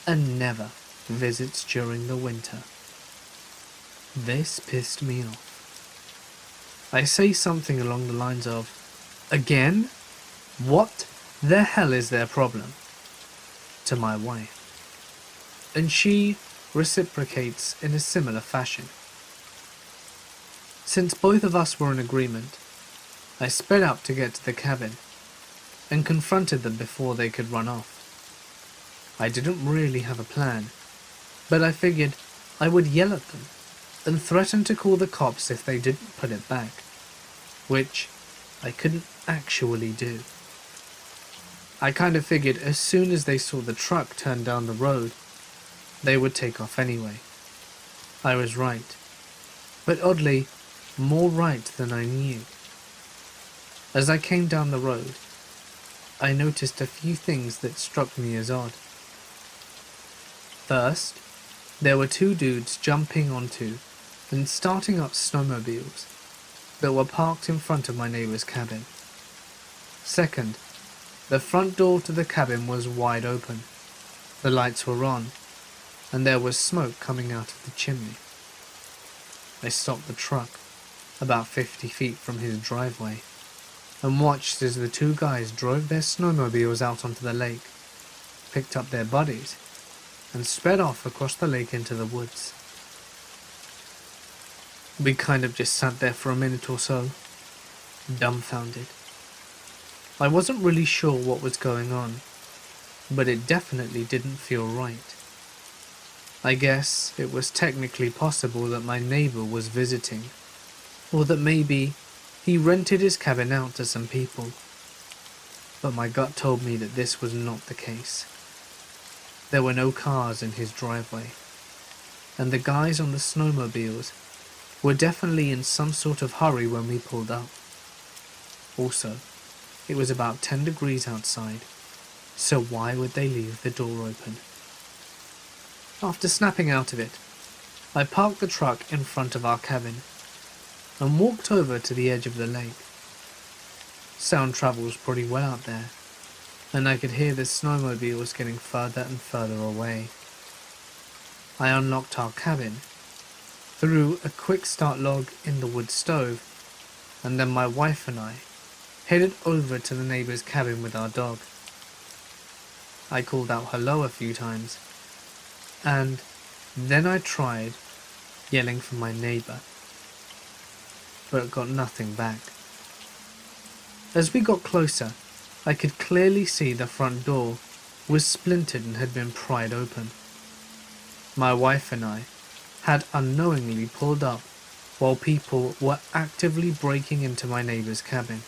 and never visits during the winter. This pissed me off. I say something along the lines of, "Again? What the hell is their problem?" to my wife, and she reciprocates in a similar fashion. Since both of us were in agreement, I sped up to get to the cabin and confronted them before they could run off. I didn't really have a plan, but I figured I would yell at them and threaten to call the cops if they didn't put it back, which I couldn't actually do. I kind of figured as soon as they saw the truck turn down the road, they would take off anyway. I was right, but oddly, more right than I knew. As I came down the road, I noticed a few things that struck me as odd. First, there were 2 dudes jumping onto and starting up snowmobiles that were parked in front of my neighbour's cabin. Second, the front door to the cabin was wide open, the lights were on, and there was smoke coming out of the chimney. I stopped the truck about 50 feet from his driveway and watched as the two guys drove their snowmobiles out onto the lake, picked up their bodies, and sped off across the lake into the woods. We kind of just sat there for a minute or so, dumbfounded. I wasn't really sure what was going on, but it definitely didn't feel right. I guess it was technically possible that my neighbor was visiting, or that maybe he rented his cabin out to some people. But my gut told me that this was not the case. There were no cars in his driveway, and the guys on the snowmobiles were definitely in some sort of hurry when we pulled up. Also, it was about 10 degrees outside, so why would they leave the door open? After snapping out of it, I parked the truck in front of our cabin and walked over to the edge of the lake. Sound travels pretty well out there, and I could hear the snowmobiles getting further and further away. I unlocked our cabin, threw a quick start log in the wood stove, and then my wife and I headed over to the neighbor's cabin with our dog. I called out hello a few times, and then I tried yelling for my neighbor, but got nothing back. As we got closer, I could clearly see the front door was splintered and had been pried open. My wife and I had unknowingly pulled up while people were actively breaking into my neighbor's cabin.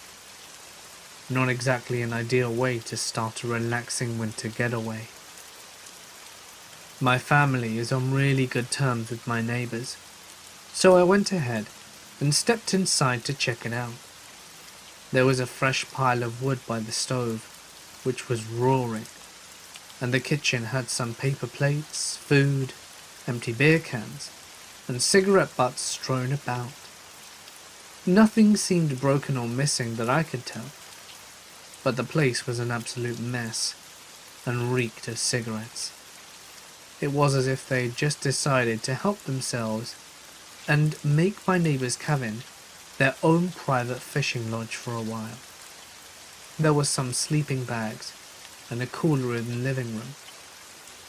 Not exactly an ideal way to start a relaxing winter getaway. My family is on really good terms with my neighbors, so I went ahead and stepped inside to check it out. There was a fresh pile of wood by the stove, which was roaring, and the kitchen had some paper plates, food, empty beer cans, and cigarette butts strewn about. Nothing seemed broken or missing that I could tell, but the place was an absolute mess and reeked of cigarettes. It was as if they had just decided to help themselves and make my neighbor's cabin their own private fishing lodge for a while. There were some sleeping bags and a cooler in the living room,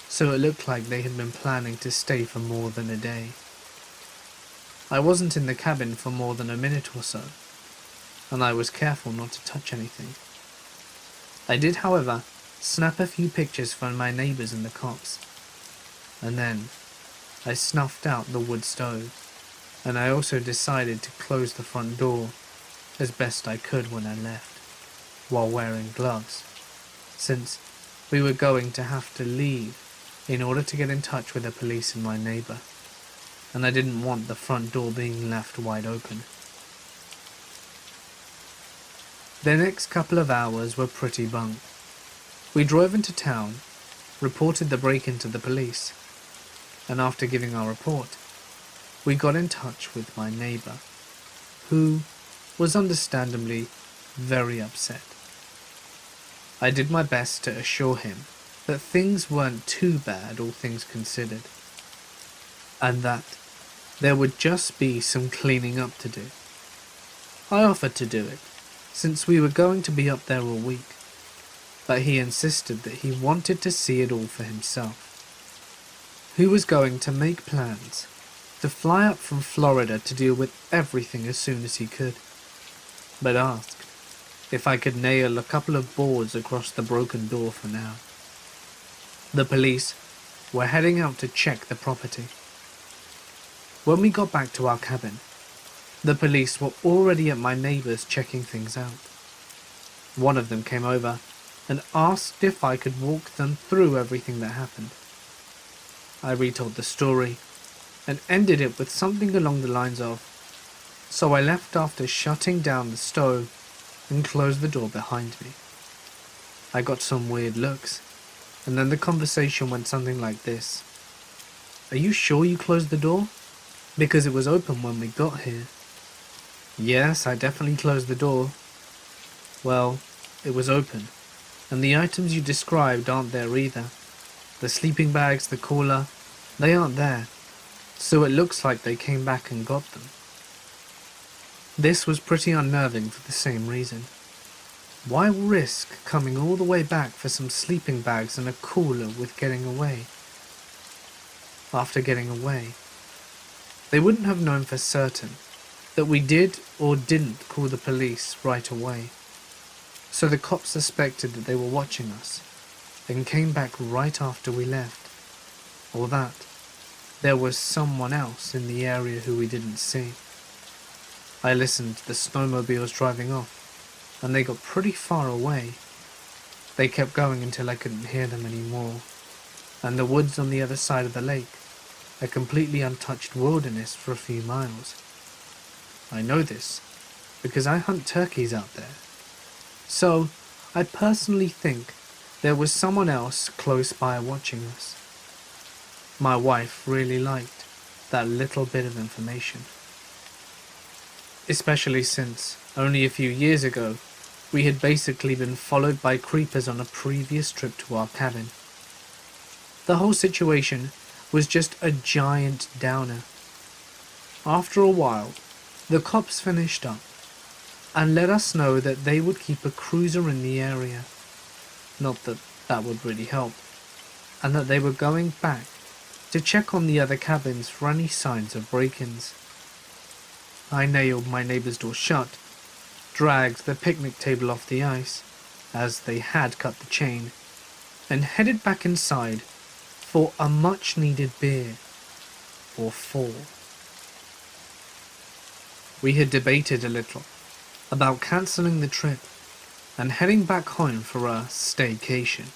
so it looked like they had been planning to stay for more than a day. I wasn't in the cabin for more than a minute or so, and I was careful not to touch anything. I did, however, snap a few pictures for my neighbors in the copse, and then I snuffed out the wood stove, and I also decided to close the front door as best I could when I left, while wearing gloves, since we were going to have to leave in order to get in touch with the police and my neighbor, and I didn't want the front door being left wide open. The next couple of hours were pretty bunk. We drove into town, reported the break-in to the police, and after giving our report, we got in touch with my neighbor, who was understandably very upset. I did my best to assure him that things weren't too bad, all things considered, and that there would just be some cleaning up to do. I offered to do it, since we were going to be up there all week, but he insisted that he wanted to see it all for himself. He was going to make plans to fly up from Florida to deal with everything as soon as he could, but asked if I could nail a couple of boards across the broken door for now. The police were heading out to check the property. When we got back to our cabin, the police were already at my neighbor's checking things out. One of them came over and asked if I could walk them through everything that happened. I retold the story and ended it with something along the lines of, "So I left after shutting down the stove and closed the door behind me." I got some weird looks, and then the conversation went something like this. "Are you sure you closed the door? Because it was open when we got here." "Yes, I definitely closed the door." "Well, it was open, and the items you described aren't there either. The sleeping bags, the cooler, they aren't there. so it looks like they came back and got them. This was pretty unnerving for the same reason. Why risk coming all the way back for some sleeping bags and a cooler with getting away? After getting away, they wouldn't have known for certain that we did or didn't call the police right away. So the cops suspected that they were watching us and came back right after we left, or that there was someone else in the area who we didn't see. I listened to the snowmobiles driving off, and they got pretty far away. They kept going until I couldn't hear them anymore, and the woods on the other side of the lake, a completely untouched wilderness for a few miles. I know this because I hunt turkeys out there, so I personally think there was someone else close by watching us. My wife really liked that little bit of information, especially since only a few years ago we had basically been followed by creepers on a previous trip to our cabin. The whole situation was just a giant downer. After a while, the cops finished up and let us know that they would keep a cruiser in the area. Not that that would really help, and that they were going back to check on the other cabins for any signs of break-ins. I nailed my neighbor's door shut, dragged the picnic table off the ice, as they had cut the chain, and headed back inside for a much-needed beer, or four. We had debated a little about cancelling the trip and heading back home for a staycation,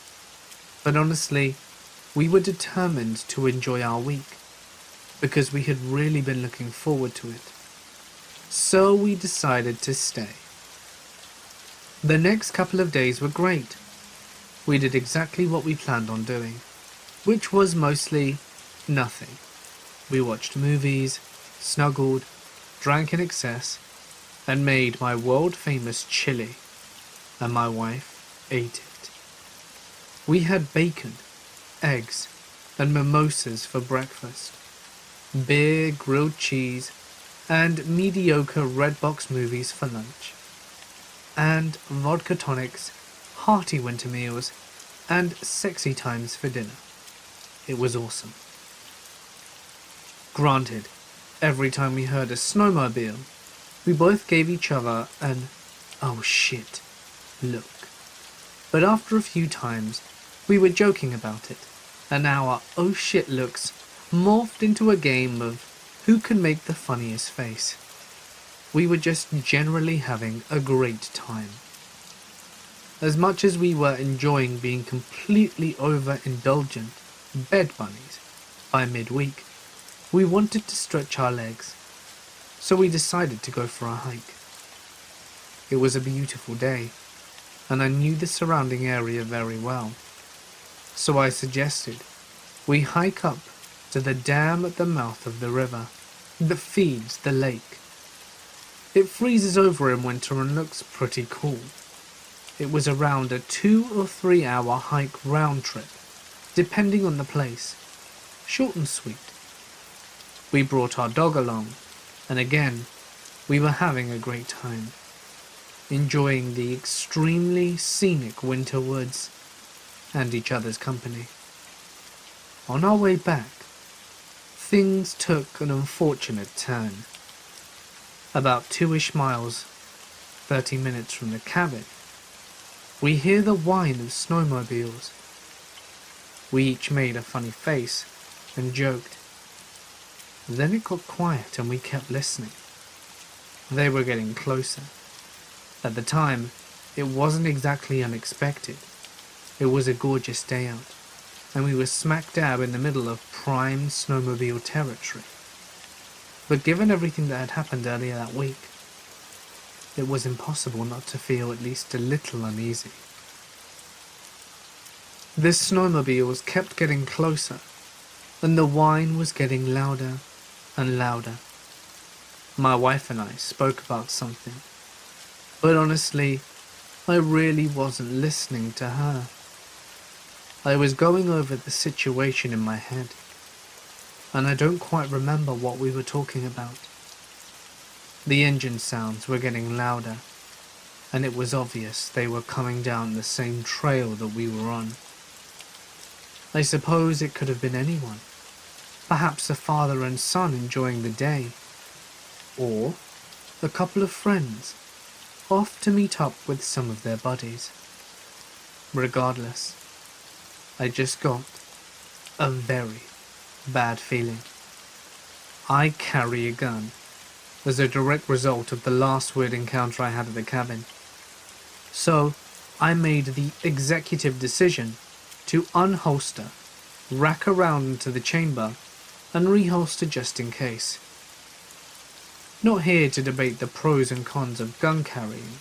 but honestly, we were determined to enjoy our week, because we had really been looking forward to it. So we decided to stay. The next couple of days were great. We did exactly what we planned on doing, which was mostly nothing. We watched movies, snuggled, drank in excess, and made my world-famous chili, and my wife ate it. We had bacon, eggs, and mimosas for breakfast, beer, grilled cheese, and mediocre red box movies for lunch, and vodka tonics, hearty winter meals, and sexy times for dinner. It was awesome. Granted, every time we heard a snowmobile, we both gave each other an "oh shit" look. But after a few times, we were joking about it, and our "oh shit" looks morphed into a game of who can make the funniest face. We were just generally having a great time. As much as we were enjoying being completely overindulgent bed bunnies by midweek, we wanted to stretch our legs, so we decided to go for a hike. It was a beautiful day, and I knew the surrounding area very well, so I suggested we hike up to the dam at the mouth of the river that feeds the lake. It freezes over in winter and looks pretty cool. It was around a 2 or 3 hour hike round trip, depending on the place. Short and sweet. We brought our dog along, and again, we were having a great time, enjoying the extremely scenic winter woods and each other's company. On our way back, things took an unfortunate turn. About 2-ish miles, 30 minutes from the cabin, we hear the whine of snowmobiles. We each made a funny face and joked. Then it got quiet and we kept listening. They were getting closer. At the time, it wasn't exactly unexpected. It was a gorgeous day out, and we were smack dab in the middle of prime snowmobile territory. But given everything that had happened earlier that week, it was impossible not to feel at least a little uneasy. The snowmobiles kept getting closer, and the whine was getting louder and louder. My wife and I spoke about something, but honestly, I really wasn't listening to her. I was going over the situation in my head. and I don't quite remember what we were talking about. The engine sounds were getting louder, and it was obvious they were coming down the same trail that we were on. I suppose it could have been anyone, perhaps a father and son enjoying the day, or a couple of friends off to meet up with some of their buddies. Regardless, I just got a very bad feeling. I carry a gun as a direct result of the last weird encounter I had at the cabin. So I made the executive decision to unholster, rack around into the chamber, and reholster just in case. Not here to debate the pros and cons of gun carrying,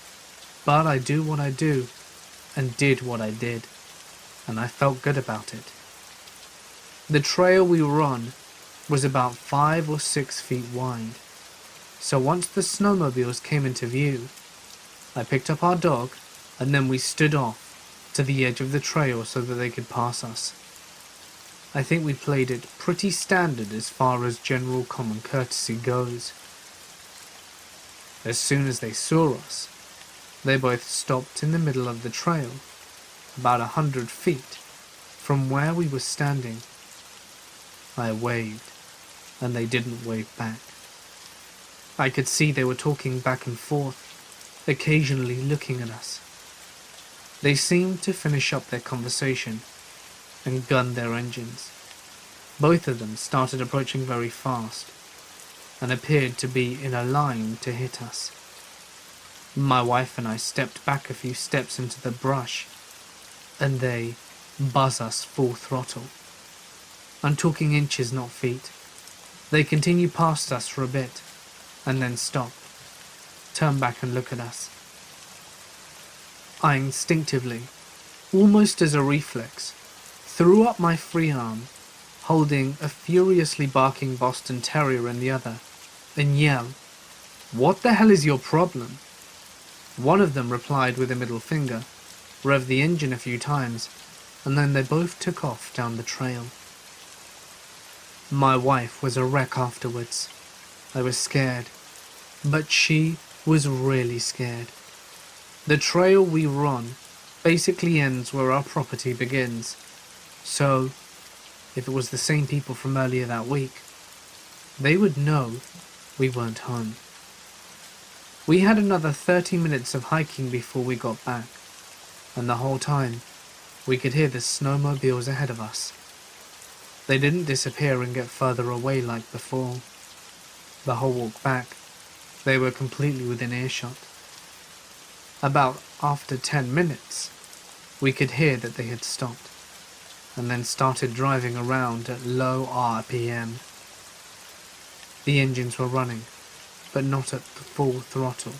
but I do what I do, and did what I did, and I felt good about it. The trail we were on was about 5 or 6 feet wide, so once the snowmobiles came into view, I picked up our dog, and then we stood off to the edge of the trail so that they could pass us. I think we played it pretty standard as far as general common courtesy goes. As soon as they saw us, they both stopped in the middle of the trail, about 100 feet from where we were standing. I waved, and they didn't wave back. I could see they were talking back and forth, occasionally looking at us. They seemed to finish up their conversation and gun their engines. Both of them started approaching very fast and appeared to be in a line to hit us. My wife and I stepped back a few steps into the brush, and they buzz us full throttle. I'm talking inches, not feet. They continue past us for a bit, and then stop, turn back and look at us. I instinctively, almost as a reflex, threw up my free arm, holding a furiously barking Boston Terrier in the other, and yelled, "What the hell is your problem?" One of them replied with a middle finger, revved the engine a few times, and then they both took off down the trail. My wife was a wreck afterwards. I was scared, but she was really scared. The trail we were on basically ends where our property begins, so if it was the same people from earlier that week, they would know we weren't home. We had another 30 minutes of hiking before we got back, and the whole time we could hear the snowmobiles ahead of us. They didn't disappear and get further away like before. The whole walk back, they were completely within earshot. About after 10 minutes, we could hear that they had stopped, and then started driving around at low RPM. The engines were running, but not at the full throttle.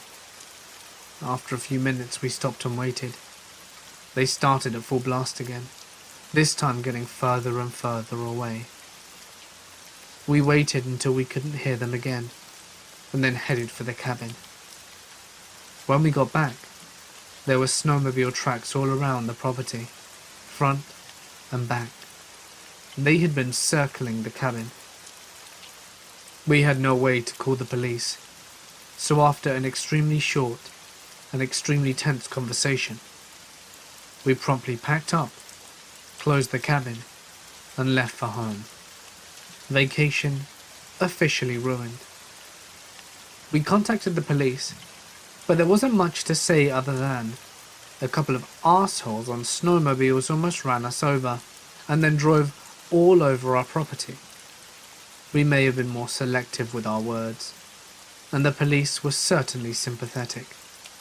After a few minutes, we stopped and waited. They started at full blast again, this time getting further and further away. We waited until we couldn't hear them again, and then headed for the cabin. When we got back, there were snowmobile tracks all around the property, front and back. They had been circling the cabin. We had no way to call the police, so after an extremely short and extremely tense conversation, we promptly packed up, closed the cabin, and left for home. Vacation officially ruined. We contacted the police, but there wasn't much to say other than a couple of assholes on snowmobiles almost ran us over and then drove all over our property. We may have been more selective with our words, and the police were certainly sympathetic,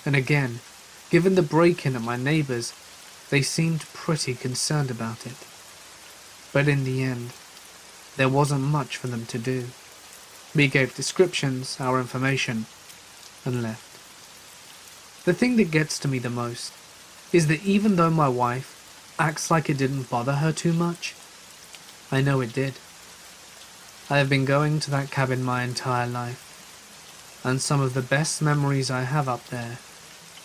and again, given the break-in at my neighbour's, they seemed pretty concerned about it. But in the end, there wasn't much for them to do. We gave descriptions, our information, and left. The thing that gets to me the most is that even though my wife acts like it didn't bother her too much, I know it did. I have been going to that cabin my entire life, and some of the best memories I have up there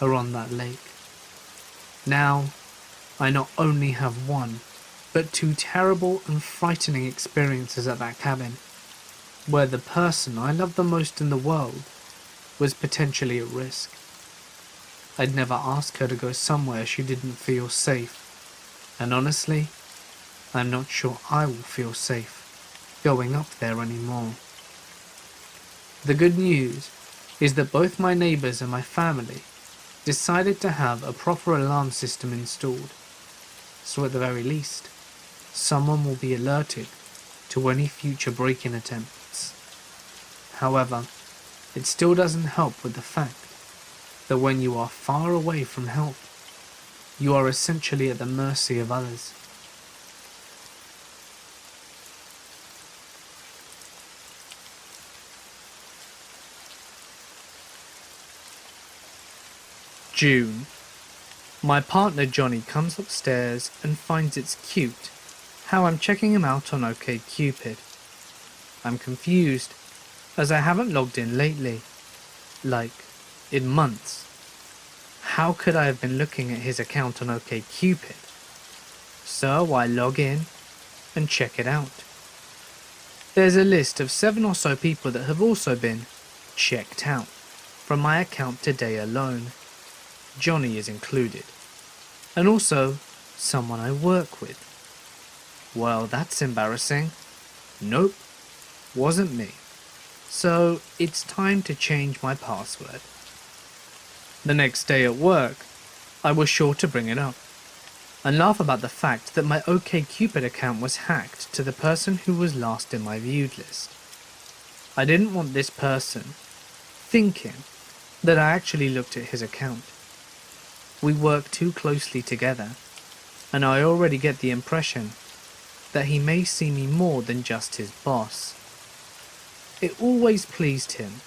are on that lake. Now, I not only have one, but two terrible and frightening experiences at that cabin, where the person I loved the most in the world was potentially at risk. I'd never ask her to go somewhere she didn't feel safe, and honestly, I'm not sure I will feel safe going up there anymore. The good news is that both my neighbours and my family decided to have a proper alarm system installed, so at the very least, someone will be alerted to any future break-in attempts. However, it still doesn't help with the fact that when you are far away from help, you are essentially at the mercy of others. June. My partner Johnny comes upstairs and finds it's cute how I'm checking him out on OkCupid. I'm confused as I haven't logged in lately, like in months. How could I have been looking at his account on OkCupid? So I log in and check it out. There's a list of 7 or so people that have also been checked out from my account today alone. Johnny is included, and also someone I work with. Well, that's embarrassing. Nope, wasn't me. So it's time to change my password. The next day at work, I was sure to bring it up and laugh about the fact that my OkCupid account was hacked to the person who was last in my viewed list. I didn't want this person thinking that I actually looked at his account. We work too closely together, and I already get the impression that he may see me more than just his boss. It always pleased him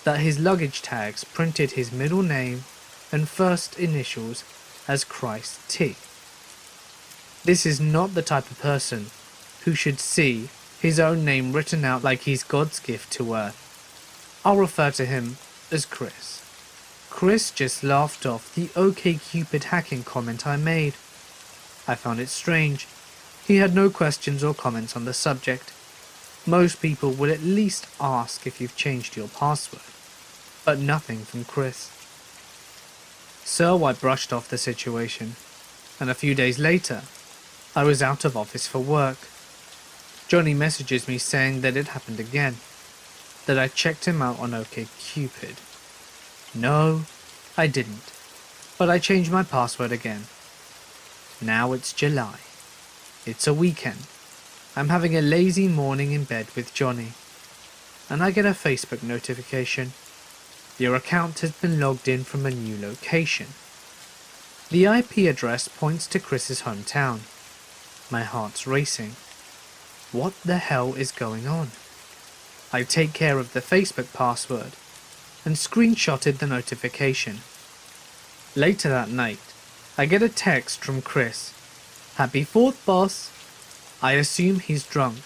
that his luggage tags printed his middle name and first initials as Christ T. This is not the type of person who should see his own name written out like he's God's gift to earth. I'll refer to him as Chris. Chris just laughed off the OkCupid hacking comment I made. I found it strange. He had no questions or comments on the subject. Most people would at least ask if you've changed your password, but nothing from Chris. So I brushed off the situation, and a few days later, I was out of office for work. Johnny messages me saying that it happened again, that I checked him out on OkCupid. No, I didn't, but I changed my password again. Now it's July. It's a weekend. I'm having a lazy morning in bed with Johnny, and I get a Facebook notification. Your account has been logged in from a new location. The IP address points to Chris's hometown. My heart's racing. What the hell is going on? I take care of the Facebook password and screenshotted the notification. Later that night, I get a text from Chris. Happy 4th, boss. I assume he's drunk.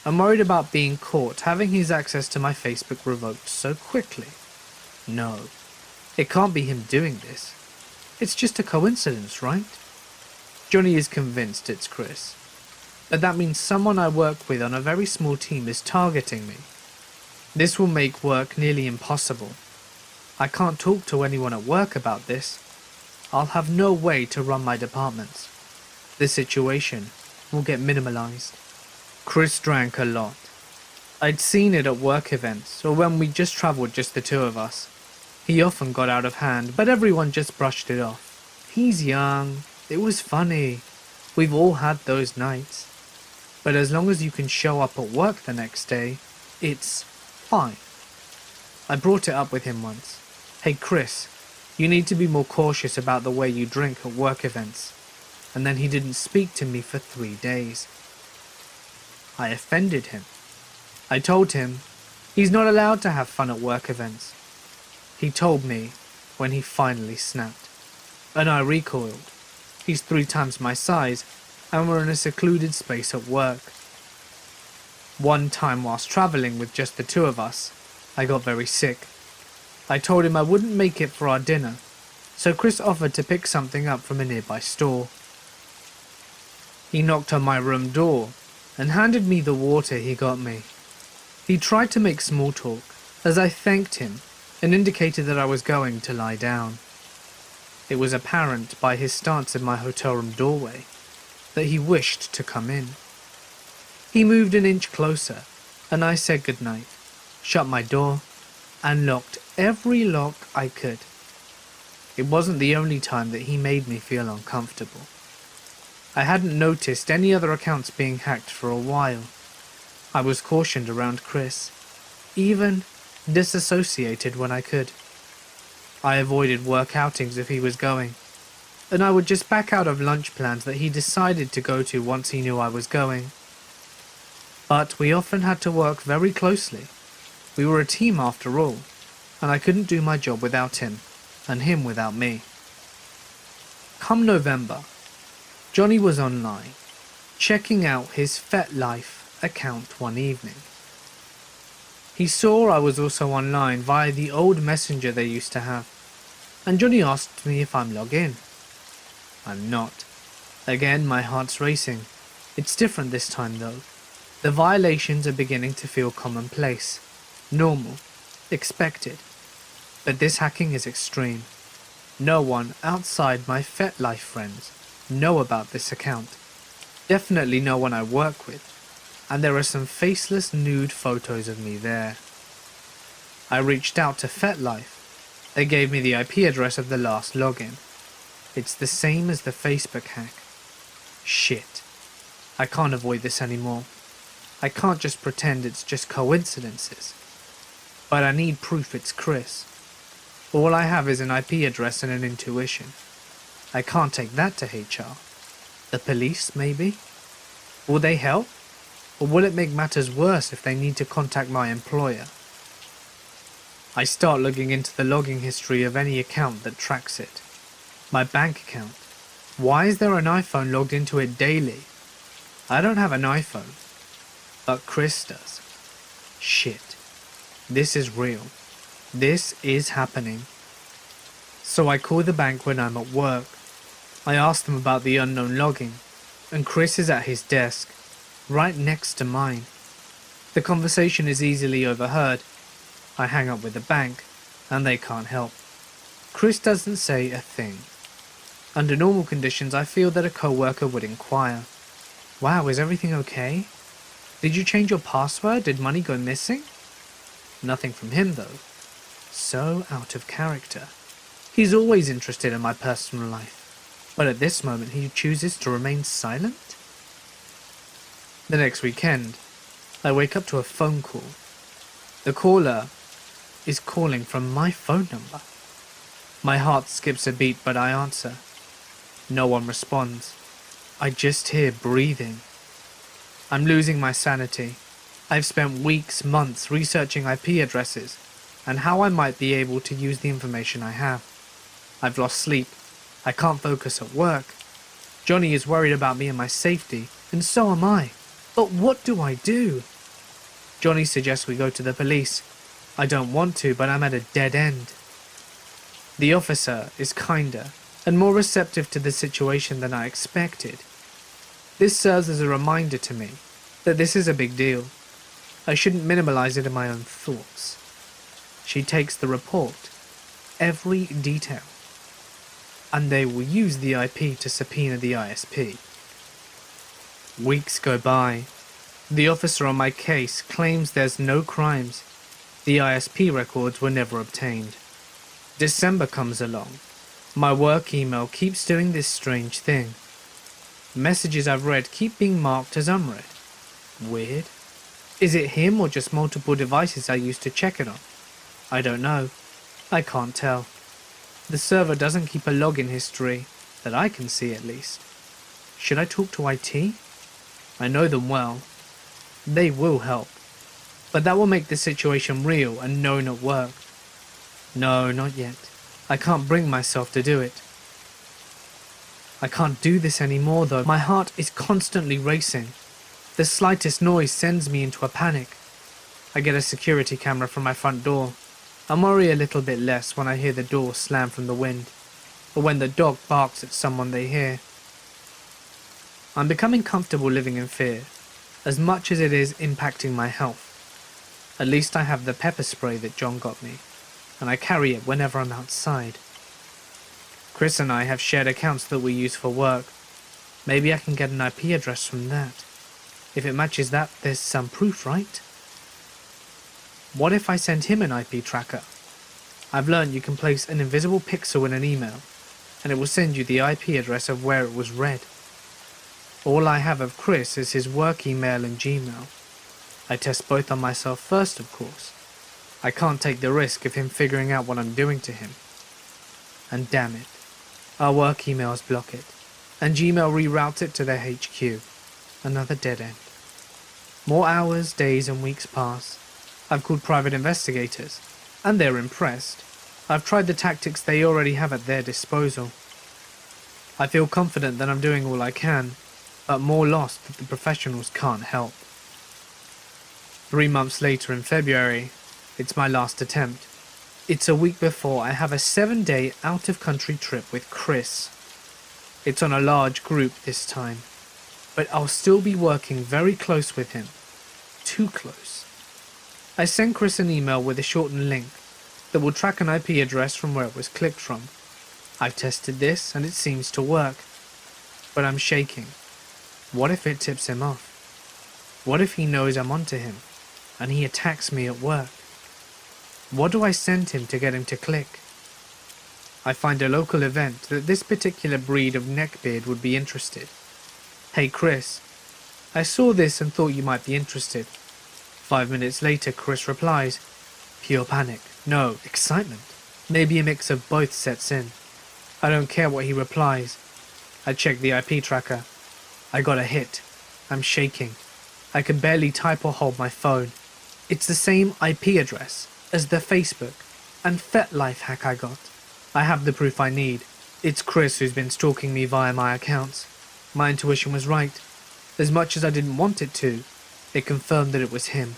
I'm worried about being caught having his access to my Facebook revoked so quickly. No, it can't be him doing this. It's just a coincidence, right? Johnny is convinced it's Chris, but that means someone I work with on a very small team is targeting me. This will make work nearly impossible. I can't talk to anyone at work about this. I'll have no way to run my departments. The situation will get minimalized. Chris drank a lot. I'd seen it at work events or when we just traveled just the two of us. He often got out of hand, but everyone just brushed it off. He's young. It was funny. We've all had those nights. But as long as you can show up at work the next day, it's fine. I brought it up with him once. Hey Chris, you need to be more cautious about the way you drink at work events. And then he didn't speak to me for 3 days. I offended him. I told him he's not allowed to have fun at work events. He told me when he finally snapped, and I recoiled. He's 3 times my size, and we're in a secluded space at work. One time whilst travelling with just the two of us, I got very sick. I told him I wouldn't make it for our dinner, so Chris offered to pick something up from a nearby store. He knocked on my room door and handed me the water he got me. He tried to make small talk as I thanked him and indicated that I was going to lie down. It was apparent by his stance in my hotel room doorway that he wished to come in. He moved an inch closer and I said goodnight, shut my door, and locked every lock I could. It wasn't the only time that he made me feel uncomfortable. I hadn't noticed any other accounts being hacked for a while. I was cautioned around Chris, even disassociated when I could. I avoided work outings if he was going, and I would just back out of lunch plans that he decided to go to once he knew I was going. But we often had to work very closely. We were a team after all, and I couldn't do my job without him, and him without me. Come November, Johnny was online, checking out his FetLife account one evening. He saw I was also online via the old messenger they used to have, and Johnny asked me if I'm logged in. I'm not. Again, my heart's racing. It's different this time though. The violations are beginning to feel commonplace, normal, expected. But this hacking is extreme. No one outside my FetLife friends know about this account. Definitely no one I work with, and there are some faceless nude photos of me there. I reached out to FetLife. They gave me the IP address of the last login. It's the same as the Facebook hack. Shit. I can't avoid this anymore. I can't just pretend it's just coincidences. But I need proof it's Chris. All I have is an IP address and an intuition. I can't take that to HR. The police, maybe? Will they help? Or will it make matters worse if they need to contact my employer? I start looking into the logging history of any account that tracks it. My bank account. Why is there an iPhone logged into it daily? I don't have an iPhone, but Chris does. Shit. This is real. This is happening. So I call the bank when I'm at work. I ask them about the unknown logging, and Chris is at his desk, right next to mine. The conversation is easily overheard. I hang up with the bank, and they can't help. Chris doesn't say a thing. Under normal conditions, I feel that a co-worker would inquire. Wow, is everything okay? Did you change your password? Did money go missing? Nothing from him though. So out of character. He's always interested in my personal life, but at this moment he chooses to remain silent? The next weekend, I wake up to a phone call. The caller is calling from my phone number. My heart skips a beat, but I answer. No one responds. I just hear breathing. I'm losing my sanity. I've spent weeks, months researching IP addresses and how I might be able to use the information I have. I've lost sleep. I can't focus at work. Johnny is worried about me and my safety, and so am I. But what do I do? Johnny suggests we go to the police. I don't want to, but I'm at a dead end. The officer is kinder and more receptive to the situation than I expected. This serves as a reminder to me that this is a big deal. I shouldn't minimize it in my own thoughts. She takes the report, every detail, and they will use the IP to subpoena the ISP. Weeks go by. The officer on my case claims there's no crimes. The ISP records were never obtained. December comes along. My work email keeps doing this strange thing. Messages I've read keep being marked as unread. Weird. Is it him or just multiple devices I used to check it on? I don't know. I can't tell. The server doesn't keep a login history, that I can see at least. Should I talk to IT? I know them well. They will help. But that will make the situation real and known at work. No, not yet. I can't bring myself to do it. I can't do this anymore though. My heart is constantly racing. The slightest noise sends me into a panic. I get a security camera from my front door. I worry a little bit less when I hear the door slam from the wind, or when the dog barks at someone they hear. I'm becoming comfortable living in fear, as much as it is impacting my health. At least I have the pepper spray that John got me, and I carry it whenever I'm outside. Chris and I have shared accounts that we use for work. Maybe I can get an IP address from that. If it matches that, there's some proof, right? What if I send him an IP tracker? I've learned you can place an invisible pixel in an email, and it will send you the IP address of where it was read. All I have of Chris is his work email and Gmail. I test both on myself first, of course. I can't take the risk of him figuring out what I'm doing to him. And damn it, our work emails block it, and Gmail reroutes it to their HQ. Another dead end. More hours, days and weeks pass. I've called private investigators, and they're impressed. I've tried the tactics they already have at their disposal. I feel confident that I'm doing all I can, but more lost that the professionals can't help. 3 months later in February, it's my last attempt. It's a week before I have a 7-day out-of-country trip with Chris. It's on a large group this time, but I'll still be working very close with him. Too close. I send Chris an email with a shortened link that will track an IP address from where it was clicked from. I've tested this and it seems to work, but I'm shaking. What if it tips him off? What if he knows I'm onto him and he attacks me at work? What do I send him to get him to click? I find a local event that this particular breed of neckbeard would be interested. Hey Chris, I saw this and thought you might be interested. 5 minutes later Chris replies, pure panic, no, excitement. Maybe a mix of both sets in. I don't care what he replies. I check the IP tracker. I got a hit. I'm shaking. I can barely type or hold my phone. It's the same IP address as the Facebook and FetLife hack I got. I have the proof I need. It's Chris who's been stalking me via my accounts. My intuition was right. As much as I didn't want it to, it confirmed that it was him.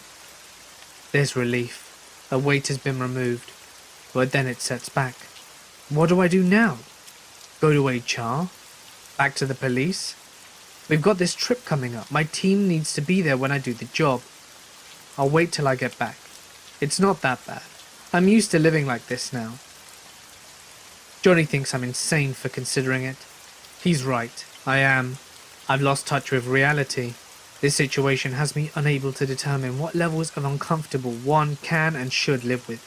There's relief. A weight has been removed. But then it sets back. What do I do now? Go to HR? Back to the police? We've got this trip coming up. My team needs to be there when I do the job. I'll wait till I get back. It's not that bad. I'm used to living like this now. Johnny thinks I'm insane for considering it. He's right. I am. I've lost touch with reality. This situation has me unable to determine what levels of uncomfortable one can and should live with.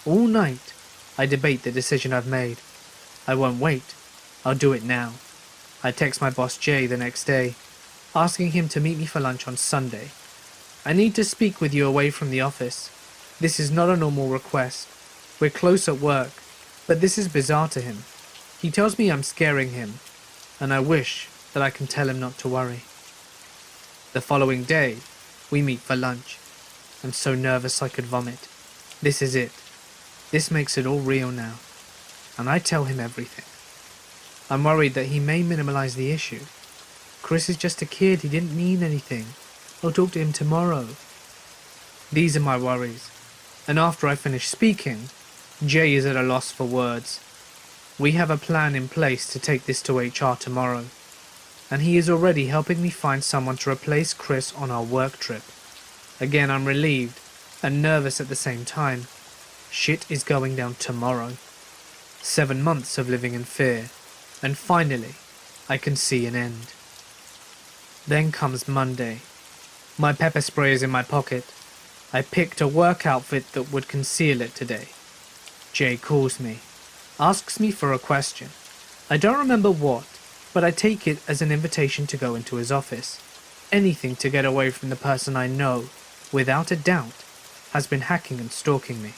All night, I debate the decision I've made. I won't wait. I'll do it now. I text my boss Jay the next day, asking him to meet me for lunch on Sunday. I need to speak with you away from the office. This is not a normal request. We're close at work, but this is bizarre to him. He tells me I'm scaring him, and I wish that I can tell him not to worry. The following day, we meet for lunch. I'm so nervous I could vomit. This is it. This makes it all real now. And I tell him everything. I'm worried that he may minimize the issue. Chris is just a kid, he didn't mean anything. I'll talk to him tomorrow. These are my worries. And after I finish speaking, Jay is at a loss for words. We have a plan in place to take this to HR tomorrow. And he is already helping me find someone to replace Chris on our work trip. Again, I'm relieved and nervous at the same time. Shit is going down tomorrow. 7 months of living in fear, and finally, I can see an end. Then comes Monday. My pepper spray is in my pocket. I picked a work outfit that would conceal it today. Jay calls me, asks me for a question. I don't remember what, but I take it as an invitation to go into his office. Anything to get away from the person I know, without a doubt, has been hacking and stalking me.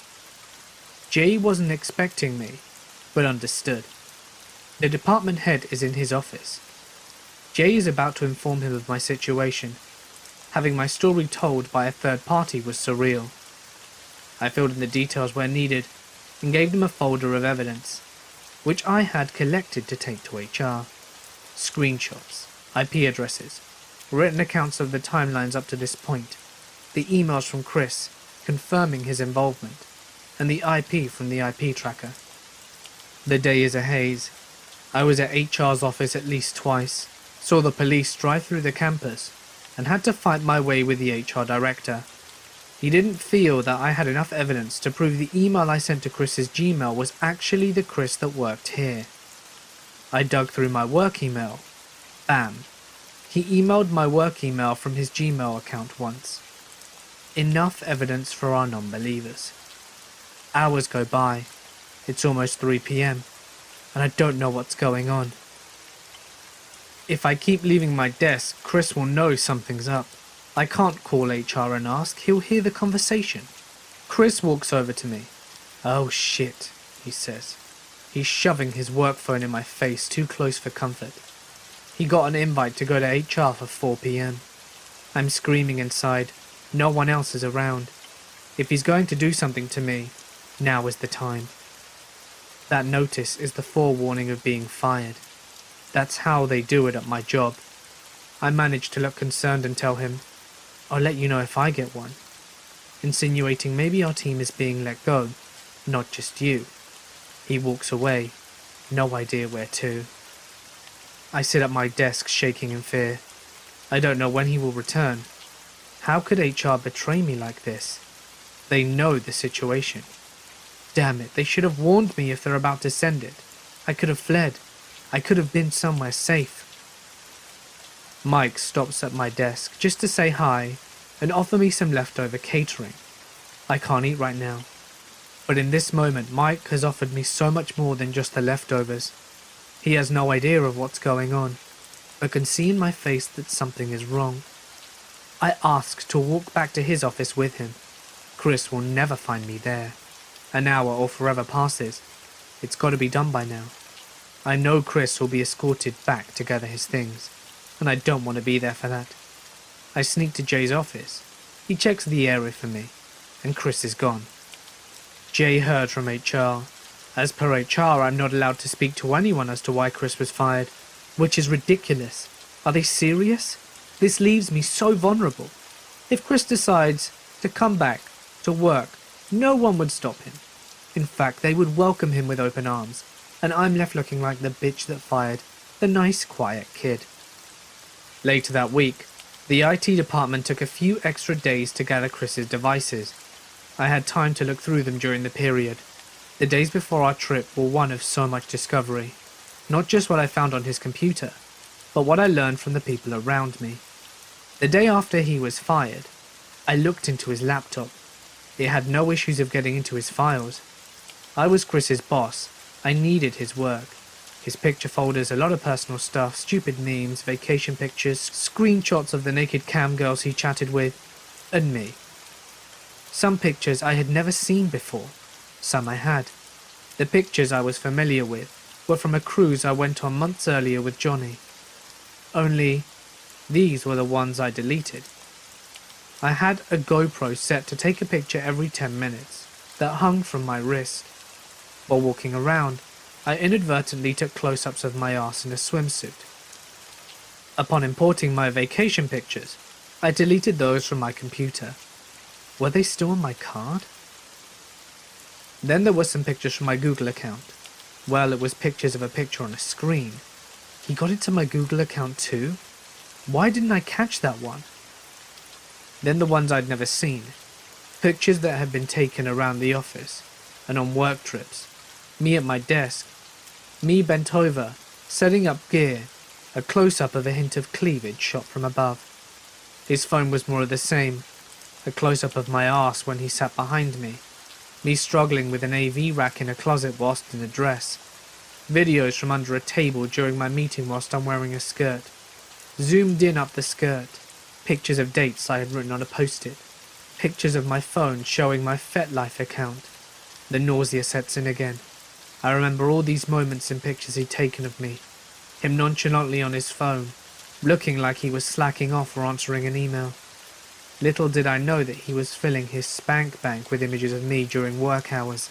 Jay wasn't expecting me, but understood. The department head is in his office. Jay is about to inform him of my situation. Having my story told by a third party was surreal. I filled in the details where needed and gave them a folder of evidence, which I had collected to take to HR. Screenshots, IP addresses, written accounts of the timelines up to this point, the emails from Chris confirming his involvement, and the IP from the IP tracker. The day is a haze. I was at HR's office at least twice, saw the police drive through the campus, and had to fight my way with the HR director. He didn't feel that I had enough evidence to prove the email I sent to Chris's Gmail was actually the Chris that worked here. I dug through my work email. Bam. He emailed my work email from his Gmail account once. Enough evidence for our non-believers. Hours go by. It's almost 3 p.m. and I don't know what's going on. If I keep leaving my desk, Chris will know something's up. I can't call HR and ask, he'll hear the conversation. Chris walks over to me. "Oh shit," he says. He's shoving his work phone in my face too close for comfort. He got an invite to go to HR for 4 p.m. I'm screaming inside. No one else is around. If he's going to do something to me, now is the time. That notice is the forewarning of being fired. That's how they do it at my job. I manage to look concerned and tell him, "I'll let you know if I get one," insinuating maybe our team is being let go, not just you. He walks away, no idea where to. I sit at my desk shaking in fear. I don't know when he will return. How could HR betray me like this? They know the situation. Damn it, they should have warned me if they're about to send it. I could have fled. I could have been somewhere safe. Mike stops at my desk just to say hi and offer me some leftover catering. I can't eat right now. But in this moment, Mike has offered me so much more than just the leftovers. He has no idea of what's going on, but can see in my face that something is wrong. I ask to walk back to his office with him. Chris will never find me there. An hour or forever passes. It's got to be done by now. I know Chris will be escorted back to gather his things, and I don't want to be there for that. I sneak to Jay's office. He checks the area for me, and Chris is gone. Jay heard from HR. As per HR, I'm not allowed to speak to anyone as to why Chris was fired, which is ridiculous. Are they serious? This leaves me so vulnerable. If Chris decides to come back to work, no one would stop him. In fact, they would welcome him with open arms, and I'm left looking like the bitch that fired the nice, quiet kid. Later that week, the IT department took a few extra days to gather Chris's devices. I had time to look through them during the period. The days before our trip were one of so much discovery. Not just what I found on his computer, but what I learned from the people around me. The day after he was fired, I looked into his laptop. It had no issues of getting into his files. I was Chris's boss. I needed his work. His picture folders, a lot of personal stuff, stupid memes, vacation pictures, screenshots of the naked cam girls he chatted with, and me. Some pictures I had never seen before. Some I had. The pictures I was familiar with were from a cruise I went on months earlier with Johnny. Only, these were the ones I deleted. I had a GoPro set to take a picture every 10 minutes that hung from my wrist. While walking around, I inadvertently took close-ups of my ass in a swimsuit. Upon importing my vacation pictures, I deleted those from my computer. Were they still on my card? Then there were some pictures from my Google account. Well, it was pictures of a picture on a screen. He got into my Google account too? Why didn't I catch that one? Then the ones I'd never seen. Pictures that had been taken around the office and on work trips. Me at my desk. Me bent over, setting up gear. A close-up of a hint of cleavage shot from above. His phone was more of the same. A close-up of my arse when he sat behind me. Me struggling with an AV rack in a closet whilst in a dress. Videos from under a table during my meeting whilst I'm wearing a skirt. Zoomed in up the skirt. Pictures of dates I had written on a post-it. Pictures of my phone showing my FetLife account. The nausea sets in again. I remember all these moments and pictures he'd taken of me. Him nonchalantly on his phone, looking like he was slacking off or answering an email. Little did I know that he was filling his spank bank with images of me during work hours,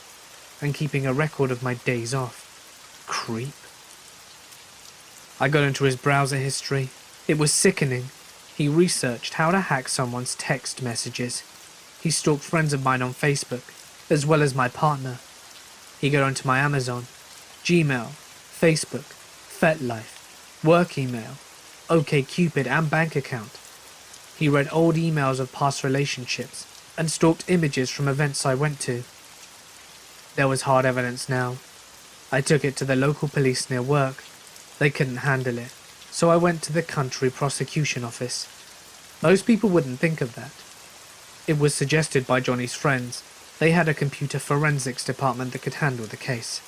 and keeping a record of my days off. Creep. I got into his browser history. It was sickening. He researched how to hack someone's text messages. He stalked friends of mine on Facebook, as well as my partner. He got onto my Amazon, Gmail, Facebook, FetLife, work email, OkCupid and bank account. He read old emails of past relationships and stalked images from events I went to. There was hard evidence now. I took it to the local police near work. They couldn't handle it, so I went to the country prosecution office. Most people wouldn't think of that. It was suggested by Johnny's friends. They had a computer forensics department that could handle the case.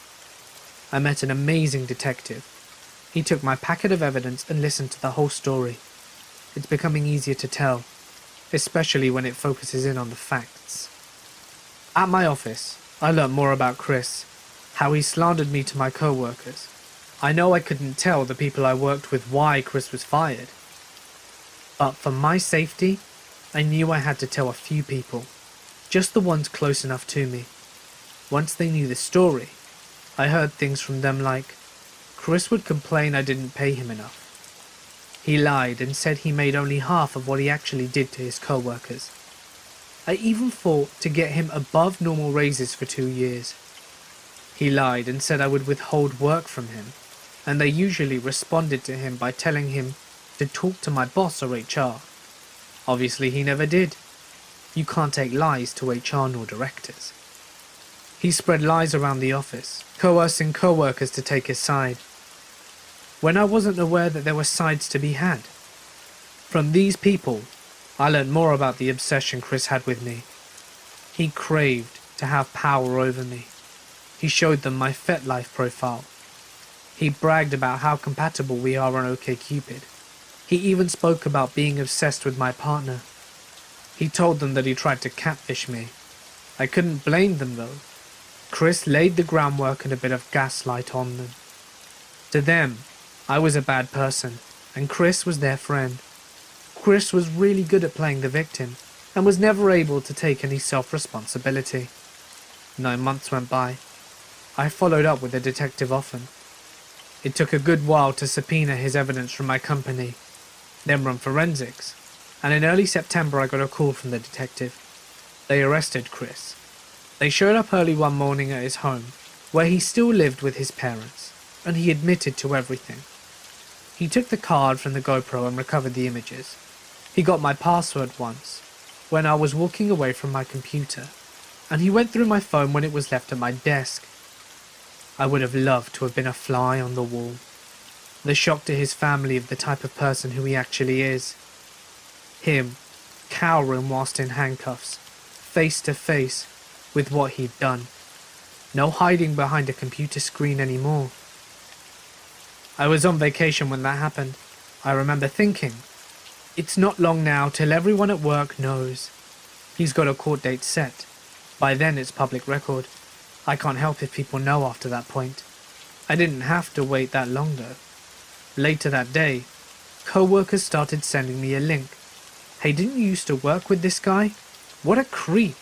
I met an amazing detective. He took my packet of evidence and listened to the whole story. It's becoming easier to tell, especially when it focuses in on the facts. At my office, I learned more about Chris, how he slandered me to my co-workers. I know I couldn't tell the people I worked with why Chris was fired. But for my safety, I knew I had to tell a few people, just the ones close enough to me. Once they knew the story, I heard things from them like, Chris would complain I didn't pay him enough. He lied and said he made only half of what he actually did to his co-workers. I even fought to get him above normal raises for 2 years. He lied and said I would withhold work from him, and they usually responded to him by telling him to talk to my boss or HR. Obviously he never did. You can't take lies to HR nor directors. He spread lies around the office, coercing co-workers to take his side, when I wasn't aware that there were sides to be had. From these people, I learned more about the obsession Chris had with me. He craved to have power over me. He showed them my FetLife profile. He bragged about how compatible we are on OkCupid. He even spoke about being obsessed with my partner. He told them that he tried to catfish me. I couldn't blame them though. Chris laid the groundwork and a bit of gaslight on them. To them, I was a bad person, and Chris was their friend. Chris was really good at playing the victim, and was never able to take any self-responsibility. 9 months went by. I followed up with the detective often. It took a good while to subpoena his evidence from my company, then run forensics, and in early September I got a call from the detective. They arrested Chris. They showed up early one morning at his home, where he still lived with his parents, and he admitted to everything. He took the card from the GoPro and recovered the images. He got my password once, when I was walking away from my computer, and he went through my phone when it was left at my desk. I would have loved to have been a fly on the wall. The shock to his family of the type of person who he actually is. Him, cowering whilst in handcuffs, face to face with what he'd done. No hiding behind a computer screen anymore. I was on vacation when that happened. I remember thinking, it's not long now till everyone at work knows. He's got a court date set. By then it's public record. I can't help if people know after that point. I didn't have to wait that long though. Later that day, co-workers started sending me a link. Hey, didn't you used to work with this guy? What a creep.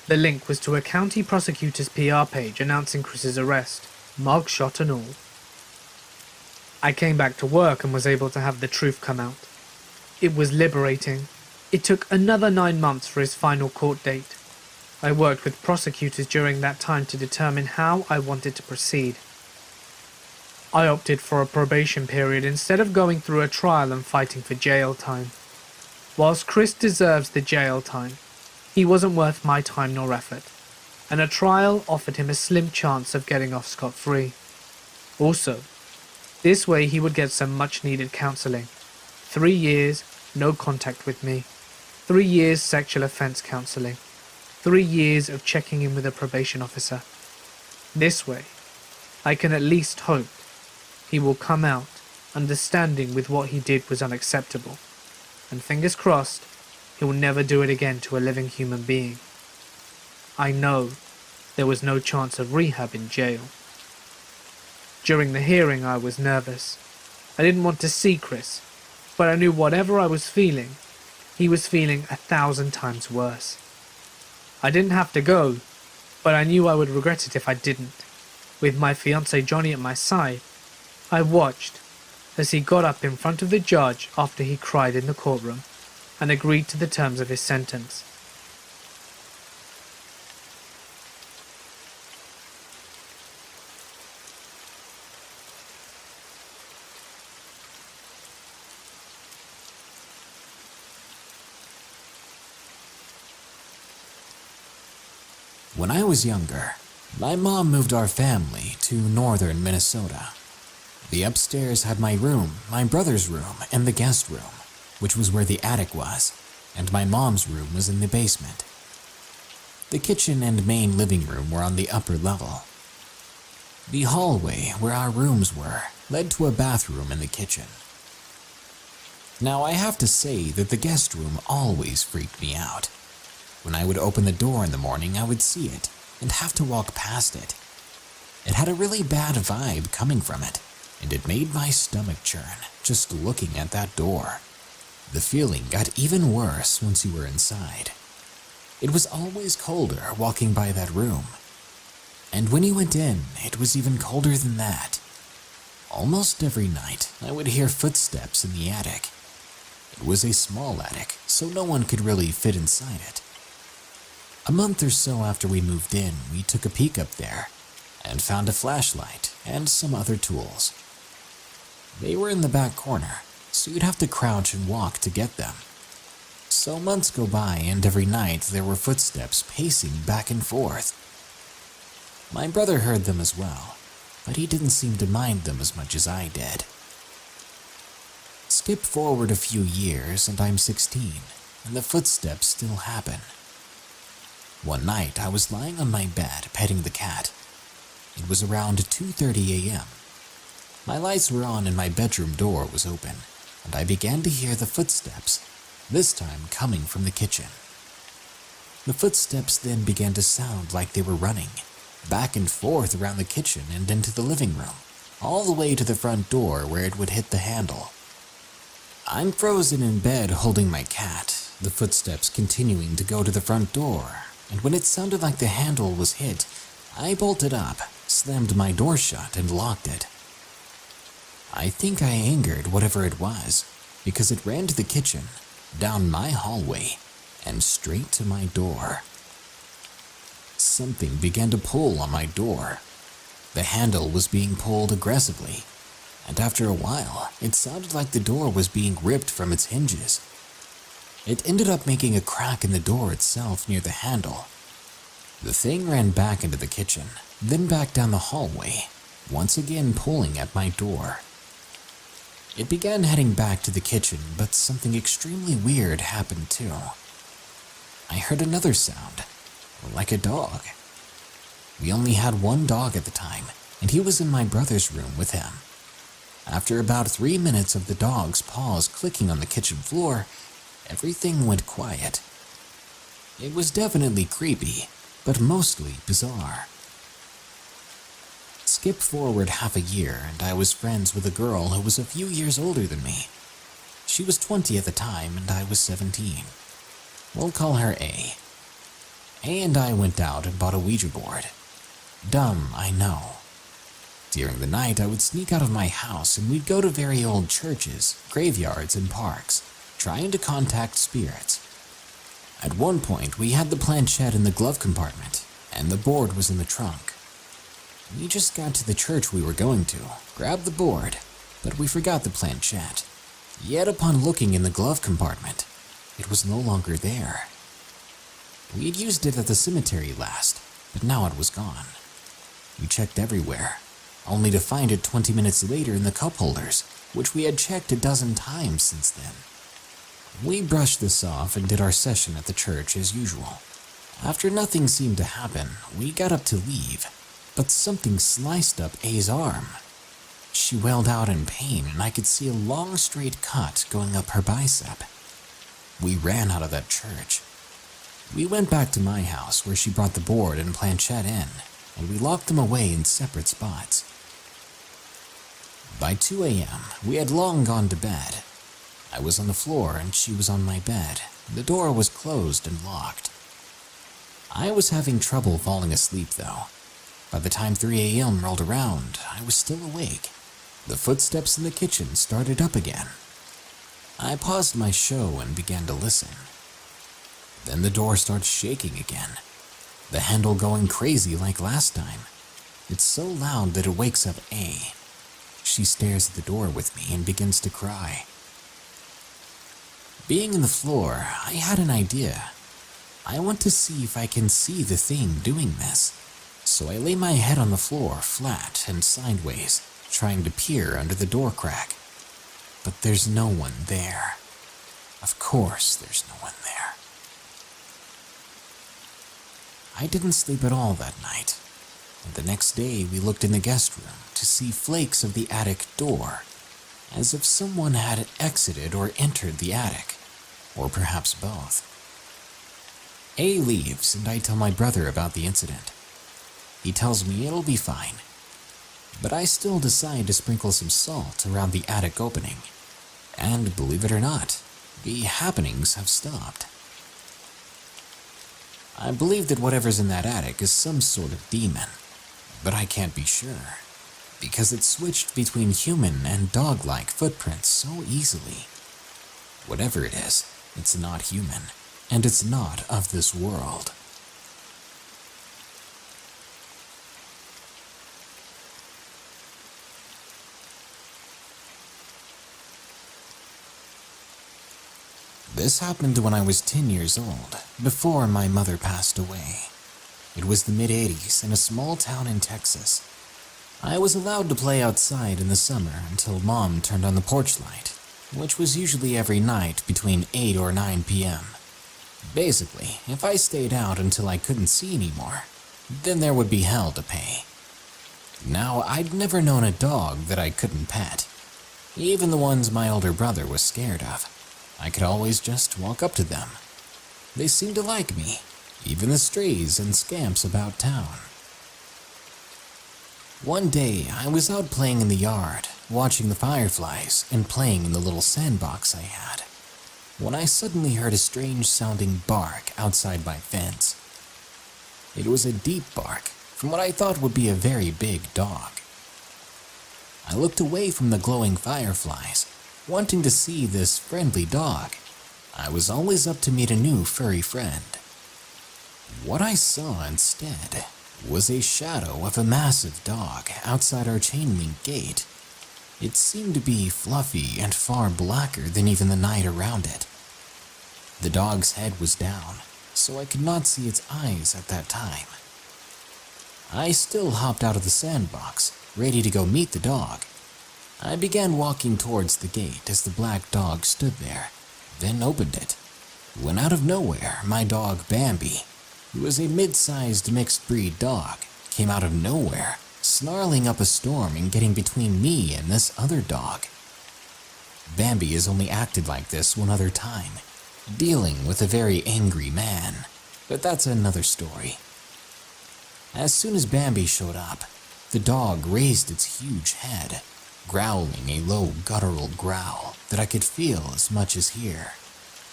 The link was to a county prosecutor's PR page announcing Chris's arrest, mugshot and all. I came back to work and was able to have the truth come out. It was liberating. It took another 9 months for his final court date. I worked with prosecutors during that time to determine how I wanted to proceed. I opted for a probation period instead of going through a trial and fighting for jail time. Whilst Chris deserves the jail time, he wasn't worth my time nor effort, and a trial offered him a slim chance of getting off scot-free. Also, this way he would get some much-needed counselling. 3 years, no contact with me. 3 years sexual offence counselling. 3 years of checking in with a probation officer. This way, I can at least hope he will come out understanding with what he did was unacceptable, and fingers crossed, he will never do it again to a living human being. I know there was no chance of rehab in jail. During the hearing I was nervous. I didn't want to see Chris, but I knew whatever I was feeling, he was feeling 1,000 times worse. I didn't have to go, but I knew I would regret it if I didn't. With my fiancé Johnny at my side, I watched as he got up in front of the judge after he cried in the courtroom and agreed to the terms of his sentence. When I was younger, my mom moved our family to northern Minnesota. The upstairs had my room, my brother's room, and the guest room, which was where the attic was, and my mom's room was in the basement. The kitchen and main living room were on the upper level. The hallway where our rooms were led to a bathroom in the kitchen. Now I have to say that the guest room always freaked me out. When I would open the door in the morning, I would see it and have to walk past it. It had a really bad vibe coming from it, and it made my stomach churn just looking at that door. The feeling got even worse once you were inside. It was always colder walking by that room. And when you went in, it was even colder than that. Almost every night, I would hear footsteps in the attic. It was a small attic, so no one could really fit inside it. A month or so after we moved in, we took a peek up there and found a flashlight and some other tools. They were in the back corner, so you'd have to crouch and walk to get them. So months go by, and every night there were footsteps pacing back and forth. My brother heard them as well, but he didn't seem to mind them as much as I did. Skip forward a few years and I'm 16, and the footsteps still happen. One night I was lying on my bed petting the cat. It was around 2:30 a.m. My lights were on and my bedroom door was open, and I began to hear the footsteps, this time coming from the kitchen. The footsteps then began to sound like they were running, back and forth around the kitchen and into the living room, all the way to the front door where it would hit the handle. I'm frozen in bed holding my cat, the footsteps continuing to go to the front door, and when it sounded like the handle was hit, I bolted up, slammed my door shut, and locked it. I think I angered whatever it was, because it ran to the kitchen, down my hallway, and straight to my door. Something began to pull on my door. The handle was being pulled aggressively, and after a while, it sounded like the door was being ripped from its hinges. It ended up making a crack in the door itself near the handle. The thing ran back into the kitchen, then back down the hallway, once again pulling at my door. It began heading back to the kitchen, but something extremely weird happened too. I heard another sound, like a dog. We only had one dog at the time, and he was in my brother's room with him. After about 3 minutes of the dog's paws clicking on the kitchen floor, everything went quiet. It was definitely creepy, but mostly bizarre. Skip forward half a year, and I was friends with a girl who was a few years older than me. She was 20 at the time, and I was 17. We'll call her A. A and I went out and bought a Ouija board. Dumb, I know. During the night, I would sneak out of my house and we'd go to very old churches, graveyards, and parks, trying to contact spirits. At one point, we had the planchette in the glove compartment, and the board was in the trunk. We just got to the church we were going to, grabbed the board, but we forgot the planchette. Yet upon looking in the glove compartment, it was no longer there. We had used it at the cemetery last, but now it was gone. We checked everywhere, only to find it 20 minutes later in the cup holders, which we had checked a dozen times since then. We brushed this off and did our session at the church as usual. After nothing seemed to happen, we got up to leave, but something sliced up A's arm. She wailed out in pain, and I could see a long straight cut going up her bicep. We ran out of that church. We went back to my house where she brought the board and planchette in, and we locked them away in separate spots. By 2 a.m., we had long gone to bed. I was on the floor and she was on my bed. The door was closed and locked. I was having trouble falling asleep though. By the time 3 a.m. rolled around, I was still awake. The footsteps in the kitchen started up again. I paused my show and began to listen. Then the door starts shaking again, the handle going crazy like last time. It's so loud that it wakes up A. She stares at the door with me and begins to cry. Being on the floor, I had an idea. I want to see if I can see the thing doing this. So I lay my head on the floor flat and sideways, trying to peer under the door crack. But there's no one there. Of course there's no one there. I didn't sleep at all that night, and the next day we looked in the guest room to see flakes of the attic door, as if someone had exited or entered the attic, or perhaps both. A leaves, and I tell my brother about the incident. He tells me it'll be fine, but I still decide to sprinkle some salt around the attic opening, and believe it or not, the happenings have stopped. I believe that whatever's in that attic is some sort of demon, but I can't be sure, because it switched between human and dog-like footprints so easily. Whatever it is, it's not human, and it's not of this world. This happened when I was 10 years old, before my mother passed away. It was the mid-80s in a small town in Texas. I was allowed to play outside in the summer until Mom turned on the porch light, which was usually every night between 8 or 9 p.m. Basically, if I stayed out until I couldn't see anymore, then there would be hell to pay. Now, I'd never known a dog that I couldn't pet, even the ones my older brother was scared of. I could always just walk up to them. They seemed to like me, even the strays and scamps about town. One day, I was out playing in the yard, watching the fireflies and playing in the little sandbox I had, when I suddenly heard a strange-sounding bark outside my fence. It was a deep bark from what I thought would be a very big dog. I looked away from the glowing fireflies, wanting to see this friendly dog. I was always up to meet a new furry friend. What I saw instead was a shadow of a massive dog outside our chain-link gate. It seemed to be fluffy and far blacker than even the night around it. The dog's head was down, so I could not see its eyes at that time. I still hopped out of the sandbox, ready to go meet the dog. I began walking towards the gate as the black dog stood there, then opened it. When out of nowhere, my dog Bambi, who was a mid-sized mixed-breed dog, came out of nowhere, snarling up a storm and getting between me and this other dog. Bambi has only acted like this one other time, dealing with a very angry man, but that's another story. As soon as Bambi showed up, the dog raised its huge head, growling a low guttural growl that I could feel as much as hear.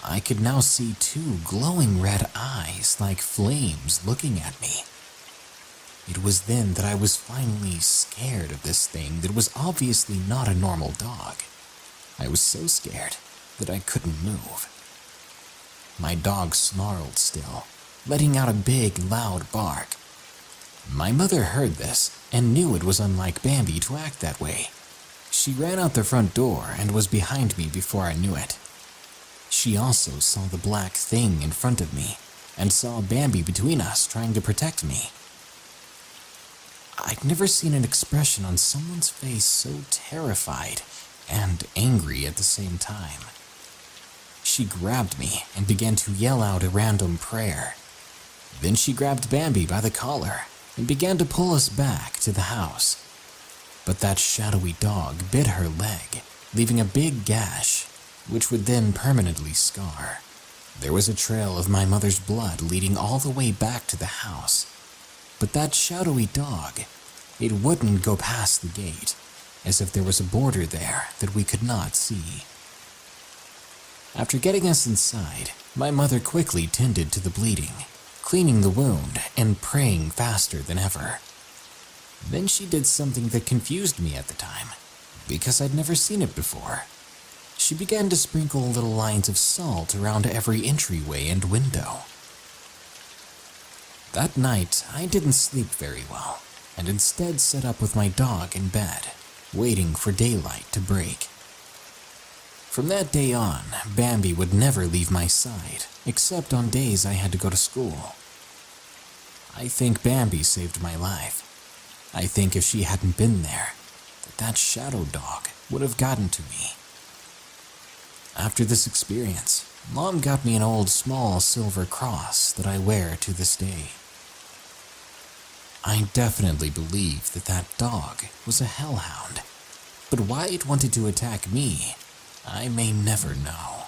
I could now see two glowing red eyes like flames looking at me. It was then that I was finally scared of this thing that was obviously not a normal dog. I was so scared that I couldn't move. My dog snarled still, letting out a big, loud bark. My mother heard this and knew it was unlike Bambi to act that way. She ran out the front door and was behind me before I knew it. She also saw the black thing in front of me and saw Bambi between us trying to protect me. I'd never seen an expression on someone's face so terrified and angry at the same time. She grabbed me and began to yell out a random prayer. Then she grabbed Bambi by the collar and began to pull us back to the house. But that shadowy dog bit her leg, leaving a big gash, which would then permanently scar. There was a trail of my mother's blood leading all the way back to the house. But that shadowy dog, it wouldn't go past the gate, as if there was a border there that we could not see. After getting us inside, my mother quickly tended to the bleeding, cleaning the wound and praying faster than ever. Then she did something that confused me at the time, because I'd never seen it before. She began to sprinkle little lines of salt around every entryway and window. That night, I didn't sleep very well, and instead sat up with my dog in bed, waiting for daylight to break. From that day on, Bambi would never leave my side, except on days I had to go to school. I think Bambi saved my life. I think if she hadn't been there, that shadow dog would have gotten to me. After this experience, Mom got me an old small silver cross that I wear to this day. I definitely believe that dog was a hellhound, but why it wanted to attack me, I may never know.